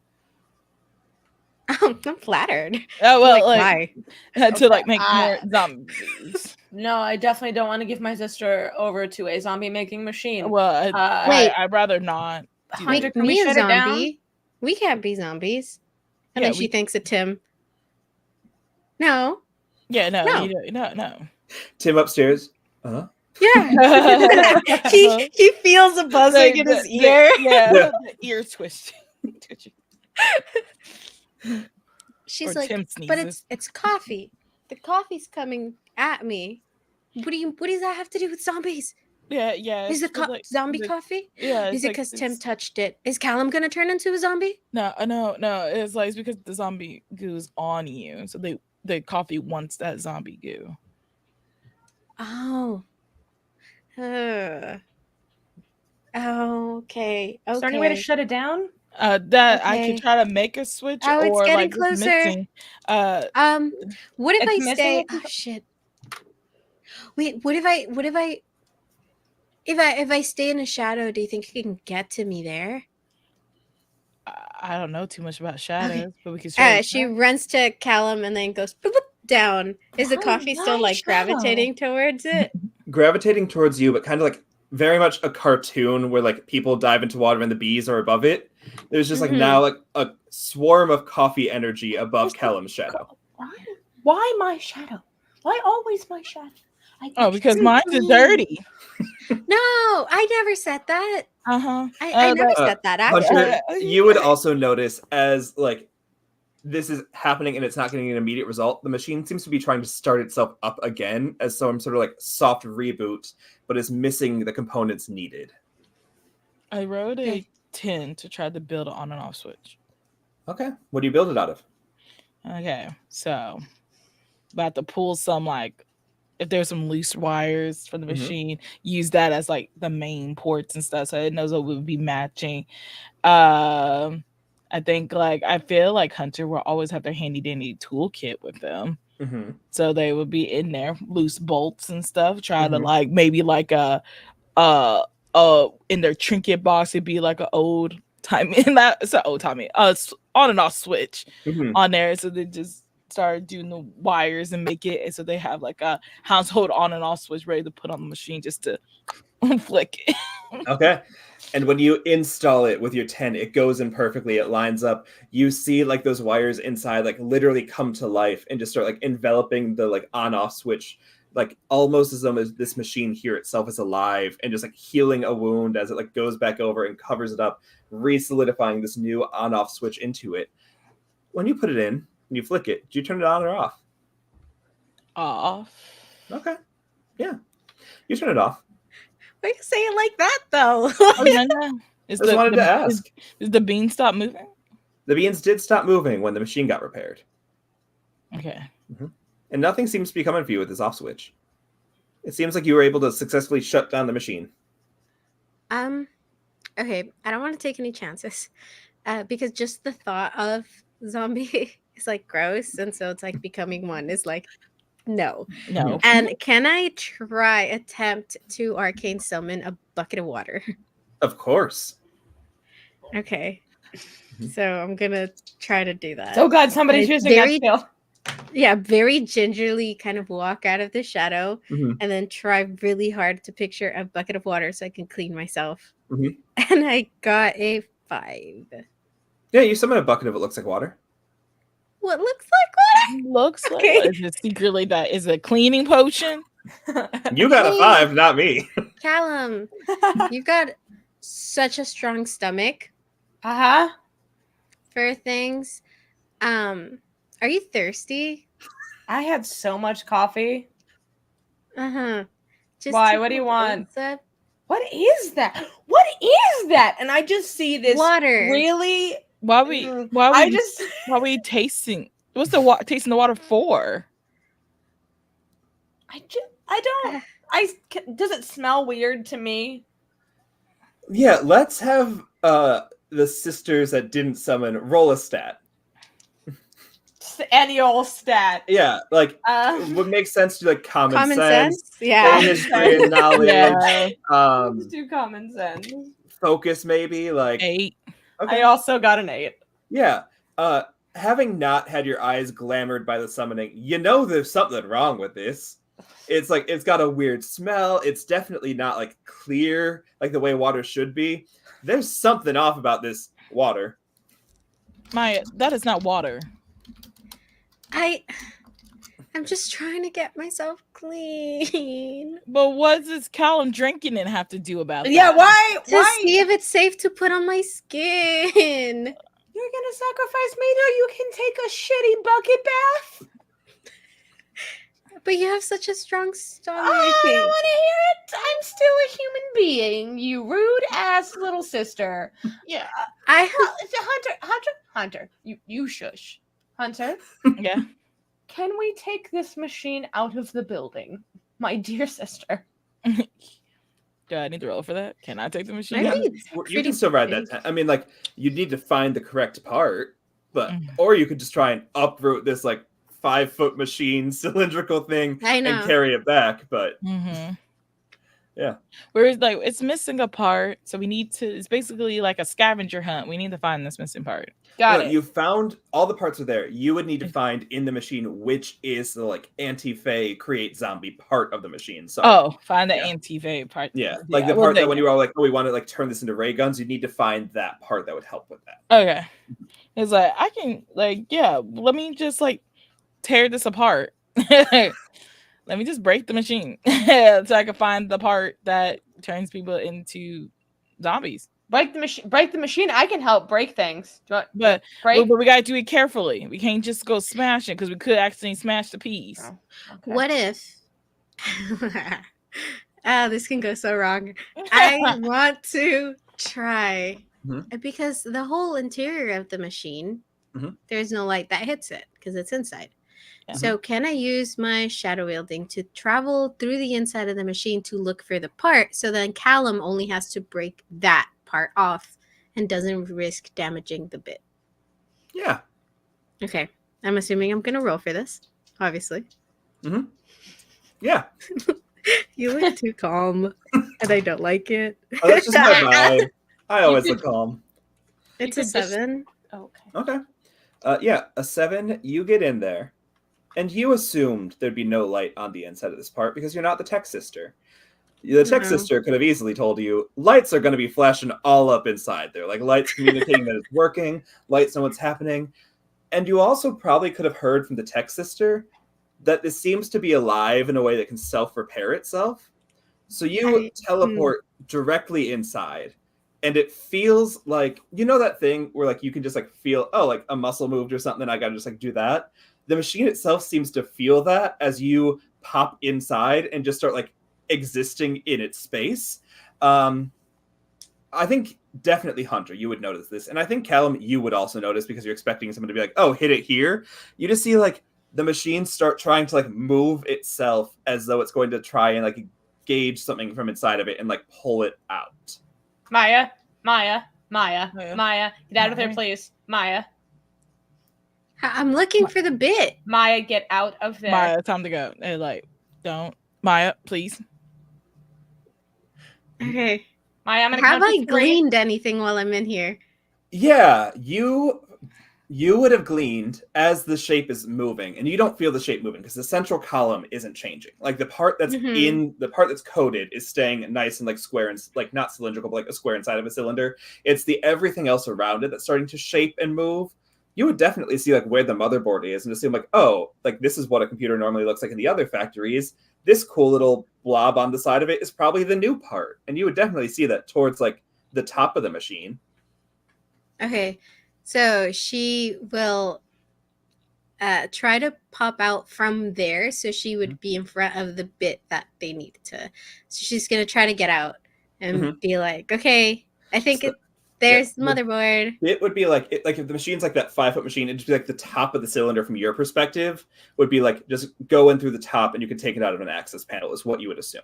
I'm flattered. Oh well, why? To like make more zombies. No, I definitely don't want to give my sister over to a zombie making machine. Well, I'd rather not. Hunter, can me we a shut it down? zombie. We can't be zombies. And Yeah, then she thinks of Tim. No. Yeah, no. Tim upstairs. Uh-huh. Yeah. he feels a buzzing in his ear. The ear twisting. She's Or like, Tim but sneezes. it's coffee. The coffee's coming at me. What does that have to do with zombies? Yeah. Is it zombie coffee? Yeah. Is it because Tim touched it? Is Callum gonna turn into a zombie? No. It's like it's because the zombie goo's on you, so the coffee wants that zombie goo. Oh. Okay. Is there any way to shut it down? That I could try to make a switch, Oh, it's or getting like closer. missing. What if I stay? missing? Oh shit! Wait, what if I stay in a shadow? Do you think you can get to me there? I don't know too much about shadows, but we can. She runs to Callum and then goes boop, boop, down. Is the coffee still like gravitating towards it? Gravitating towards you, but kind of like very much a cartoon where like people dive into water and the bees are above it. There's just like now like a swarm of coffee energy above Callum's shadow. Why my shadow? Why always my shadow? Because mine's dirty. No, I never said that. I never said that. Actually, Hunter, you would also notice as like this is happening and it's not getting an immediate result. The machine seems to be trying to start itself up again as some sort of like soft reboot, but is missing the components needed. I wrote a 10 to try to build an on and off switch. Okay, what do you build it out of? Okay, so about to pull some like. If there's some loose wires from the machine, use that as like the main ports and stuff, so it knows what would be matching. I think like I feel like Hunter will always have their handy dandy toolkit with them, so they would be in there, loose bolts and stuff. Try to like maybe like in their trinket box, it'd be like an old time it's an old timey on and off switch on there, so they just start doing the wires and make it, and so they have like a household on and off switch ready to put on the machine just to flick it. Okay. And when you install it with your 10, it goes in perfectly. It lines up. You see like those wires inside like literally come to life and just start like enveloping the like on-off switch, like almost as though this machine here itself is alive and just like healing a wound as it like goes back over and covers it up, re-solidifying this new on-off switch into it. When you put it in, and you flick it, do you turn it on or off? off. Okay. Yeah. You turn it off. Why you say it like that though? Oh, no. I just wanted to ask. Is the bean stop moving? The beans did stop moving when the machine got repaired. Okay. And nothing seems to be coming for you with this off switch. It seems like you were able to successfully shut down the machine. Okay, I don't want to take any chances. Because just the thought of zombie is like gross, and so it's like becoming one is like no. No. And can I attempt to arcane summon a bucket of water? Of course. Okay. So I'm gonna try to do that. Oh God, somebody's And using that skill. Yeah, very gingerly kind of walk out of the shadow Mhm. and then try really hard to picture a bucket of water so I can clean myself. Mhm. And I got a 5. Yeah, you summon a bucket of it looks like water. What looks like water? Looks like Okay. is it secretly that is it a cleaning potion? You got a Hey. 5, not me. Callum, you got such a strong stomach Uh-huh. for things. Are you thirsty? I had so much coffee. Uh-huh. Why? take What do you a want? sip. What is that? What is that? And I just see this Water. really. Why I just. we tasting? What's the tasting the water for? I don't. Does it smell weird to me? Yeah, let's have the sisters that didn't summon roll a stat. Annual stat. Yeah, like would make sense to like common sense, Yeah. history and knowledge. Yeah. Let's do common sense. Focus maybe like 8. Okay. I also got an 8. Yeah. Having not had your eyes glamored by the summoning, you know there's something wrong with this. It's like it's got a weird smell. It's definitely not like clear like the way water should be. There's something off about this water. Maya, that is not water. I'm just trying to get myself clean. But what does this Callum drinking it have to do about that? Yeah, why? To see if it's safe to put on my skin. You're gonna sacrifice me so you can take a shitty bucket bath? But you have such a strong stomach. I don't want to hear it. I'm still a human being, you rude ass little sister. Yeah. Hunter, you shush. Hunter, Yeah. can we take this machine out of the building, my dear sister? Do I need to roll for that? Can I take the machine? Maybe out? it's You pretty can still ride big. that. I mean, like you need to find the correct part, but Mm. or you could just try and uproot this like 5-foot machine cylindrical thing I know. and carry it back. But Mm-hmm. Yeah. Whereas like it's missing a part, so we need to. It's basically like a scavenger hunt. We need to find this missing part. Got no, it. you found all the parts are there. You would need to find in the machine which is the like anti-fey create zombie part of the machine. So Find the yeah. anti-vape part. yeah, like the well, part that then- when you were all like, oh, we want to like turn this into ray guns, you need to find that part that would help with that. Okay. It's like I can like let me just like tear this apart. Let me just break the machine so I can find the part that turns people into zombies. Break the machine. Break the machine. I can help break things. Do you want But break? we gotta do it carefully. We can't just go smash it because we could accidentally smash the piece. Oh, okay. What if? This can go so wrong. I want to try because the whole interior of the machine, there's no light that hits it because it's inside. Yeah. So can I use my shadow wielding to travel through the inside of the machine to look for the part? So then Callum only has to break that part off and doesn't risk damaging the bit. Yeah. Okay. I'm assuming I'm going to roll for this, obviously. Yeah. You look too calm, and I don't like it. Oh, that's just my vibe. I always look calm. It's You a could just- 7. Okay. Okay. Yeah, a 7. You get in there, and you assumed there'd be no light on the inside of this part because you're not the tech sister. The tech No. sister could have easily told you lights are going to be flashing all up inside there, like lights communicating that it's working, lights know what's happening. And you also probably could have heard from the tech sister that this seems to be alive in a way that can self-repair itself. So you teleport directly inside, and it feels like, you know that thing where like you can just like feel, oh, like a muscle moved or something, I gotta just like do that. the machine itself seems to feel that as you pop inside and just start like existing in its space. I think definitely Hunter, you would notice this. And I think Callum, you would also notice because you're expecting someone to be like, oh, hit it here. You just see like the machine start trying to like move itself as though it's going to try and like gauge something from inside of it and like pull it out. Maya, Maya. get out of there, please. Maya, I'm looking for the bit. Maya, get out of there. Maya, time to go. And like, don't. Maya, please. Okay. Maya, I'm gonna Have count I to 3. gleaned anything while I'm in here? Yeah, you would have gleaned as the shape is moving, and you don't feel the shape moving because the central column isn't changing. Like the part that's the part that's coated is staying nice and like square and like not cylindrical, but like a square inside of a cylinder. It's the everything else around it that's starting to shape and move. You would definitely see like where the motherboard is and assume like, oh, like this is what a computer normally looks like in the other factories. This cool little blob on the side of it is probably the new part. And you would definitely see that towards like the top of the machine. Okay. So she will try to pop out from there. So she would be in front of the bit that they need to. So she's going to try to get out and be like, okay, I think there's the motherboard. It would be like, like if the machine's like that 5-foot machine, it'd just be like the top of the cylinder from your perspective would be like just go in through the top and you can take it out of an access panel is what you would assume.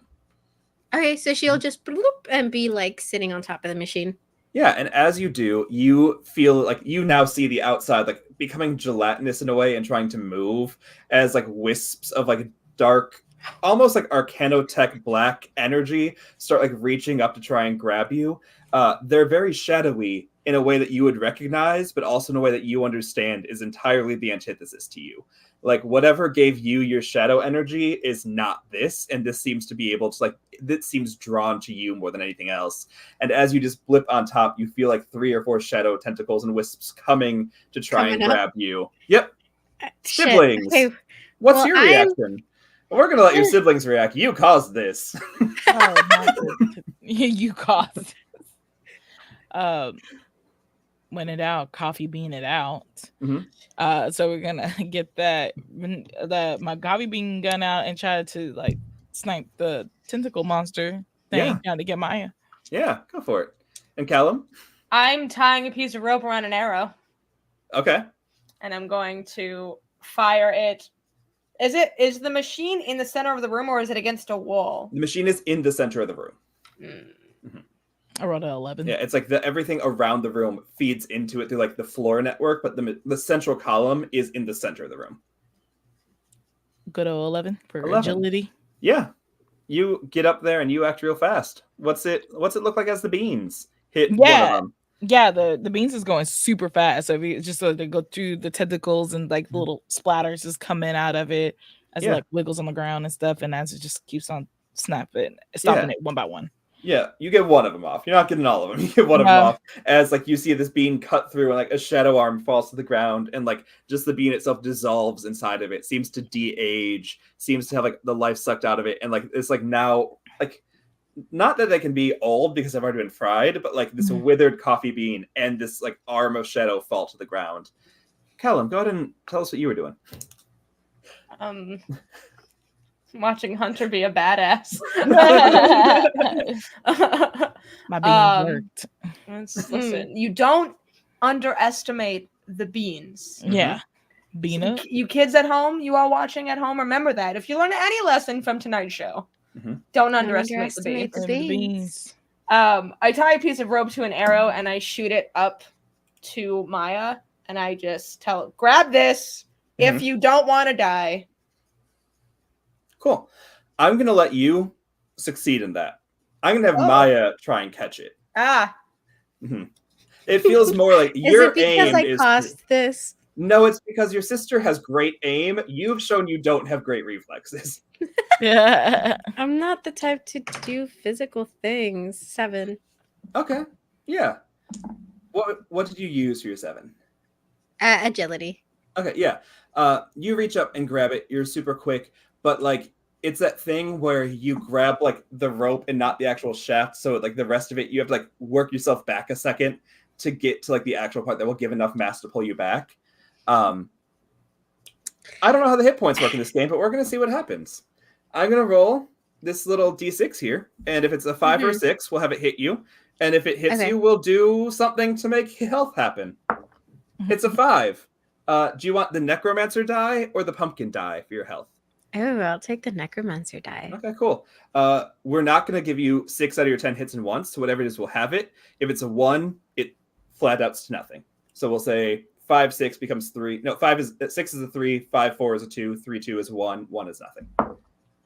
Okay, so she'll just bloop and be like sitting on top of the machine. Yeah, and as you do, you feel like you now see the outside like becoming gelatinous in a way and trying to move as like wisps of like dark, almost like Arcanotech black energy start like reaching up to try and grab you. They're very shadowy in a way that you would recognize, but also in a way that you understand is entirely the antithesis to you. Like whatever gave you your shadow energy is not this, and this seems to be able to like, this seems drawn to you more than anything else. And as you just blip on top, you feel like 3 or 4 shadow tentacles and wisps coming to try and grab you. Yep. Siblings. Okay. What's your reaction? We're going to let your siblings react. You caused this. You caused this. When it out, coffee bean it out. So we're gonna get my coffee bean gun out and try to like snipe the tentacle monster thing down to get Maya. Yeah, go for it. And Callum? I'm tying a piece of rope around an arrow. Okay. And I'm going to fire it. Is the machine in the center of the room or is it against a wall? The machine is in the center of the room. I rolled an 11. Yeah, it's like everything around the room feeds into it through like the floor network, but the central column is in the center of the room. Good old 11 for agility. Yeah, you get up there and you act real fast. What's it look like as the beans hit one of them? Yeah, the beans is going super fast. So it's just so they go through the tentacles and like little splatters just coming out of it as it like wiggles on the ground and stuff, and as it just keeps on stopping it one by one. Yeah, you get one of them off. You're not getting all of them. You get one of them off as like you see this bean cut through and like a shadow arm falls to the ground and like just the bean itself dissolves inside of it. Seems to de-age, seems to have like the life sucked out of it. And like it's like now like not that they can be old because they've already been fried, but like this withered coffee bean and this like arm of shadow fall to the ground. Callum, go ahead and tell us what you were doing. Watching Hunter be a badass. My bean worked. Listen, you don't underestimate the beans. Yeah. Bean You kids at home, you all watching at home, remember that. If you learn any lesson from tonight's show, don't underestimate the beans. I tie a piece of rope to an arrow and I shoot it up to Maya and I just tell her, grab this if you don't want to die. Cool. I'm going to let you succeed in that. I'm going to have Maya try and catch it. It feels more like your aim is... caused this? No, it's because your sister has great aim. You've shown you don't have great reflexes. Yeah. I'm not the type to do physical things. 7. Okay. Yeah. What did you use for your 7? Agility. Okay, yeah. You reach up and grab it. You're super quick. But like it's that thing where you grab like the rope and not the actual shaft, so like the rest of it you have to like work yourself back a second to get to like the actual part that will give enough mass to pull you back. I don't know how the hit points work in this game, but we're going to see what happens. I'm going to roll this little d6 here, and if it's a 5 or a 6, we'll have it hit you. And if it hits you, we'll do something to make health happen. It's a 5. Do you want the necromancer die or the pumpkin die for your health? Oh, I'll take the necromancer die. Okay, cool. We're not going to give you 6 out of your 10 hits in once, so whatever it is, we'll have it. If it's a 1, it flat outs to nothing. So we'll say 5, 6 becomes 3. No, 6 is a 3, 5, 4 is a 2, 3, 2 is 1, 1 is nothing.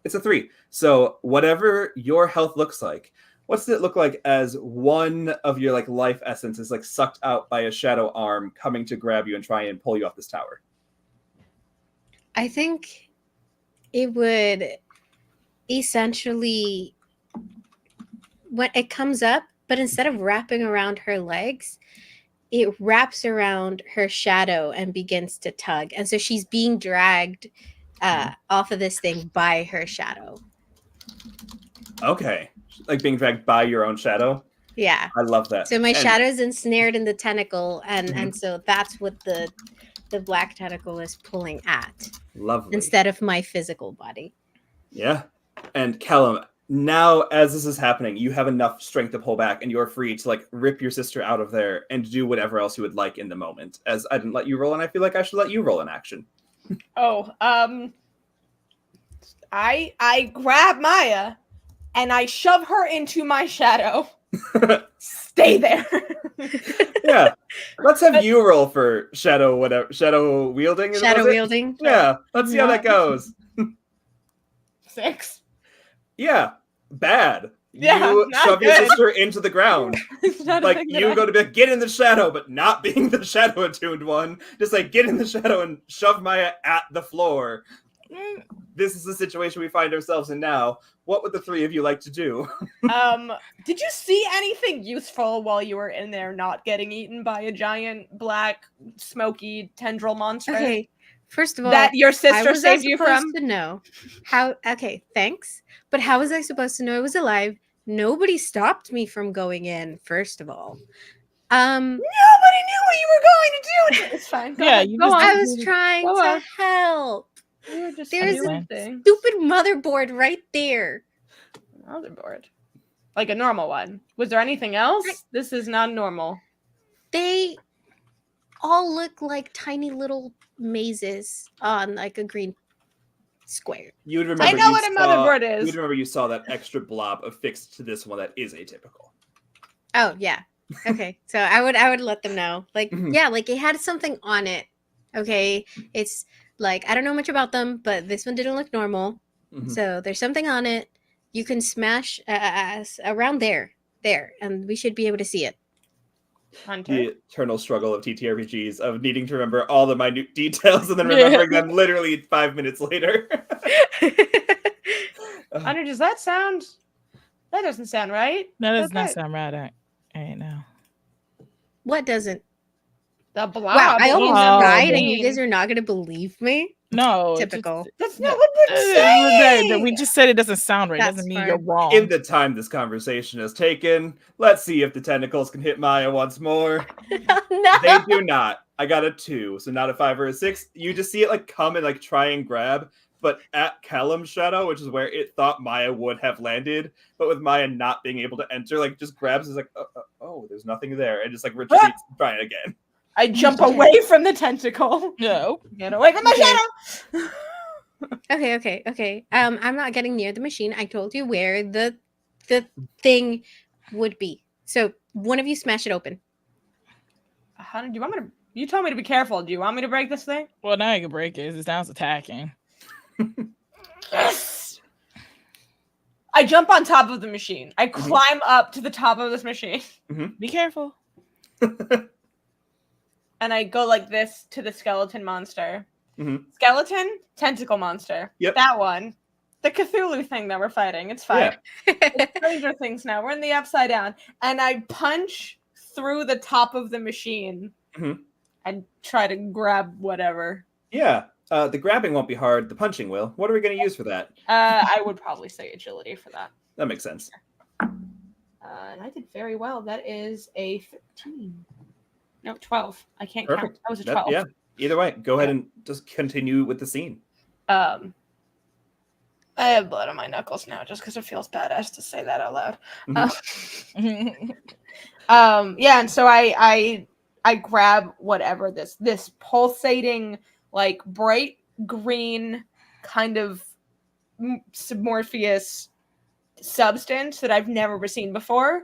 It's a 3. So whatever your health looks like, what's it look like as one of your like life essence is like sucked out by a shadow arm coming to grab you and try and pull you off this tower? I think it would essentially, when it comes up, but instead of wrapping around her legs, it wraps around her shadow and begins to tug. And so she's being dragged off of this thing by her shadow. Okay. Like being dragged by your own shadow? Yeah. I love that. So my shadow's ensnared in the tentacle, and so that's what the black tentacle is pulling at. Lovely. Instead of my physical body. Yeah. And Callum, now as this is happening, you have enough strength to pull back and you're free to like rip your sister out of there and do whatever else you would like in the moment. As I didn't let you roll, and I feel like I should let you roll in action. I grab Maya and I shove her into my shadow. Stay there. Yeah. Let's have you roll for shadow wielding. Shadow wielding? Yeah. Let's see how that goes. 6. Yeah. Bad. Yeah, you not shove your good. sister into the ground. Like you go to be like, get in the shadow, but not being the shadow attuned one. Just like get in the shadow and shove Maya at the floor. This is the situation we find ourselves in now. What would the three of you like to do? Did you see anything useful while you were in there not getting eaten by a giant black smoky tendril monster? Okay, first of all, that your sister I was saved you from? to know how. Okay, thanks. But how was I supposed to know it was alive? Nobody stopped me from going in. First of all, nobody knew what you were going to do. It's fine. Go ahead. you Go just- on. I was trying Go to on. help. You were just There's doing a things. stupid motherboard right there. Motherboard. Like a normal one. Was there anything else? This is not normal. They all look like tiny little mazes on like a green square. You would remember. I know what a motherboard is. You'd remember you saw that extra blob affixed to this one that is atypical. Oh yeah. Okay. So I would let them know. Like yeah, like it had something on it. Okay. It's like I don't know much about them, but this one didn't look normal. So there's something on it. You can smash around there, and we should be able to see it. Hunter. The eternal struggle of TTRPGs of needing to remember all the minute details and then remembering them literally 5 minutes later. Hunter, does that sound? That doesn't sound right. That does not sound right. Right now. What doesn't? The blob. Wow, I almost Oh, died, and man. you guys are not going to believe me. No, Typical. That's not what we're saying. We just said it doesn't sound right. That's Doesn't mean fine. you're wrong. In the time this conversation has taken, let's see if the tentacles can hit Maya once more. No. They do not. I got a 2, so not a 5 or a 6. You just see it like come and like try and grab, but at Callum's shadow, which is where it thought Maya would have landed, but with Maya not being able to enter, like just grabs is like, oh, there's nothing there, and just like retreats trying again. I jump away from the tentacle. No. Get away from my shadow. Okay. I'm not getting near the machine. I told you where the thing would be. So one of you smash it open. Hunter, do you want me to? You told me to be careful. Do you want me to break this thing? Well, now you can break it. It sounds attacking. Yes. I jump on top of the machine. I climb up to the top of this machine. Be careful. And I go like this to the skeleton monster. Skeleton, tentacle monster. Yep. That one. The Cthulhu thing that we're fighting. It's fine. Yeah. It's Stranger Things now. We're in the upside down. And I punch through the top of the machine and try to grab whatever. Yeah. The grabbing won't be hard. The punching will. What are we going to use for that? I would probably say agility for that. That makes sense. And I did very well. That is a 13. No, 12. I can't count. That was a 12. Yeah. Either way, go ahead and just continue with the scene. I have blood on my knuckles now, just because it feels badass to say that out loud. Yeah, and so I grab whatever this pulsating, like bright green kind of submorpheous substance that I've never seen before.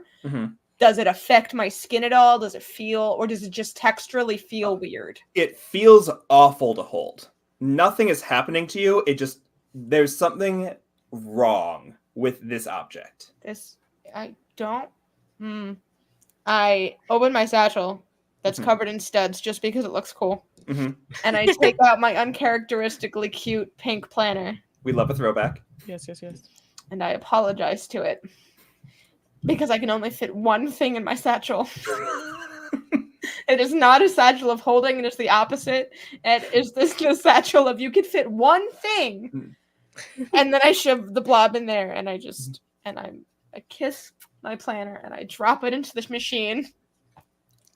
Does it affect my skin at all? Does it feel, or does it just texturally feel weird? It feels awful to hold. Nothing is happening to you. There's something wrong with this object. I open my satchel that's covered in studs just because it looks cool. And I take out my uncharacteristically cute pink planner. We love a throwback. Yes. And I apologize to it because I can only fit one thing in my satchel. It is not a satchel of holding, it is the opposite. It is the satchel of you can fit one thing. And then I shove the blob in there and I kiss my planner and I drop it into the machine.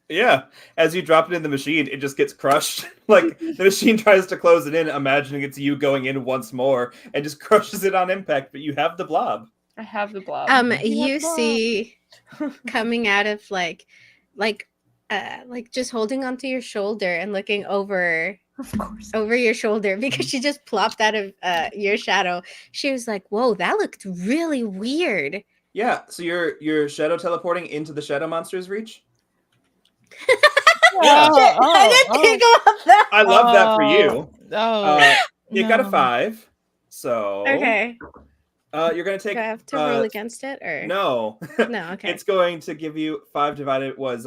Yeah, as you drop it in the machine, it just gets crushed. Like, the machine tries to close it in, imagining it's you going in once more, and just crushes it on impact, but you have the blob. I have the blob. You see coming out of like just holding onto your shoulder and looking over, of course, over your shoulder, because she just plopped out of your shadow. She was like, "Whoa, that looked really weird." Yeah, so you're shadow teleporting into the shadow monster's reach? Yeah. I didn't think about that. I love that for you. It got a No. 5, so Okay. you're gonna take. Do I have to roll against it, or No? No. Okay. It's going to give you 5 divided was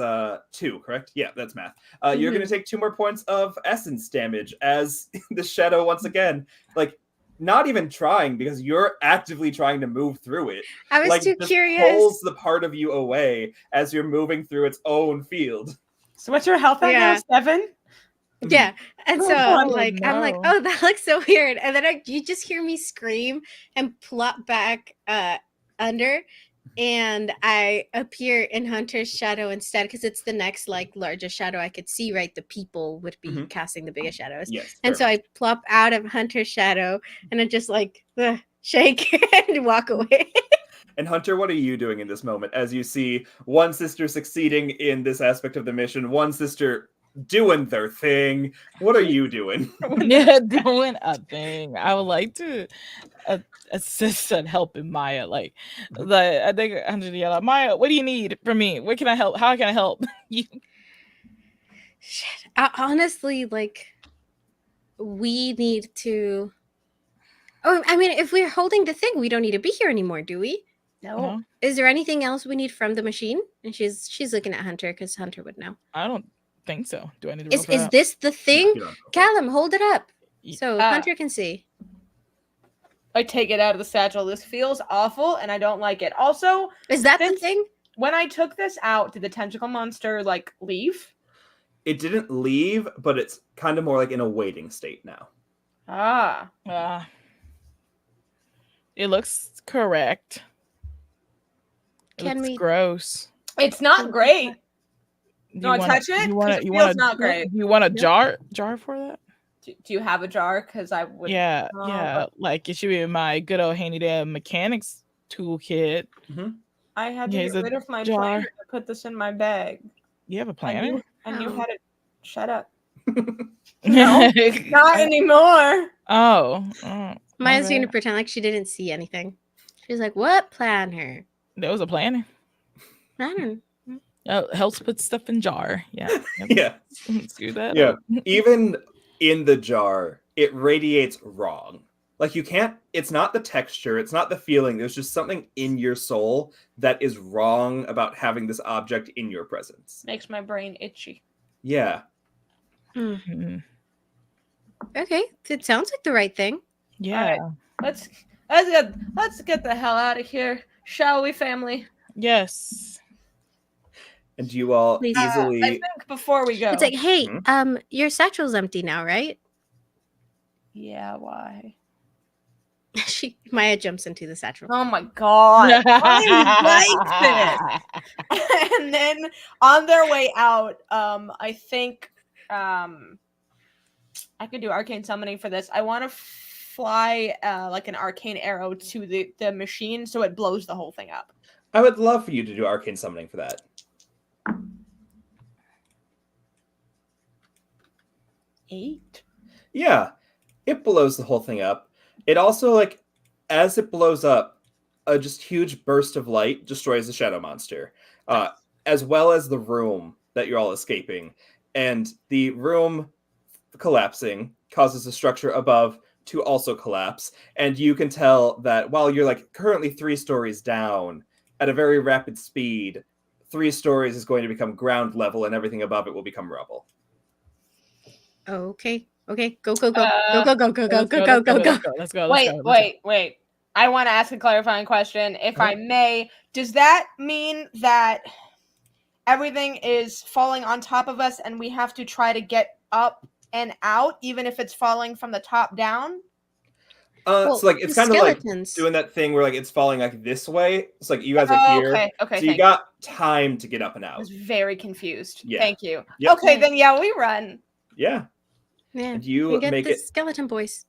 2, correct? Yeah, that's math. You're gonna take 2 more points of essence damage as the shadow once again, like, not even trying, because you're actively trying to move through it. I was like, too just curious. pulls the part of you away as you're moving through its own field. So what's your health at now? 7? Yeah, and so Oh, I'm like, no. oh, that looks so weird. And then you just hear me scream and plop back under, and I appear in Hunter's shadow instead, because it's the next like largest shadow I could see. Right, the people would be casting the biggest shadows. Yes, and so I plop out of Hunter's shadow, and I just like shake and walk away. And Hunter, what are you doing in this moment as you see one sister succeeding in this aspect of the mission, one sister doing their thing? What are you doing? Yeah, doing a thing. I would like to assist and help in Maya. Like I think I'm just yell out, Maya, what do you need from me? What can I help? How can I help you? Shit. Honestly, like, we need to. Oh, I mean, if we're holding the thing, we don't need to be here anymore, do we? No. Is there anything else we need from the machine? And she's looking at Hunter, because Hunter would know. I don't think so. Do I need to roll for Is that? this the thing? You don't know. Callum, hold it up so Ah. Hunter can see. I take it out of the satchel. This feels awful and I don't like it. Also, Is that the Since- thing? when I took this out, did the tentacle monster like leave? It didn't leave, but it's kind of more like in a waiting state now. Ah. It looks correct. It Can looks we- gross. It's not great. Do No, I touch it? You 'Cause want it you feels want not great. You want a jar for that? Do you have a jar? Because I would. Yeah, Oh, yeah. Like it should be in my good old handy dandy mechanics toolkit. I had to Yeah, get it's a rid of my jar. planner to put this in my bag. You have a And planner? you, and you Oh. had it. Shut up. No, not anymore. Oh, my Maya's going to bad. pretend like she didn't see anything. She's like, "What planner? There was a planner. I don't Helps put stuff in jar. Yeah. Yep. Yeah. Screw that. Yeah. up. Even in the jar, it radiates wrong. Like, you can't, it's not the texture, it's not the feeling. There's just something in your soul that is wrong about having this object in your presence. Makes my brain itchy. Yeah. Mhm. Okay, it sounds like the right thing. Yeah. Let's get the hell out of here, shall we, family? Yes. And you all Please. easily... I think before we go. It's like, hey, Mhm. your satchel's empty now, right? Yeah, why? Maya jumps into the satchel. Oh my god. I like this. And then on their way out, I think I could do arcane summoning for this. I want to fly like an arcane arrow to the machine so it blows the whole thing up. I would love for you to do arcane summoning for that. 8. Yeah, it blows the whole thing up. It also, like, as it blows up, a just huge burst of light destroys the shadow monster, as well as the room that you're all escaping. And the room collapsing causes the structure above to also collapse. And you can tell that while you're, like, currently 3 stories down, at a very rapid speed, 3 stories is going to become ground level, and everything above it will become rubble. Okay. Okay. Go. Go. Go. Go. Go. Go. Go. Go. Go. Go. Go. Let's go. Wait. I want to ask a clarifying question, if I may. Does that mean that everything is falling on top of us and we have to try to get up and out, even if it's falling from the top down? Well, so, like, it's kind of like skeletons. doing that thing where, like, it's falling like this way. It's like you guys are here. Okay. So you got time to get up and I out. was very confused. Yeah. Thank you. Yep. Okay, then yeah, we run. Yeah. Yeah. And you We get make the it. skeleton boys.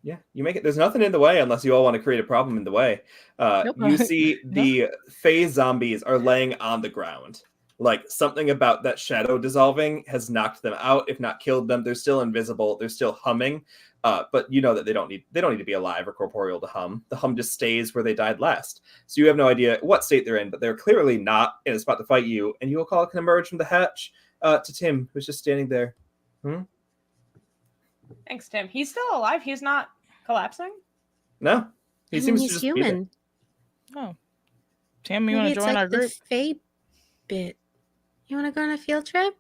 Yeah, you make it. There's nothing in the way unless you all want to create a problem in the way. Nope. You see the phase zombies are laying on the ground. Like, something about that shadow dissolving has knocked them out, if not killed them. They're still invisible. They're still humming. But you know that they don't need to be alive or corporeal to hum. The hum just stays where they died last. So you have no idea what state they're in, but they're clearly not in a spot to fight you. And you will call can emerge from the hatch to Tim, who's just standing there. Thanks, Tim. He's still alive. He's not collapsing. No, he seems to he's just be there. human. Oh, Tim, you Maybe want to it's join like our group? the Fae bit. You want to go on a field trip?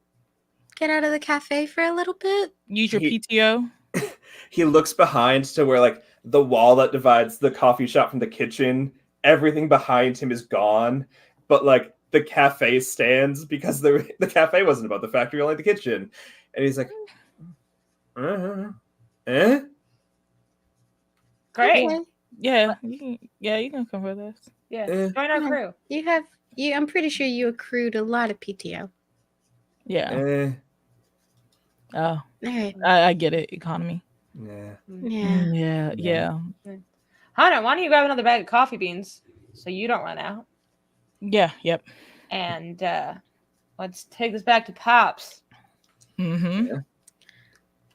Get out of the cafe for a little bit? Use your He- PTO. He looks behind to where, like, the wall that divides the coffee shop from the kitchen, everything behind him is gone, but, like, the cafe stands because the cafe wasn't about the factory, only the kitchen. And he's like, eh? Great. Okay. Yeah, you can come with us. Yeah. Eh. Join our crew. I'm pretty sure you accrued a lot of PTO. Yeah. Eh? Oh, All right. I get it. Economy. Yeah. Yeah. Yeah. Hunter, why don't you grab another bag of coffee beans so you don't run out? Yeah. Yep. And let's take this back to Pops. Mm-hmm.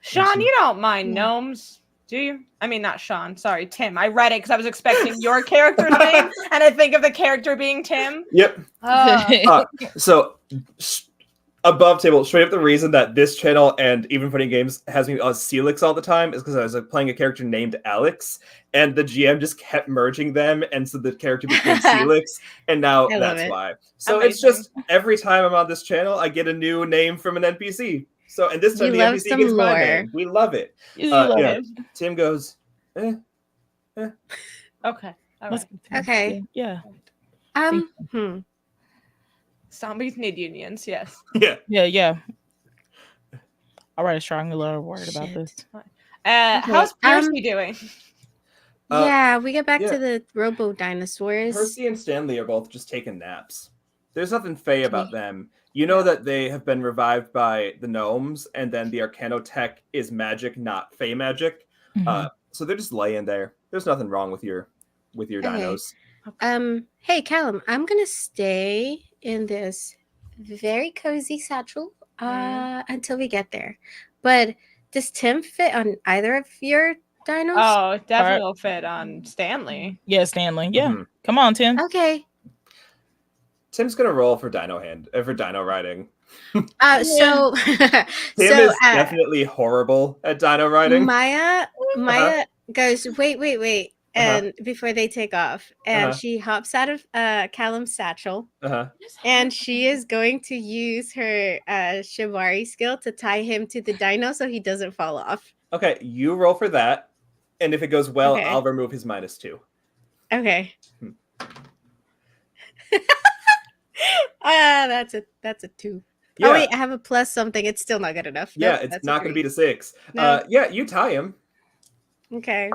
Sean, you don't mind Yeah. gnomes, do you? I mean, not Sean. Sorry, Tim. I read it because I was expecting your character's name, and I think of the character being Tim. Yep. Oh. So, above table, straight up the reason that this channel and Even Funny Games has me on Sealex all the time is because I was, like, playing a character named Alex, and the GM just kept merging them, and so the character became Sealex, and now I love that's it. why. So it's Amazing. just every time I'm on this channel, I get a new name from an NPC. So, and this time We the love NPC some gets my lore. name. We love it. You love yeah. it. Tim goes, Okay. All Let's right. continue. Okay. Yeah. Zombies need unions, yes. yeah. Yeah. I'll write a strong letter word about Shit. this. How's Percy doing? Yeah, we get back yeah. to the robo dinosaurs. Percy and Stanley are both just taking naps. There's nothing fey about them. You know that they have been revived by the gnomes, and then the Arcanotech is magic, not fey magic. Mhm. So they're just laying there. There's nothing wrong with your dinos. Hey Callum, I'm gonna stay in this very cozy satchel until we get there. But does Tim fit on either of your dinos? Oh, it definitely will fit on Stanley. Yeah, Stanley. Yeah. Mhm. Come on, Tim. Okay. Tim's gonna roll for dino riding. So Tim so is definitely horrible at dino riding. Maya goes, wait, and before they take off, and she hops out of Callum's satchel, and she is going to use her Shibari skill to tie him to the dino so he doesn't fall off. Okay, you roll for that, and if it goes well, Okay. I'll remove his -2. Okay. That's a 2. Yeah. Oh wait, I have a plus something. It's still not good enough. Yeah, Nope, it's that's a not going to 3. beat a 6. No. Yeah, you tie him. Okay.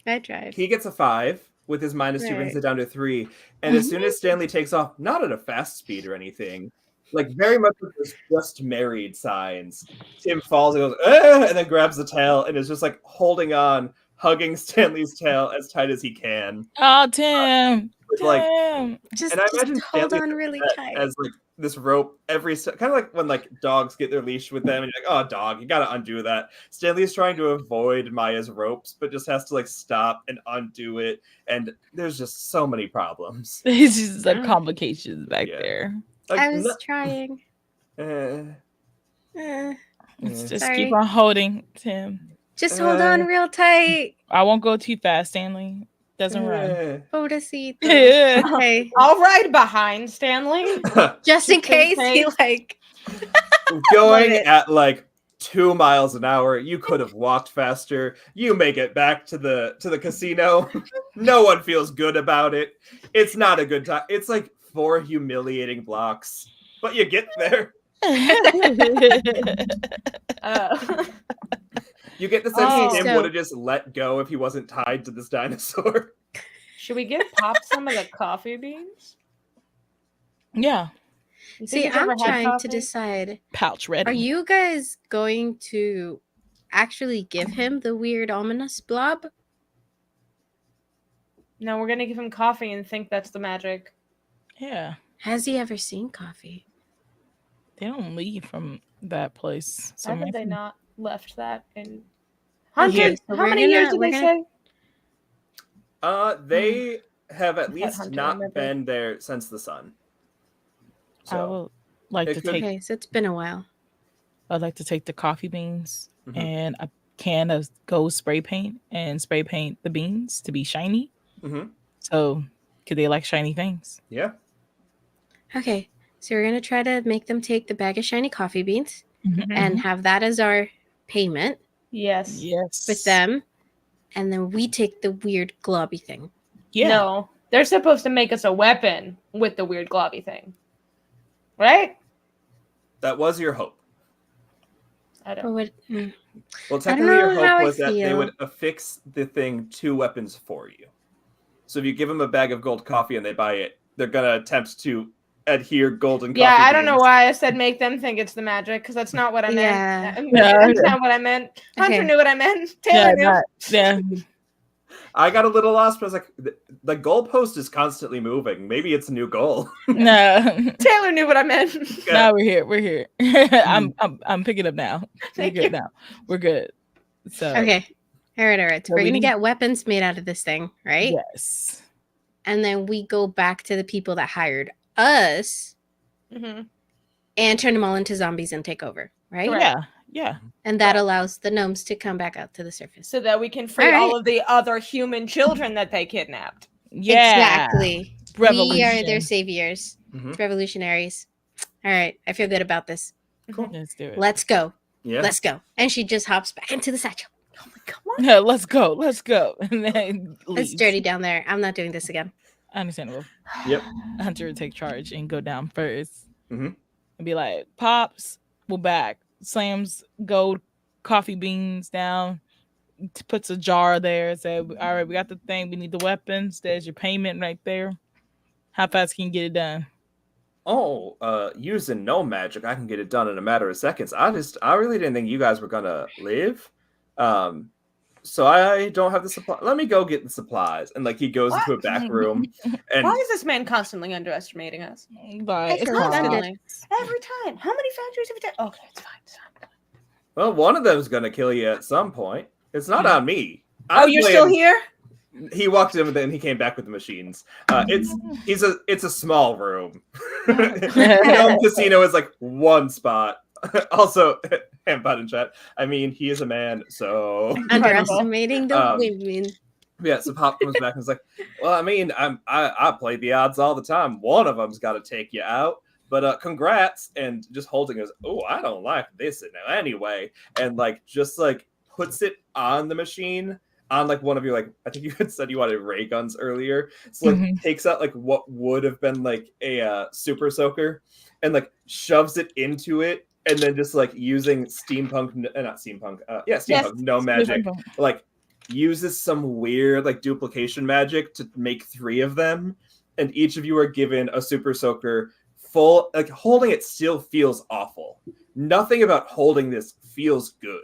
I tried. He gets a 5 with his -2, brings Right. it down to 3. And as soon as Stanley takes off, not at a fast speed or anything, like very much like those just married signs. Tim falls and goes, "Ah!" and then grabs the tail and is just like holding on, hugging Stanley's tail as tight as he can. Oh, Tim. With like, Tim. Just and I imagine hold Stanley on does really that tight. as like this rope every kind of like when like dogs get their leash with them and you're like, oh dog, you gotta undo that. Stanley is trying to avoid Maya's ropes, but just has to like stop and undo it, and there's just so many problems. It's just like Yeah. complications back Yeah. there. Like, I was trying. eh, Let's just Sorry. keep on holding, Tim. Just hold on real tight. I won't go too fast, Stanley. Doesn't run. eh. Odacito. Yeah. Okay. I'll ride behind Stanley. Just in Just in case he case. like Going Love it. at like 2 miles an hour, you could have walked faster. You make it back to the casino. No one feels good about it. It's not a good time. It's like 4 humiliating blocks, but you get there. You get the sense Oh. Tim So- would have just let go if he wasn't tied to this dinosaur. Should we give Pop some of the coffee beans? Yeah. You think see, he's ever I'm had trying to coffee? decide. Pouch ready. Are you guys going to actually give him the weird ominous blob? No, we're gonna give him coffee and think that's the magic. Yeah. Has he ever seen coffee? They don't leave from that place. So Why have they maybe- not left that in Hunter? Okay, so how we're many gonna- years did we're they gonna- say? They have at That least Hunter not remembered. been there since the sun. I So would like It to could- take. Okay, so it's been a while. I'd like to take the coffee beans Mhm. and a can of gold spray paint and spray paint the beans to be shiny. Mhm. So, could they like shiny things? yeah. Okay, so we're gonna try to make them take the bag of shiny coffee beans Mm-hmm. and have that as our payment Yes. Yes. with them, and then we take the weird globby thing. Yeah. No, they're supposed to make us a weapon with the weird globby thing, right? That was your hope. I But don't. what? Well, don't technically, your know how hope I was that they feel. would affix the thing to weapons for you. So if you give them a bag of gold coffee and they buy it, they're gonna attempt to adhere golden coffee. Yeah, I don't know beans. why I said make them think it's the magic because that's not what I meant. Yeah. That's not what I meant. Hunter Okay. knew what I meant. Yeah, Taylor knew. yeah. I got a little lost, but I was like, the goalpost is constantly moving. Maybe it's a new goal. No. Taylor knew what I meant. No, we're here. We're here. I'm picking up now. We're Thank good you. now. We're good. So Okay, all right. So Well, we're we gonna need- get weapons made out of this thing, right? yes. And then we go back to the people that hired us Mhm. and turn them all into zombies and take over, right? Correct. Yeah. Yeah. And that allows the gnomes to come back out to the surface. So that we can free All all right. of the other human children that they kidnapped. Yeah. Exactly. We Revolution. are their saviors, Mhm. revolutionaries. All right, I feel good about this. Let's do it. Let's go. Yeah. Let's go. And she just hops back into the satchel. Oh my god. Yeah, let's go. Let's go. And then It's leaves. dirty down there. I'm not doing this again. Understandable. Yep. Hunter would take charge and go down 1st Mhm. and be like, Pops, we're back. Slams gold coffee beans down, puts a jar there, said, all right, we got the thing. We need the weapons. There's your payment right there. How fast can you get it done? Oh, using no magic, I can get it done in a matter of seconds. I really didn't think you guys were gonna live. So I don't have the supply. Let me go get the supplies. And like he goes into a back room and Why is this man constantly underestimating us? But It's it's not fine. good. Constantly. Every time. How many factories have we done? Okay, it's fine. It's fine. well, one of them's gonna kill you at some point. It's not on me. Oh, I'm you're still playing- here? He walked in and then he came back with the machines. It's a small room. Gnome Casino is like one spot. Also, Hampot in chat. I mean, he is a man, so Underestimating the Um, women. yeah. So Pop comes back and is like, "Well, I mean, I play the odds all the time. One of them's got to take you out, but congrats!" And just holding us. Oh, I don't like this now anyway, and like just like puts it on the machine. On like one of your like, I think you had said you wanted ray guns earlier. So like Mhm. takes out like what would have been like a super soaker, and like shoves it into it, and then just like using not steampunk, steampunk, Yes. no magic, like uses some weird like duplication magic to make 3 of them, and each of you are given a super soaker full, like holding it still feels awful. Nothing about holding this feels good.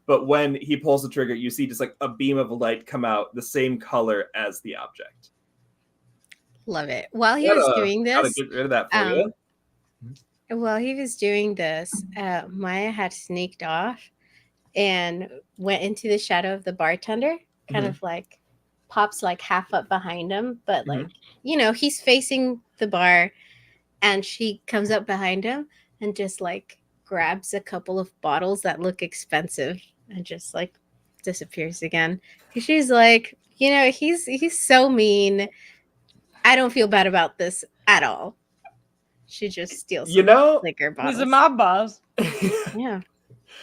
But when he pulls the trigger, you see just like a beam of light come out the same color as the object. Love it. While he was doing Gotta this, get rid of that for you. Maya had sneaked off and went into the shadow of the bartender, kind of like pops like half up behind him, but like, he's facing the bar, and she comes up behind him and just like grabs a couple of bottles that look expensive and just like disappears again. She's like, he's so mean. I don't feel bad about this at all. She just steals liquor bottles. He's a mob boss. Yeah.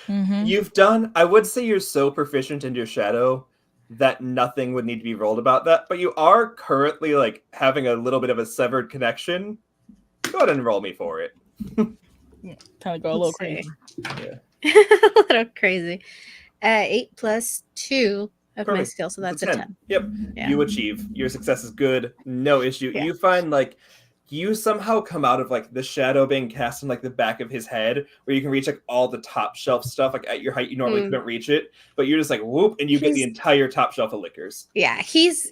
You've done, I would say you're so proficient in your shadow that nothing would need to be rolled about that, but you are currently like having a little bit of a severed connection. Go ahead and roll me for it. Kind of go a little crazy. Yeah. A little crazy. 8 plus 2 of my skill, so that's a 10. Yep. Yeah. You achieve. Your success is good. No issue. Yeah. You find like you somehow come out of like the shadow being cast in like the back of his head where you can reach like all the top shelf stuff. Like at your height, you normally couldn't reach it, but you're just like whoop, and you get the entire top shelf of liquors. Yeah. He's,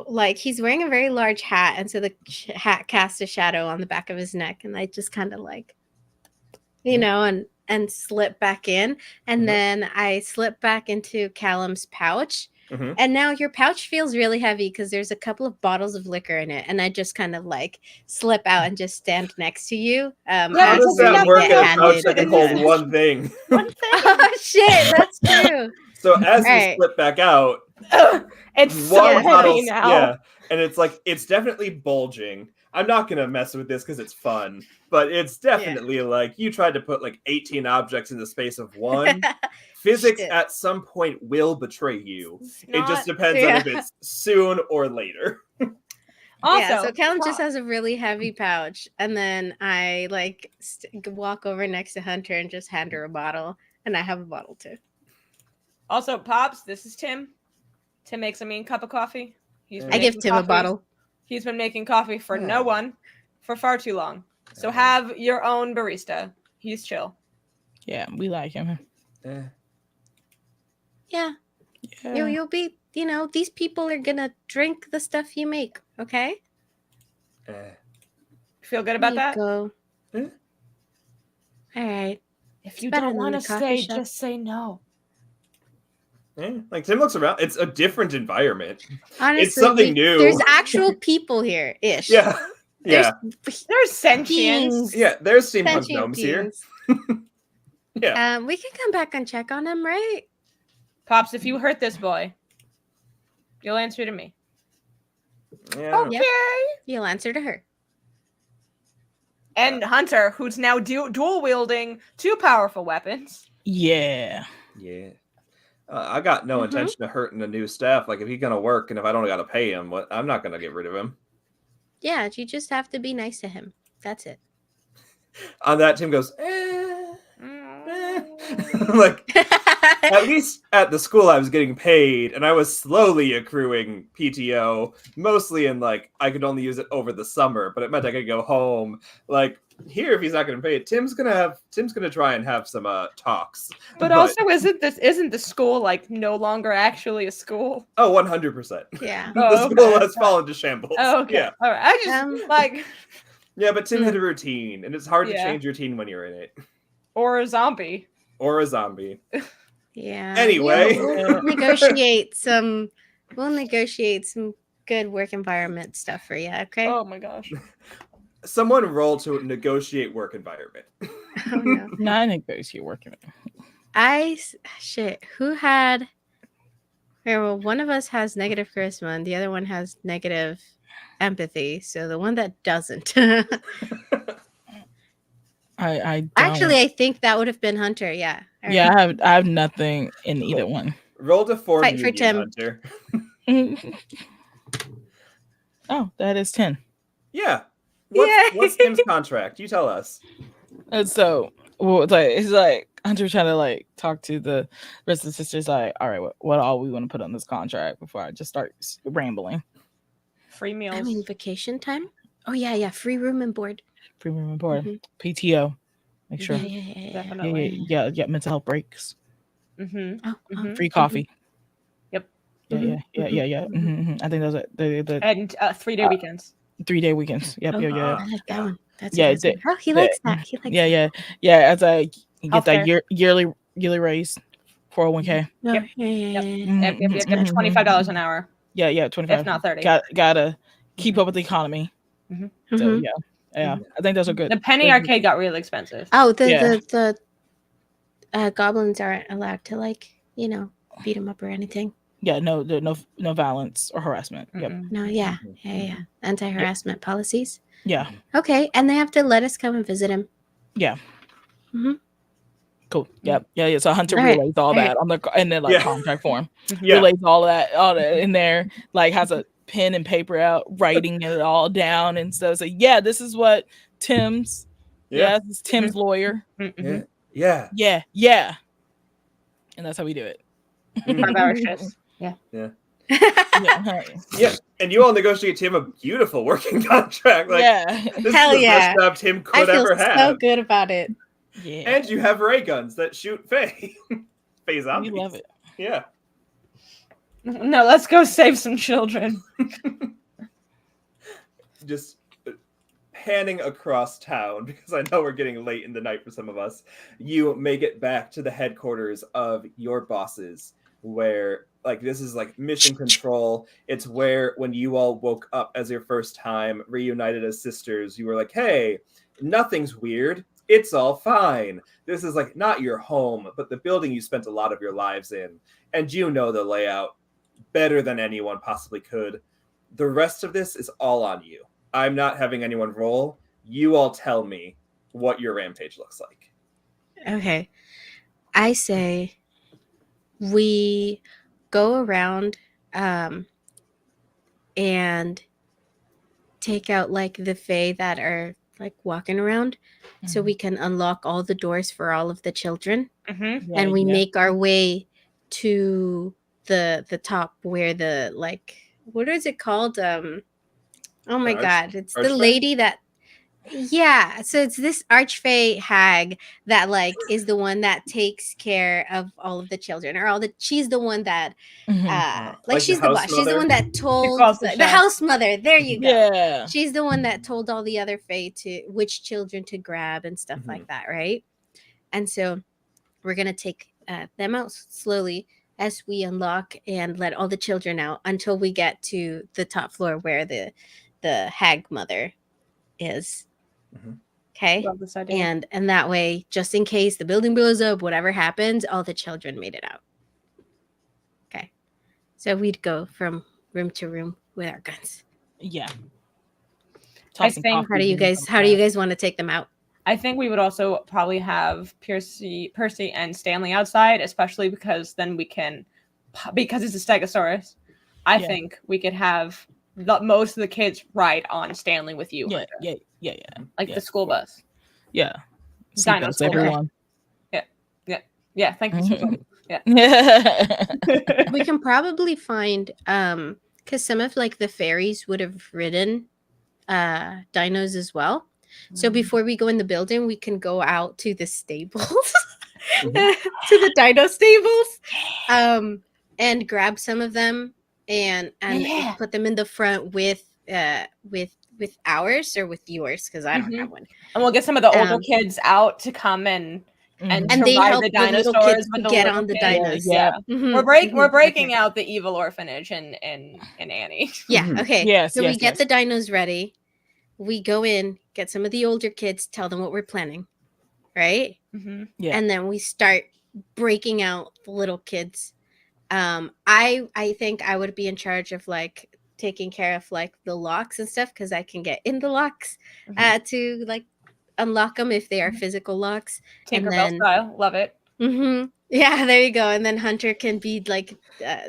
like he's wearing a very large hat, and so the hat casts a shadow on the back of his neck, and I just kind of like, and slip back in, and then I slip back into Callum's pouch. And now your pouch feels really heavy because there's a couple of bottles of liquor in it, and I just kind of like slip out and just stand next to you. How does that work in a pouch that can hold one thing? Oh shit, that's true. So as you slip back out, it's so heavy now. Yeah, and it's like it's definitely bulging. I'm not gonna mess with this because it's fun, but it's definitely like you tried to put like 18 objects in the space of one. Physics at some point will betray you. It just depends on if it's soon or later. Also, so Callum just has a really heavy pouch, and then I like walk over next to Hunter and just hand her a bottle, and I have a bottle too. Also, Pops, this is Tim. Tim makes a mean cup of coffee. I give Tim a bottle. He's been making coffee for no one for far too long. So have your own barista. He's chill. Yeah, we like him. Yeah. You'll be, these people are gonna drink the stuff you make, okay? Feel good about that? Go. All right. If you don't want to stay, just say no. Like Tim looks around. It's a different environment. Honestly, it's something new. There's actual people here, ish. Yeah. There's sentients. Yeah, there's steampunk gnomes here. Yeah. We can come back and check on him, right? Pops, if you hurt this boy, you'll answer to me. Yeah. Okay. You'll answer to her. And Hunter, who's now dual wielding 2 powerful weapons. Yeah. I got no intention of hurting the new staff. Like if he's gonna work, and if I don't got to pay him, I'm not gonna get rid of him. Yeah, you just have to be nice to him. That's it. On that, Tim goes, like, at least at the school I was getting paid, and I was slowly accruing PTO, mostly in like I could only use it over the summer, but it meant I could go home. Like here, if he's not going to pay it, Tim's gonna try and have some talks. But also, isn't the school like no longer actually a school? Oh, 100%. Yeah. The school has fallen to shambles. Oh, okay. Yeah. All right. I just like. Yeah, but Tim had a routine, and it's hard to change routine when you're in it. Or a zombie. Yeah. Anyway, we'll negotiate some good work environment stuff for you. Okay. Oh my gosh. Someone roll to negotiate work environment. Oh no. Not negotiate work environment. Who had? Well, one of us has negative charisma, and the other one has negative empathy. So the one that doesn't. I don't. Actually, I think that would have been Hunter. Yeah. All right. I have nothing in either one. Roll to form Fight for union, Tim. Hunter. Oh, that is 10. Yeah. What's Tim's contract? You tell us. And so, it's like Hunter trying to like talk to the rest of the sisters. Like, all right, what all we want to put on this contract before I just start rambling. Free meals. I mean, vacation time. Oh yeah, free room and board. Free room and board. Mhm. PTO. Make sure. Yeah. Definitely. Yeah. Mental health breaks. Mm-hmm. Oh, Mhm. Free coffee. Yep. Yeah. I think those are the And 3-day weekends. 3-day weekends. Yep. Oh, Yeah. I like that one. That's Yeah, a good one. Oh, he likes that. He likes that. Yeah. As I you get that Healthcare. yearly raise, 401k. No, Yep. yeah. Yep. $25 an hour, Yeah, 25. if not 30. Gotta keep up with the economy. Mhm. So Mhm. yeah. I think those are good. The penny arcade got really expensive. Oh, Yeah. the goblins aren't allowed to beat him up or anything. Yeah, no violence or harassment. Yep. Mm-mm. No, yeah. Anti-harassment policies. Yeah. Okay, and they have to let us come and visit him. Yeah. Mhm. Cool. Yep. Yeah. So Hunter All right. relays all that on the and then Yeah. contract form. Yeah. Relays all that in there, like has a pen and paper out, writing it all down and stuff. So yeah, this is what Tim's. Yeah, this is Tim's lawyer. Mm-hmm. Yeah. Yeah. And that's how we do it. 5-hour shifts. Yeah. Yeah. And you all negotiate Tim a beautiful working contract. Like, this Hell is the yeah. best job Tim I could feel ever so have. good about it. Yeah. And you have ray guns that shoot Faye. Faye zombies. We love it. Yeah. No, let's go save some children. Just panning across town, because I know we're getting late in the night for some of us. You make it back to the headquarters of your bosses, where this is mission control. It's where when you all woke up as your first time, reunited as sisters, you were like, hey, nothing's weird. It's all fine. This is not your home, but the building you spent a lot of your lives in. And you know the layout better than anyone possibly could. The rest of this is all on you. I'm not having anyone roll. You all tell me what your rampage looks like. Okay. I say we go around and take out the Fae that are walking around so we can unlock all the doors for all of the children. Mm-hmm. And we make our way to the top where the what is it called? Oh my god, it's the Archfey? lady that so it's this archfey hag that is the one that takes care of all of the children, or she's the one that she's the boss. She's the one that told the house mother. There you go. Yeah. She's the one that told all the other fae which children to grab and stuff like that, right? And so we're gonna take them out slowly as we unlock and let all the children out until we get to the top floor where the hag mother is. Okay. Love this idea. And that way, just in case the building blows up, whatever happens, all the children made it out. Okay. So we'd go from room to room with our guns. Yeah. I think. How do you guys want to take them out? I think we would also probably have Percy and Stanley outside, especially because then we can, because it's a Stegosaurus. I think we could have most of the kids ride on Stanley with you. Yeah. The school bus. Yeah. Dino school everyone. Yeah. Thank you. We can probably find because some of the fairies would have ridden dinos as well. So before we go in the building, we can go out to the stables, to the dino stables, and grab some of them and put them in the front with ours or with yours, because I don't have one. And we'll get some of the older kids out to come and they help the dinosaurs little kids to get on the dinos. Yeah. Mm-hmm. We're breaking out the evil orphanage and Annie. Yeah. Okay. Yes. So we get the dinos ready. We go in, get some of the older kids, tell them what we're planning, right? Mm-hmm. Yeah. And then we start breaking out the little kids. I think I would be in charge of taking care of the locks and stuff, because I can get in the locks to unlock them if they are physical locks. Tinkerbell style, love it. Mm-hmm. Yeah, there you go. And then Hunter can be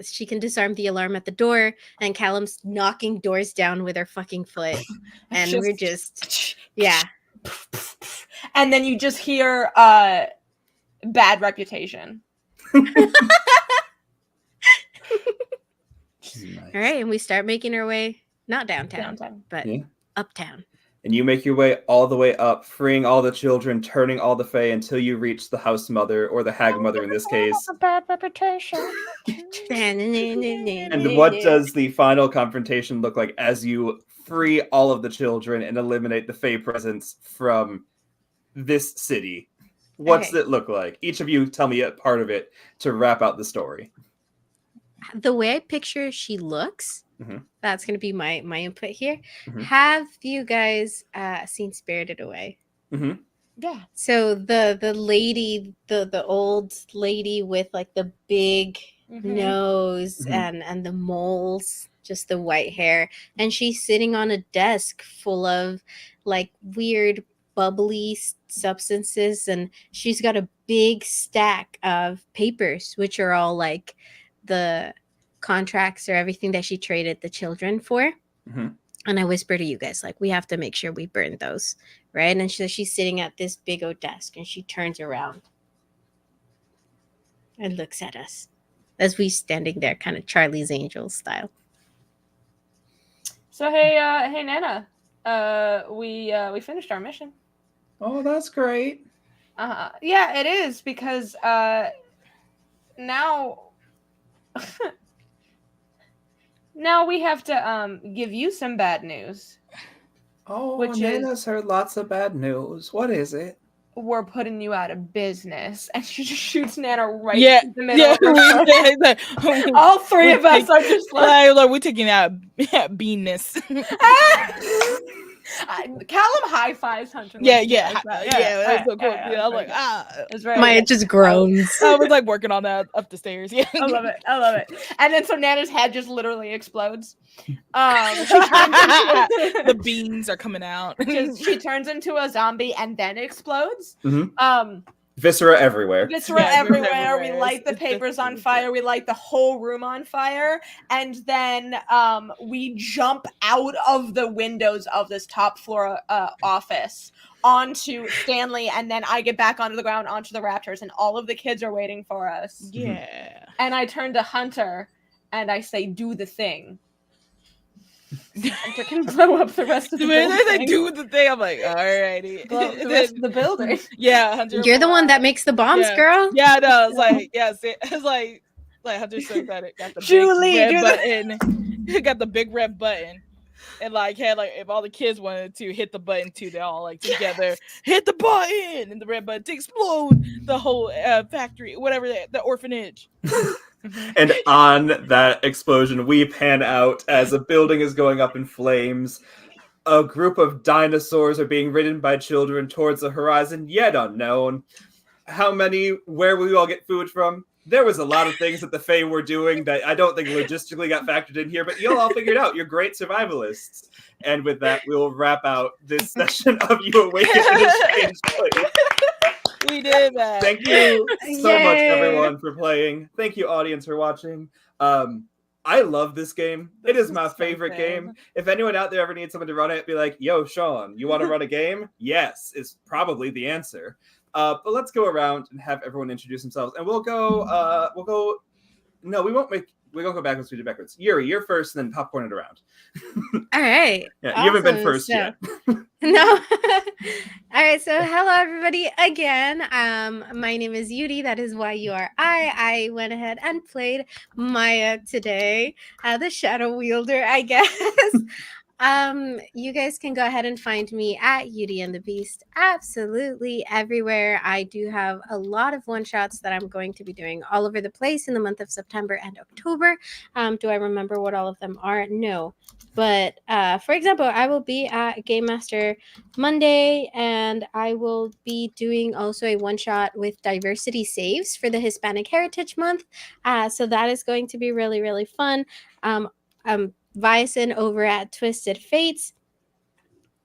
she can disarm the alarm at the door, and Callum's knocking doors down with her fucking foot, and we're just And then you just hear bad reputation. Nice. All right, and we start making our way not downtown. But uptown. and you make your way all the way up, freeing all the children, turning all the Fae until you reach the house mother, or the hag mother in this case. A bad reputation. And what does the final confrontation look like as you free all of the children and eliminate the Fae presence from this city? What's Okay. it look like? Each of you tell me a part of it to wrap out the story. The way I picture she looks, Mhm. that's going to be my input here. Mhm. Have you guys seen Spirited Away? Mm-hmm. Yeah. So the lady, the old lady with like the big nose Mhm. and the moles, just the white hair, and she's sitting on a desk full of like weird bubbly substances, and she's got a big stack of papers which are all like the contracts or everything that she traded the children for. Mhm. And I whisper to you guys, like, we have to make sure we burn those, right? And she's sitting at this big old desk, and she turns around and looks at us as we standing there, kind of Charlie's Angels style. So hey Nana, we finished our mission. Oh, that's great. Yeah, it is because now now we have to give you some bad news. Oh, Which Nana's heard lots of bad news. What is it? We're putting you out of business, and she just shoots Nana right in the middle. Yeah, of her face. All three of us are just like we're taking out beanness. Callum high fives Hunter. Yeah, that's so cool. Yeah, I'm like, it's very Maya good. just groans. I was like working on that up the stairs. Yeah, I love it. And then so Nana's head just literally explodes. The beans are coming out. She turns into a zombie and then explodes. Mm-hmm. Viscera everywhere. Viscera everywhere. We light the papers on fire. We light the whole room on fire. And then we jump out of the windows of this top floor office onto Stanley. And then I get back onto the ground, onto the Raptors. And all of the kids are waiting for us. Yeah. And I turn to Hunter and I say, do the thing. Hunter can blow up the rest of the building. They do the thing. I'm like, alrighty. Blow up the rest of the building. Yeah, Hunter. You're the one that makes the bombs, girl. Yeah, I know. It's like, yes, it's like Hunter's so excited. Got the Julie, big red button. Got the big red button. And like had like if all the kids wanted to hit the button too, they all like together hit the button and the red button to explode the whole factory, whatever the orphanage. And on that explosion, we pan out as a building is going up in flames. A group of dinosaurs are being ridden by children towards the horizon, yet unknown. How many? Where will we all get food from? There was a lot of things that the Fae were doing that I don't think logistically got factored in here, but you'll all figure it out. You're great survivalists. And with that, we'll wrap out this session of You Awaken in a Strange Place. We did that. Thank you so much, everyone, for playing. Thank you, audience, for watching. I love this game. It is my favorite game. If anyone out there ever needs someone to run it, be like, yo, Sean, you want to run a game? Yes, is probably the answer. But let's go around and have everyone introduce themselves. And we'll go, no, we won't make, we're going to go backwards, we do backwards. Yuri, you're first, and then popcorn it around. All right. Yeah, awesome. You haven't been first yet. No. All right. So hello, everybody. Again, my name is Yuri. That is YURI. I went ahead and played Maya today, the Shadow Wielder, I guess. You guys can go ahead and find me at Yuri and the Beast absolutely everywhere. I do have a lot of one-shots that I'm going to be doing all over the place in the month of September and October. Do I remember what all of them are? No. But for example, I will be at Game Master Monday, and I will be doing also a one-shot with Diversity Saves for the Hispanic Heritage Month. So that is going to be really, really fun. Vyson over at Twisted Fates,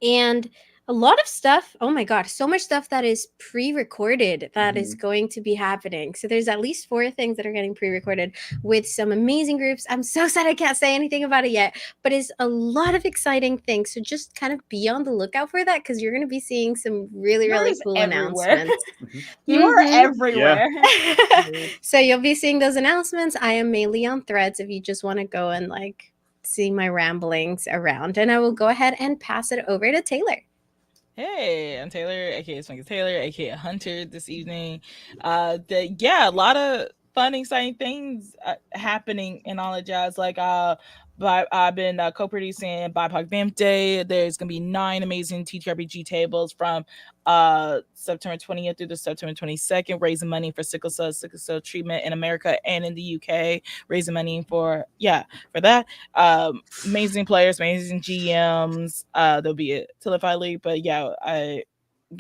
and a lot of stuff. Oh my god, so much stuff that is pre-recorded that is going to be happening. So there's at least 4 things that are getting pre-recorded with some amazing groups. I'm so sad I can't say anything about it yet, but it's a lot of exciting things. So just kind of be on the lookout for that, because you're going to be seeing some really, really cool announcements. You are everywhere. Yeah. So you'll be seeing those announcements. I am mainly on Threads if you just want to go and like see my ramblings around, and I will go ahead and pass it over to Taylor. Hey, I'm Taylor, aka Swanky Taylor, aka Hunter. This evening, a lot of fun, exciting things happening in all the jazz. I've been co-producing BIPOC Vamp Day. There's gonna be 9 amazing TTRPG tables from September 20th through the September 22nd, raising money for sickle cell treatment in America and in the UK. Raising money for that. Amazing players, amazing GMs. There'll be a Tilify League, but I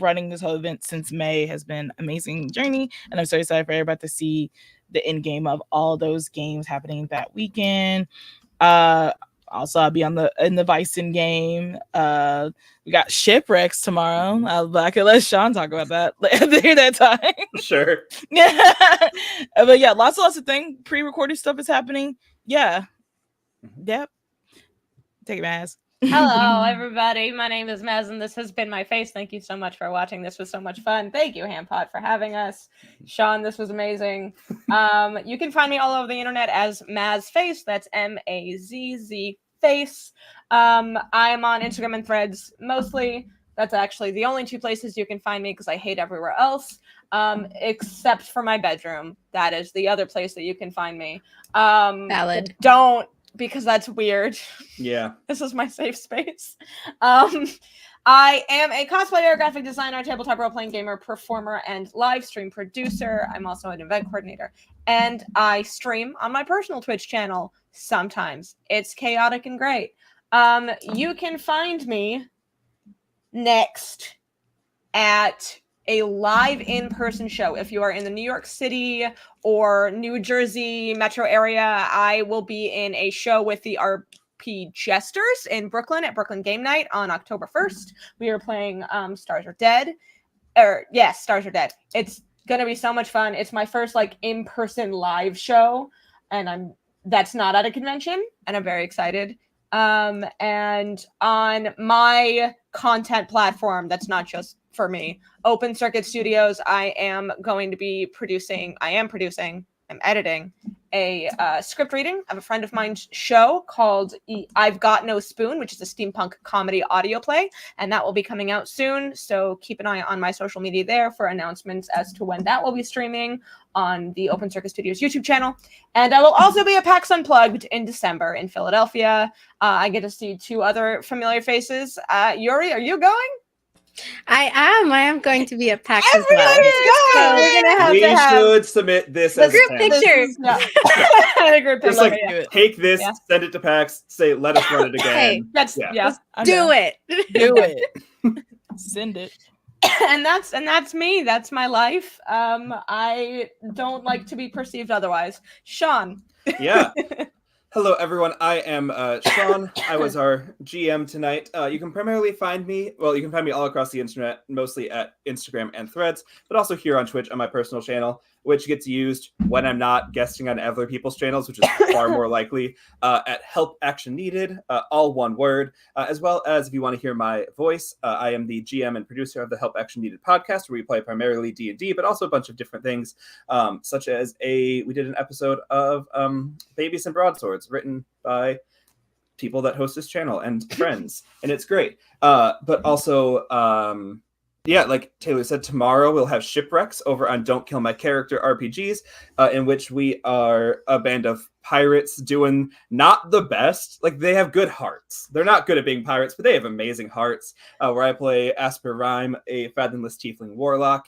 running this whole event since May has been amazing journey, and I'm so excited for everybody to see the end game of all those games happening that weekend. Also, I'll be in the Vicen game. We got shipwrecks tomorrow. But I can let Sean talk about that at that time. Sure. Yeah, but lots of things. Pre-recorded stuff is happening. Yeah. Yep. Take it, Maz. Hello, everybody. My name is Maz, and this has been my face. Thank you so much for watching. This was so much fun. Thank you, Handpot, for having us. Sean, this was amazing. You can find me all over the internet as Maz Face. That's MAZZ Face. I'm on Instagram and Threads mostly. That's actually the only 2 places you can find me because I hate everywhere else, except for my bedroom. That is the other place that you can find me. Valid. Don't, because that's weird. Yeah. This is my safe space. I am a cosplayer, graphic designer, tabletop role-playing gamer, performer, and live stream producer. I'm also an event coordinator. And I stream on my personal Twitch channel sometimes. It's chaotic and great. You can find me next at a live in-person show. If you are in the New York City or New Jersey metro area, I will be in a show with the RP Jesters in Brooklyn at Brooklyn Game Night on October 1st. We are playing Stars Are Dead. Stars Are Dead. It's gonna be so much fun. It's my first in-person live show, and that's not at a convention, and I'm very excited. And on my content platform, that's not just for me, Open Circuit Studios, I'm editing a script reading of a friend of mine's show called I've Got No Spoon, which is a steampunk comedy audio play, and that will be coming out soon. So keep an eye on my social media there for announcements as to when that will be streaming on the Open Circuit Studios YouTube channel. And I will also be at PAX Unplugged in December in Philadelphia. I get to see 2 other familiar faces. Yuri, are you going? I am going to be at PAX as well. Everybody's going. So We're gonna have We to have should submit this the as a group panel. picture. A group Just picture. like take this, Yeah. send it to PAX, say let us run it again. Hey, That's Yeah. I'm Do down. it. Do it. Send it. and that's me. That's my life. I don't like to be perceived otherwise. Sean. Yeah. Hello, everyone. I am Sean. I was our GM tonight. You can primarily find me, you can find me all across the internet, mostly at Instagram and Threads, but also here on Twitch on my personal channel, which gets used when I'm not guesting on other people's channels, which is far more likely, at Help Action Needed, all one word, as well as if you want to hear my voice, I am the GM and producer of the Help Action Needed podcast, where we play primarily D&D, but also a bunch of different things, such as we did an episode of Babies and Broadswords, written by people that host this channel and friends, and it's great. But also, like Taylor said, tomorrow we'll have Shipwrecks over on Don't Kill My Character RPGs, in which we are a band of pirates doing not the best. Like, they have good hearts. They're not good at being pirates, but they have amazing hearts, where I play Asper Rhyme, a fathomless tiefling warlock.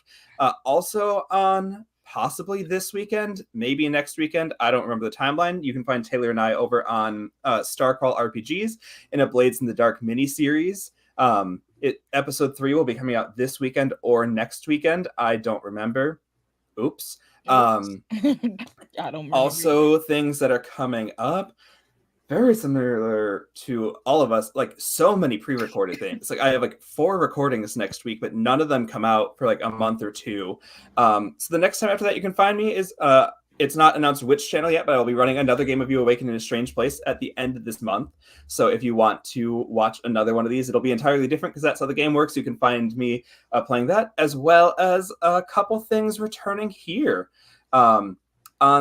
Also on possibly this weekend, maybe next weekend, I don't remember the timeline, you can find Taylor and I over on Starcrawl RPGs in a Blades in the Dark mini-series. Episode 3 will be coming out this weekend or next weekend. I don't remember. Oops. I don't remember. Also, things that are coming up, very similar to all of us, like so many pre-recorded things. Like I have 4 recordings next week, but none of them come out for a month or 2. So the next time after that you can find me is it's not announced which channel yet, but I'll be running another game of You Awaken in a Strange Place at the end of this month. So if you want to watch another one of these, it'll be entirely different because that's how the game works. You can find me playing that, as well as a couple things returning here. On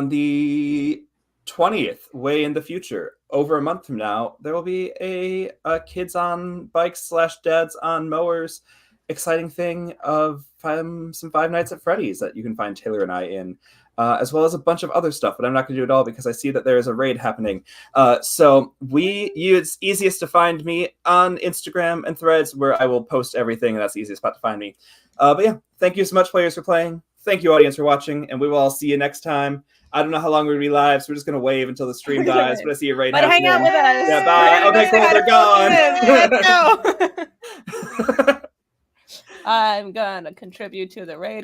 the 20th, way in the future, over a month from now, there will be a Kids on Bikes / Dads on Mowers exciting thing of some Five Nights at Freddy's that you can find Taylor and I in, as well as a bunch of other stuff, but I'm not going to do it all because I see that there is a raid happening. So it's easiest to find me on Instagram and Threads, where I will post everything, and that's the easiest spot to find me. But yeah, thank you so much, players, for playing. Thank you, audience, for watching, and we will all see you next time. I don't know how long we'll be live, so we're just going to wave until the stream dies, but I see you right now. But hang out with us. Yeah, bye. Okay, cool, they're gone. I'm gonna contribute to the raid.